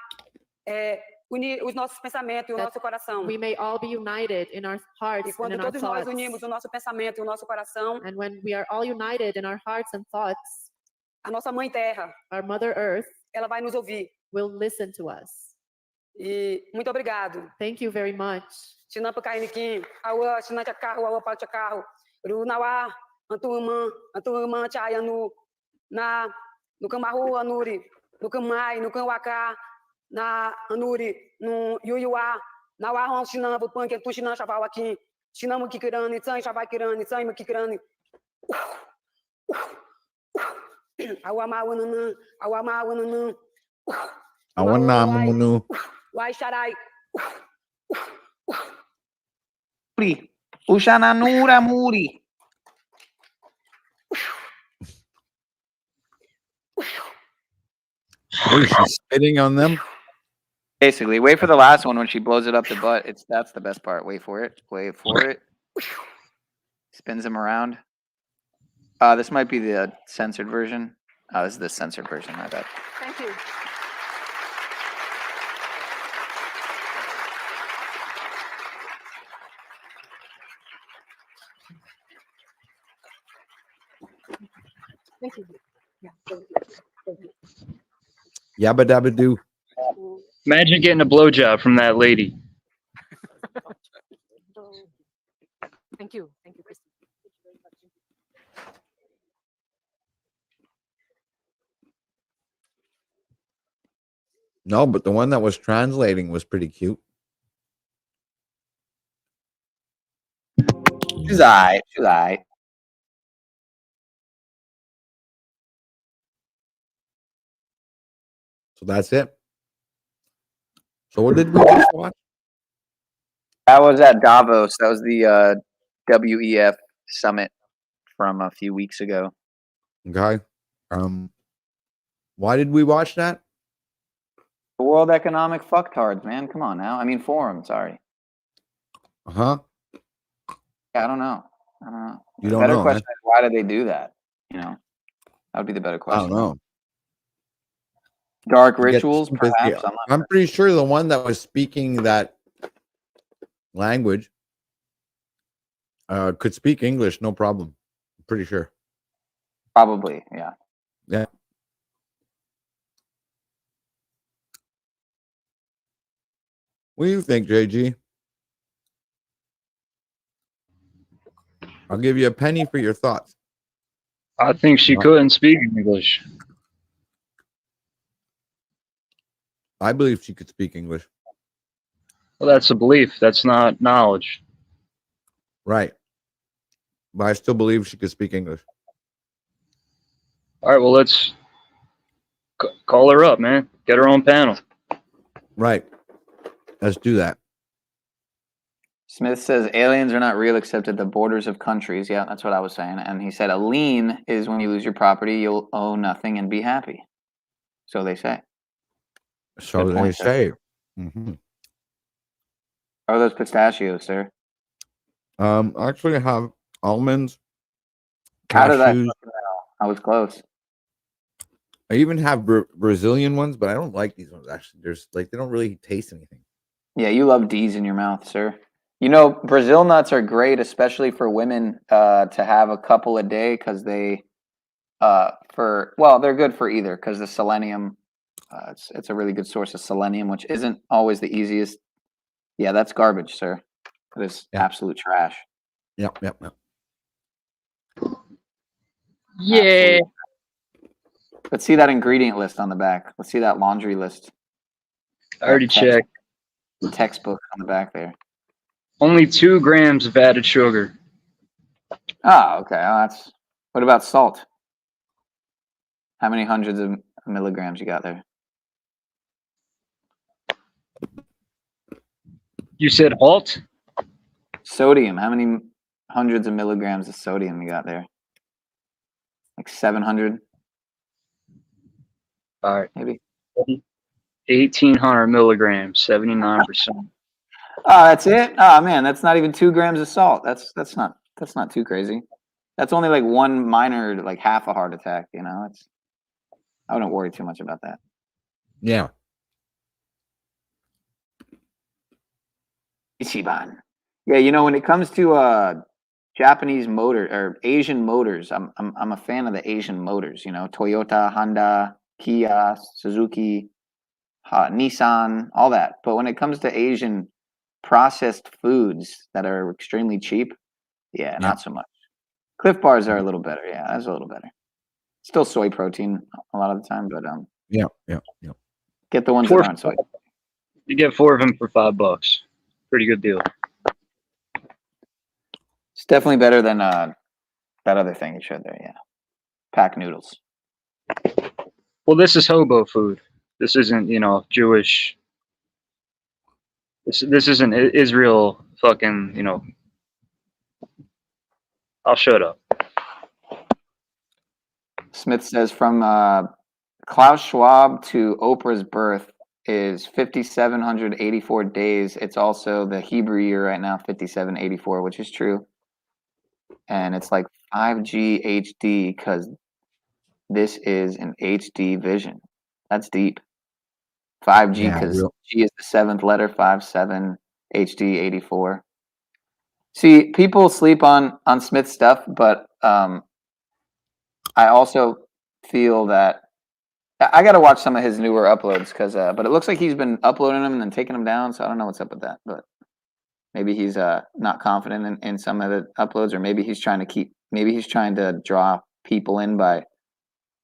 unir os nossos pensamentos e o nosso coração. we may all be united in our hearts E and quando in our todos nós thoughts. unimos o nosso pensamento e o nosso coração, And when we are all united in our hearts and thoughts, a nossa mãe terra, our Mother Earth, ela vai nos ouvir. will listen to us. E muito obrigado. Thank you very much. Chinampa kainikim, awa chinancha carro, awa palcha carro, runawa, antuman chaya no camaru anuri, no camai, no canwaka, na anuri, no yuyuá, na warron chinampa punk, tu chinan chaval aqui, chinamu kikirani, tsai chaval kirani, tsai makikirani. Awama wanana, awama wanana. Awanamunu. Wai sharai. Ushananura muri. What is she spitting on them? Basically, wait for the last one when she blows it up the butt. That's the best part. Wait for it. Wait for it. Spins him around. This might be the censored version. Oh, this is the censored version. I bet. Thank you. Thank you. Yeah, thank you. Thank you. Yabba dabba do. Imagine getting a blowjob from that lady. Thank you. Thank you, Christy. No, but the one that was translating was pretty cute. She's alright. She's alright. So that's it. So what did we just watch? That was at Davos. That was the WEF summit from a few weeks ago. Okay. Why did we watch that? The World Economic Fucktards, man. Come on now. I mean, Forum. Sorry. Uh-huh. Yeah, I don't know. I don't know. You The don't better know, question huh? is why did they do that? You know, that would be the better I question. don't know. Dark To get rituals, sympathy. perhaps. I'm pretty sure the one that was speaking that language could speak English, no problem. I'm pretty sure. Probably, yeah. Yeah. What do you think, JG? I'll give you a penny for your thoughts. I think she couldn't speak English. I believe she could speak English. Well, that's a belief. That's not knowledge. Right. But I still believe she could speak English. All right, well, let's call her up, man. Get her on panel. Right. Let's do that. Smith says aliens are not real except at the borders of countries. Yeah, that's what I was saying. And he said a lien is when you lose your property, you'll owe nothing and be happy. So they say. So Good they point, sir. say. Mm-hmm. How are those pistachios, sir? Actually, I have almonds, How did I? cashews. I was close. I even have Brazilian ones, but I don't like these ones. Actually, there's like they don't really taste anything. Yeah, you love D's in your mouth, sir. You know, Brazil nuts are great, especially for women to have a couple a day because they, they're good for either because the selenium, it's a really good source of selenium, which isn't always the easiest. Yeah, that's garbage, sir. That is absolute trash. Yep. Yeah. Let's see that ingredient list on the back. Let's see that laundry list. I already checked. The textbook on the back there. Only 2 grams of added sugar. Oh, okay. Oh, what about salt? How many hundreds of milligrams you got there? You said halt? Sodium. How many hundreds of milligrams of sodium you got there? Like 700? All right. Maybe. 1,800 milligrams, 79%. Oh, that's it? Oh man, that's not even 2 grams of salt. That's not too crazy. That's only like one minor, like half a heart attack, you know. I wouldn't worry too much about that. Yeah. Ichiban. Yeah, you know, when it comes to Japanese motor or Asian motors, I'm a fan of the Asian motors, you know, Toyota, Honda, Kia, Suzuki, Nissan, all that. But when it comes to Asian processed foods that are extremely cheap, yeah, not so much. Cliff bars are a little better. Yeah, that's a little better. Still soy protein a lot of the time, but Yeah. get the ones that aren't soy. You get 4 of them for $5. Pretty good deal. It's definitely better than that other thing you showed there. Yeah, pack noodles. Well, this is hobo food. This isn't, Jewish. This isn't Israel fucking, I'll shut up. Smith says from Klaus Schwab to Oprah's birth, is 5,784 days. It's also the Hebrew year right now, 5784, which is true. And it's like 5G HD because this is an HD vision. That's deep. 5G Yeah, because real. G is the seventh letter, 57 HD 84. See, people sleep on Smith's stuff, but I also feel that I got to watch some of his newer uploads because, but it looks like he's been uploading them and then taking them down. So I don't know what's up with that, but maybe he's not confident in some of the uploads, or maybe he's trying to draw people in by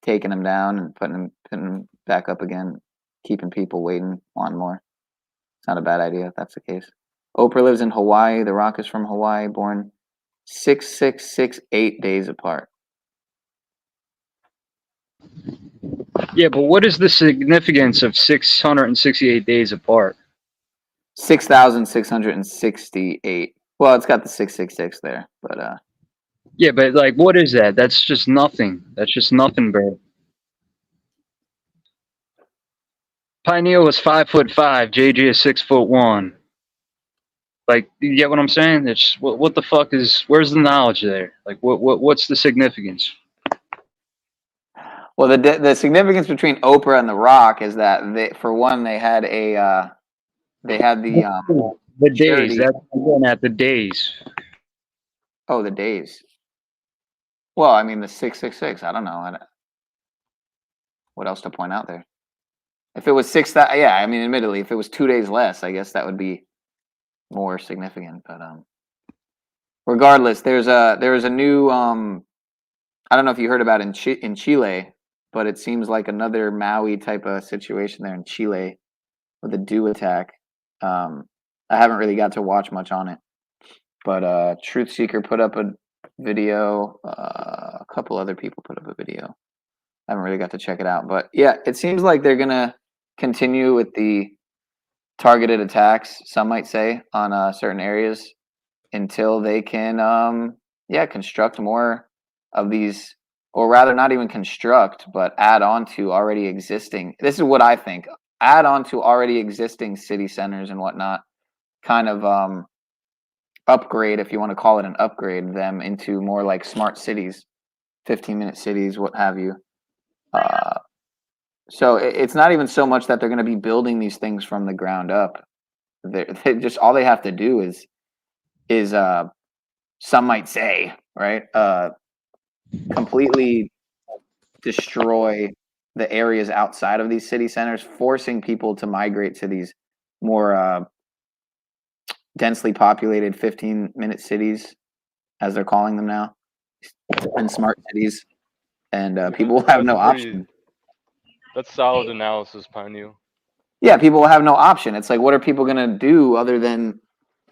taking them down and putting them back up again, keeping people waiting on more. It's not a bad idea if that's the case. Oprah lives in Hawaii. The Rock is from Hawaii, born 6,668 days apart. Yeah, but what is the significance of 668 days apart? 6,668. Well, it's got the 666 there, but Yeah, but like, what is that? That's just nothing. That's just nothing, bro. Pioneer was 5'5". JJ is 6'1". Like, you get what I'm saying? It's what the fuck is? Where's the knowledge there? Like, what's the significance? well, the significance between Oprah and The Rock is that for one, they had the The days. charity. That's again at the days. Oh, the days. Well, I mean the 666. I don't know. What else to point out there? If it was 6,000, yeah. I mean, admittedly, if it was 2 days less, I guess that would be more significant. But regardless, there's a new I don't know if you heard about in Chile, but it seems like another Maui type of situation there in Chile with a dew attack. I haven't really got to watch much on it, but Truth Seeker put up a video. A couple other people put up a video. I haven't really got to check it out, but yeah, it seems like they're gonna continue with the targeted attacks. Some might say on certain areas until they can, construct more of these, or rather, not even construct, but add on to already existing. This is what I think. Add on to already existing city centers and whatnot. Kind of upgrade, if you want to call it an upgrade, them into more like smart cities, 15-minute cities, what have you. So it's not even so much that they're going to be building these things from the ground up. They just all they have to do is some might say, right, completely destroy the areas outside of these city centers, forcing people to migrate to these more densely populated 15-minute cities, as they're calling them now, and smart cities, and people will have no option. That's solid analysis, Pioneer. Yeah, people will have no option. It's like, what are people going to do other than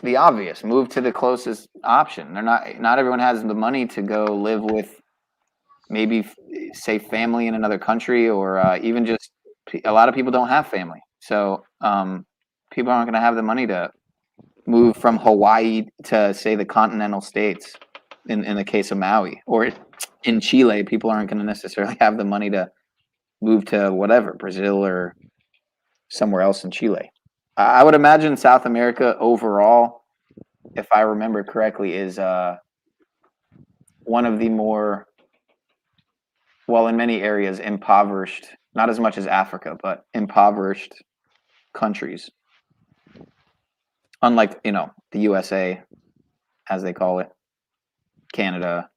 the obvious? Move to the closest option. Not everyone has the money to go live with maybe, say, family in another country, or even just a lot of people don't have family. So people aren't going to have the money to move from Hawaii to, say, the continental states in the case of Maui, or in Chile, people aren't going to necessarily have the money to move to whatever, Brazil or somewhere else in Chile. I would imagine South America overall, if I remember correctly, is one of the more, well, in many areas, impoverished, not as much as Africa, but impoverished countries. Unlike, the USA, as they call it, Canada,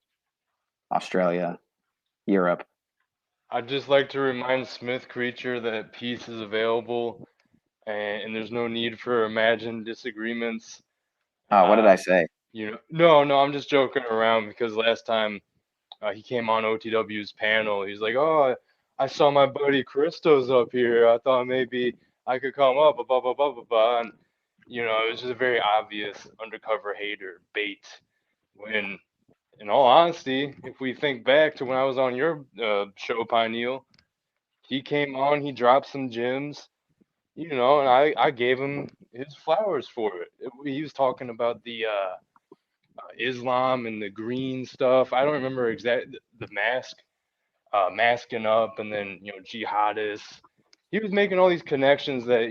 Australia, Europe. I'd just like to remind Smith Creature that peace is available and there's no need for imagined disagreements. What did I say? No, I'm just joking around because last time he came on OTW's panel, he's like, "Oh, I saw my buddy Christo's up here. I thought maybe I could come up, blah, blah, blah, blah, blah." And, it was just a very obvious undercover hater bait when, in all honesty, if we think back to when I was on your show, Pineal, he came on, he dropped some gems, and I gave him his flowers for it. He was talking about the Islam and the green stuff. I don't remember exactly the masking up, and then jihadists he was making all these connections that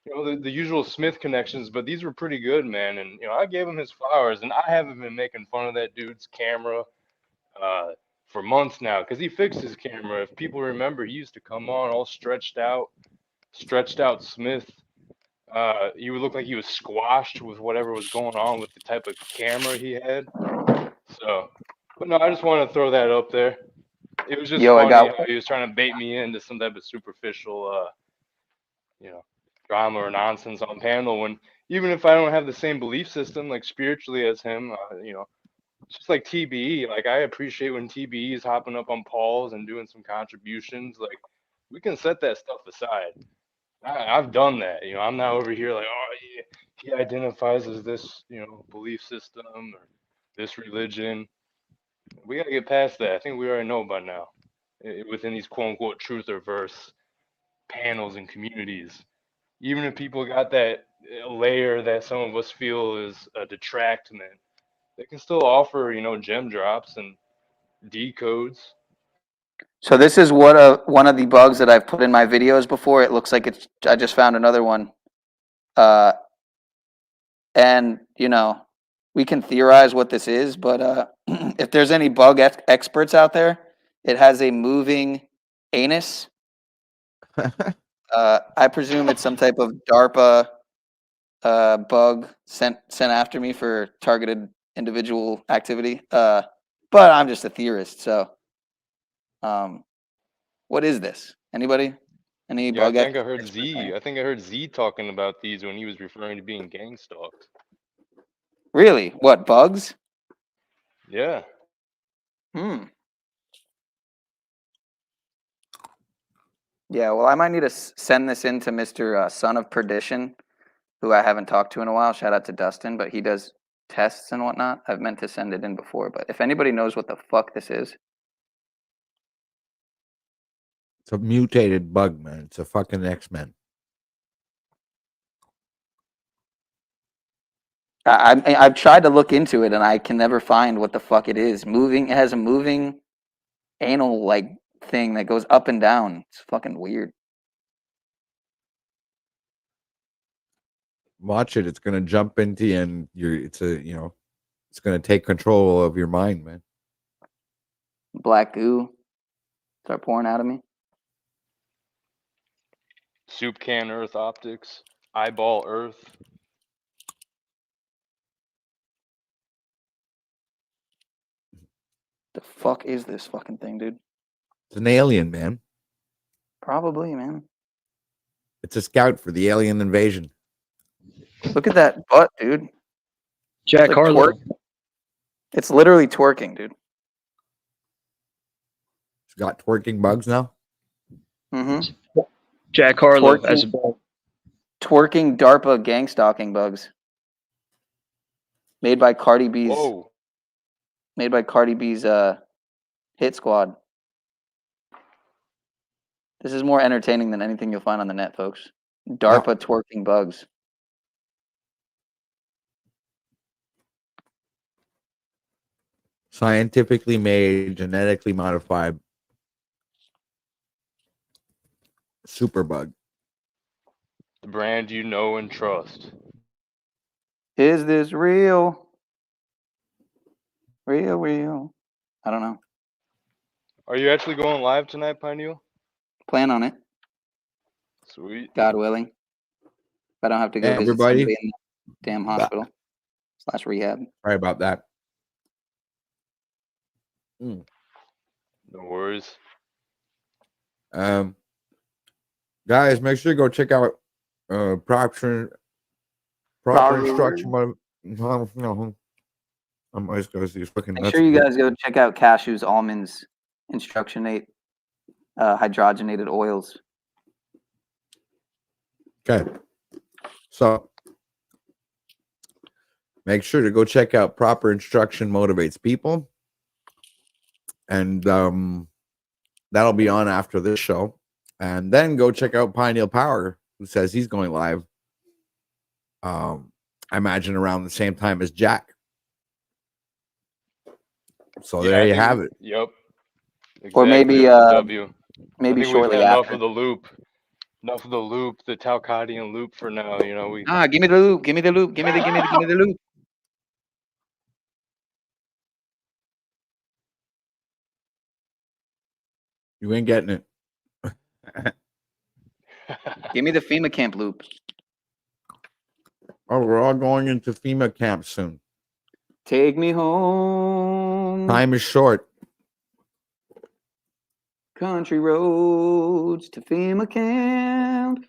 the usual Smith connections, but these were pretty good, man. And I gave him his flowers, and I haven't been making fun of that dude's camera for months now because he fixed his camera. If people remember, he used to come on all stretched out Smith. He would look like he was squashed with whatever was going on with the type of camera he had. So, but no, I just want to throw that up there. It was just Yo, I funny got how he was trying to bait me into some type of superficial, drama or nonsense on panel. When even if I don't have the same belief system, like spiritually as him, just like TBE, like I appreciate when TBE is hopping up on Paul's and doing some contributions. Like we can set that stuff aside. I've done that. I'm not over here like, oh, yeah, he identifies as this, belief system or this religion. We gotta get past that. I think we already know by now. Within these quote unquote truth or verse panels and communities, even if people got that layer that some of us feel is a detractment, they can still offer, gem drops and decodes. So this is what one of the bugs that I've put in my videos before. It looks like it's. I just found another one. And we can theorize what this is, but if there's any bug experts out there, it has a moving anus. I presume it's some type of DARPA bug sent after me for targeted individual activity. But I'm just a theorist, so what is this? Anybody? Any Yeah, I bug think I heard experts? Z. I think I heard Z talking about these when he was referring to being gang stalked. Really? What, bugs? Yeah. Yeah, well, I might need to send this in to Mr. Son of Perdition, who I haven't talked to in a while. Shout out to Dustin, but he does tests and whatnot. I've meant to send it in before, but if anybody knows what the fuck this is. It's a mutated bug, man. It's a fucking X-Men. I've tried to look into it and I can never find what the fuck it is. It has a moving anal like thing that goes up and down. It's fucking weird. Watch it. It's gonna jump into you, and it's gonna take control of your mind, man. Black goo start pouring out of me. Soup can Earth optics, eyeball Earth. The fuck is this fucking thing, dude? It's an alien, man. Probably, man. It's a scout for the alien invasion. Look at that butt, dude. Jack It's like Harlow. It's literally twerking, dude. It's got twerking bugs now. Mm-hmm. Jack Harlow as a bug. Twerking DARPA gang stalking bugs. Made by Cardi B's. Whoa. Made by Cardi B's hit squad. This is more entertaining than anything you'll find on the net, folks. DARPA twerking bugs. Scientifically made, genetically modified superbug. The brand you know and trust. Is this real? Real. I don't know. Are you actually going live tonight, Pineal? Plan on it. Sweet. God willing. If I don't have to go Hey, visit everybody. somebody in the damn hospital / rehab. Sorry about that. No worries. Guys, make sure you go check out proper instruction. I'm always going to see fucking. Make sure you guys go check out Cashew's Almonds Instructionate hydrogenated oils. Okay. So make sure to go check out Proper Instruction Motivates People. And that'll be on after this show. And then go check out Pineal Power, who says he's going live. I imagine around the same time as Jack. So Yeah, there I you think have it. Yep. Or maybe W. maybe I think shortly we've had enough after. of the loop. enough of the loop, the Talcottian loop for now. You know, we. Give me the loop. Give me the loop. Give me the loop. You ain't getting it. Give me the FEMA camp loop. Oh, we're all going into FEMA camp soon. Take me home. Time is short. Country roads to FEMA camp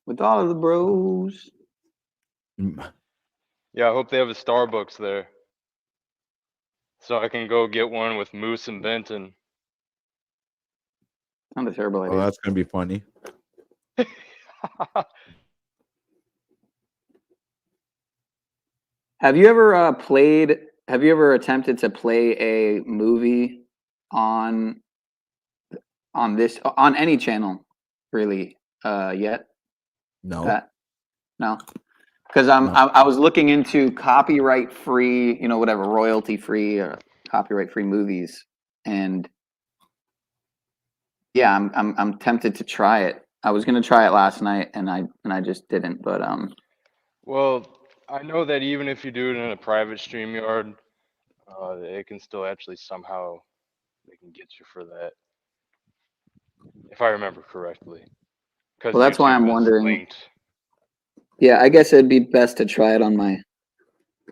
with all of the bros. Yeah, I hope they have a Starbucks there, so I can go get one with Moose and Benton. Not a terrible idea. Oh, that's gonna be funny. Have you ever Have you ever attempted to play a movie on any channel, really? Yet? No. No. Because I was looking into copyright free, whatever, royalty free or copyright free movies, and yeah, I'm tempted to try it. I was gonna try it last night, and I just didn't. But Well, I know that even if you do it in a private StreamYard, it can still actually somehow they can get you for that, if I remember correctly. Because well, that's why I'm YouTube is wondering. linked. Yeah, I guess it'd be best to try it on my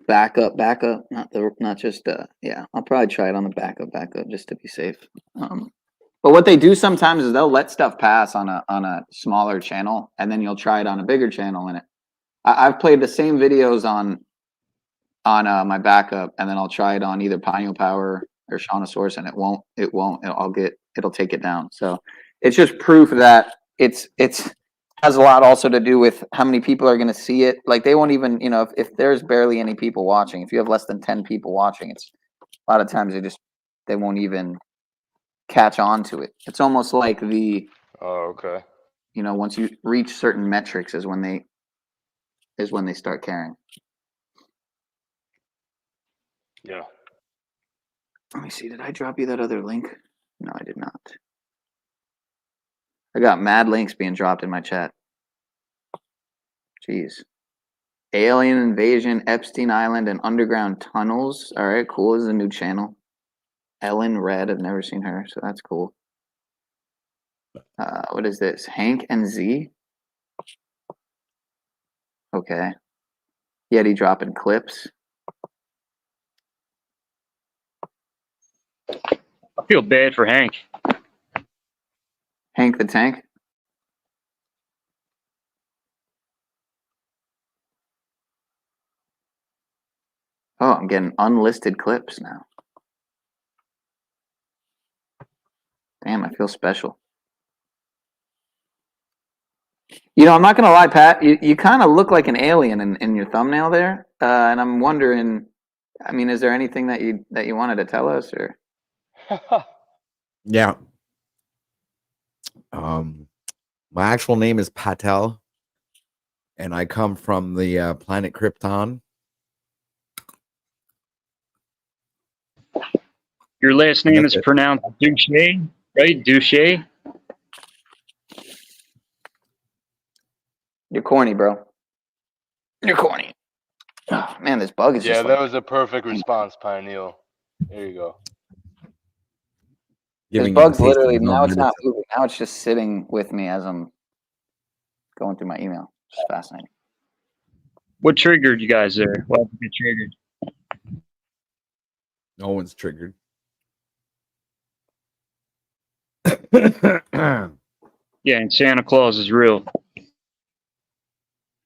backup, not just yeah. I'll probably try it on the backup just to be safe. But what they do sometimes is they'll let stuff pass on a smaller channel, and then you'll try it on a bigger channel. And I've played the same videos on my backup, and then I'll try it on either Pino Power or Shaunosaurus, and it won't. It'll take it down. So it's just proof that it's has a lot also to do with how many people are going to see it. Like they won't even, if there's barely any people watching, if you have less than 10 people watching, it's a lot of times they won't even catch on to it. It's almost like Oh, okay. Once you reach certain metrics is when they start caring. Yeah. Let me see. Did I drop you that other link? No, I did not. I got mad links being dropped in my chat. Jeez. Alien invasion, Epstein Island, and underground tunnels. All right, cool. This is a new channel. Ellen Red. I've never seen her, so that's cool. What is this? Hank and Z? Okay. Yeti dropping clips. I feel bad for Hank. Hank the Tank? Oh, I'm getting unlisted clips now. Damn, I feel special. I'm not gonna lie, Pat. You kind of look like an alien in your thumbnail there, and I'm wondering. I mean, is there anything that you wanted to tell us, or? Yeah. My actual name is Patel, and I come from the planet Krypton. Your last name is pronounced Douche, right? Douche. You're corny, bro. You're corny. Oh, man, this bug is Yeah, just that like... was a perfect response, Pineal. There you go. This bug's literally, now it's not moving. Now it's just sitting with me as I'm going through my email. It's fascinating. What triggered you guys there? Why did you get triggered? No one's triggered. Yeah, and Santa Claus is real.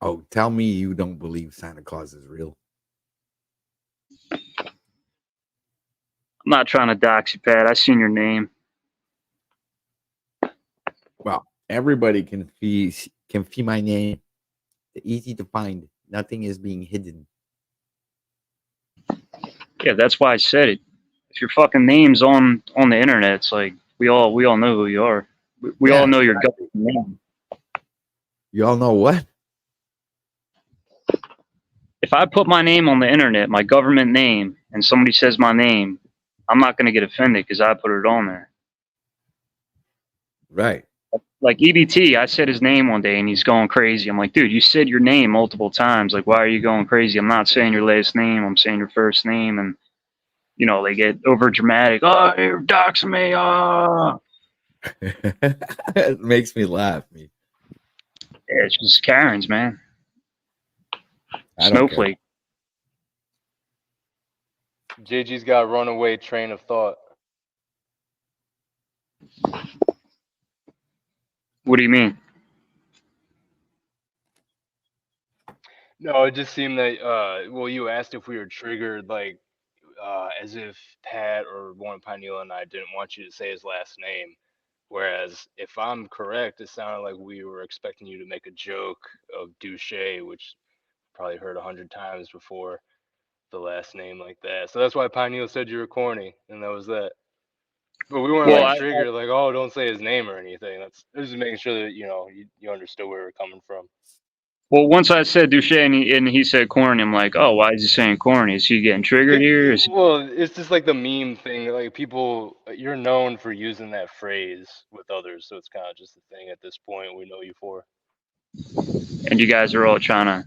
Oh, tell me you don't believe Santa Claus is real. I'm not trying to dox you, Pat. I seen your name. Well, everybody can see my name. It's easy to find. Nothing is being hidden. Yeah, that's why I said it. If your fucking name's on the internet, it's like we all know who you are. We all know your government name. You all know what? If I put my name on the internet, my government name, and somebody says my name, I'm not going to get offended because I put it on there. Right. like EBT, I said his name one day and he's going crazy. I'm like, dude, you said your name multiple times. Like, why are you going crazy? I'm not saying your last name. I'm saying your first name. And, you know, they get over dramatic. Oh, you're doxing me. Oh. It makes me laugh. Me. Yeah, it's just Karens, man. I don't care. Snowflake. JG's got a runaway train of thought. What do you mean? No, it just seemed that well, you asked if we were triggered, like as if Pat or Warren Pineal and I didn't want you to say his last name. Whereas if I'm correct, it sounded like we were expecting you to make a joke of Douche, which probably heard 100 times before, the last name like that. So that's why Pineal said you were corny, and that was that. But we weren't like triggered, like, oh, don't say his name or anything. That's just making sure that you understood where we were coming from. Well, once I said Douche and he said corny, I'm like, oh, why is he saying corny? Is he getting triggered here? Is he... Well, it's just like the meme thing. Like people, you're known for using that phrase with others, so it's kind of just a thing at this point we know you for. And you guys are all trying to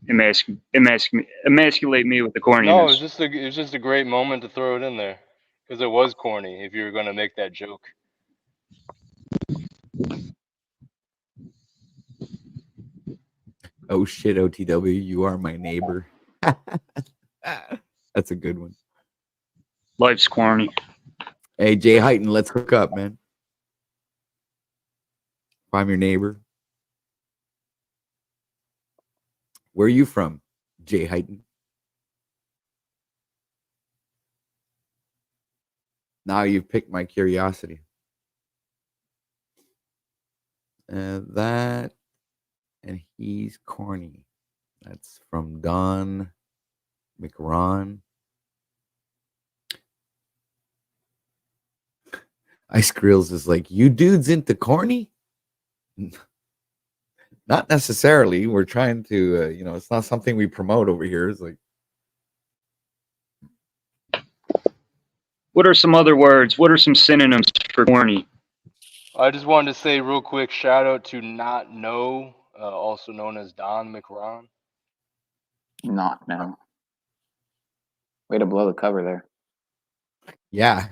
emasculate me with the corniness. No, it was just a great moment to throw it in there, because it was corny. If you were gonna make that joke. Oh shit, OTW, you are my neighbor. That's a good one. Life's corny. Hey, Jay Heighton, let's hook up, man. If I'm your neighbor. Where are you from, Jay Heighton? Now you've piqued my curiosity. That, and he's corny. That's from Don McRon. Ice Grills is like, you dudes into corny? Not necessarily. We're trying to, it's not something we promote over here. It's like, What are some other words? What are some synonyms for corny? I just wanted to say real quick, shout out to Not Know, also known as Don McRon. Not know. Way to blow the cover there. yeah.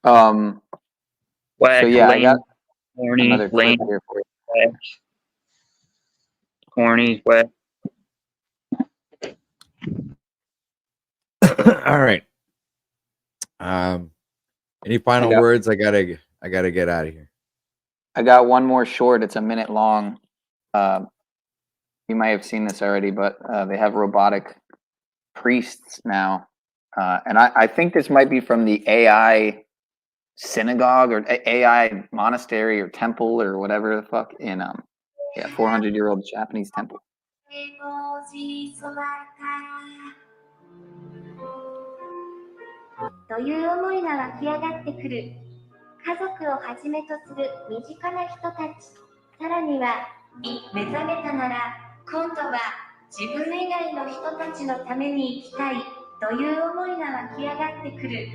Whack, So yeah, I lame, got corny, another clip lame, here for you. whack, corny, whack. All right. Any final words? I gotta get out of here. I got one more short. It's a minute long. You might have seen this already, but they have robotic priests now, and I think this might be from the AI synagogue or AI monastery or temple or whatever the fuck in 400-year-old Japanese temple. という思いが湧き上がってくる。家族をはじめとする身近な人たち、さらには目覚めたなら今度は自分以外の人たちのために生きたいという思いが湧き上がってくる。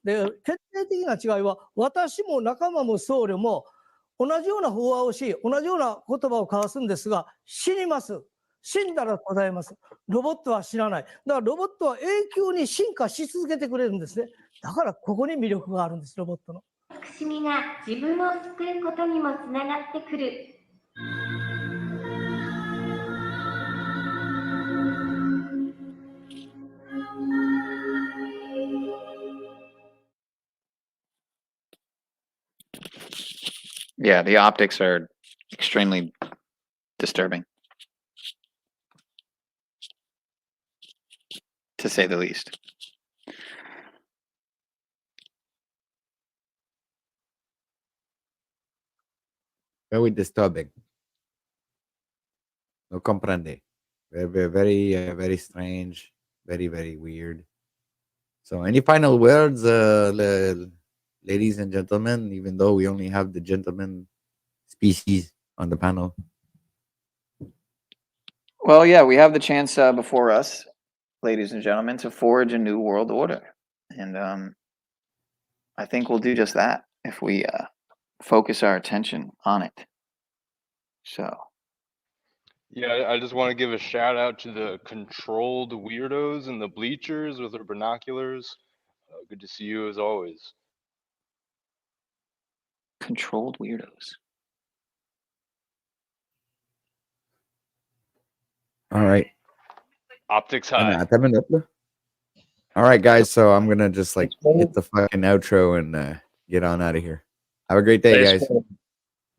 で、決定的な違いは、私も仲間も僧侶も同じような法話をし、同じような言葉を交わすんですが、死にます。死んだら途絶えます。ロボットは死なない。だからロボットは永久に進化し続けてくれるんですね。だからここに魅力があるんです、ロボットの。慈しみが自分を救うことにもつながってくる。Yeah, the optics are extremely disturbing, to say the least. Very disturbing. No comprende. Very strange. Very, very weird. So, any final words, ladies and gentlemen, even though we only have the gentleman species on the panel. Well, yeah, we have the chance before us, ladies and gentlemen, to forge a new world order. And I think we'll do just that if we focus our attention on it. So, Yeah, I just want to give a shout out to the controlled weirdos in the bleachers with their binoculars. Good to see you as always. controlled weirdos. All right. Optics high. All right, guys. So I'm gonna just like hit the fucking outro and get on out of here. Have a great day, guys.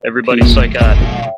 Everybody psychotic.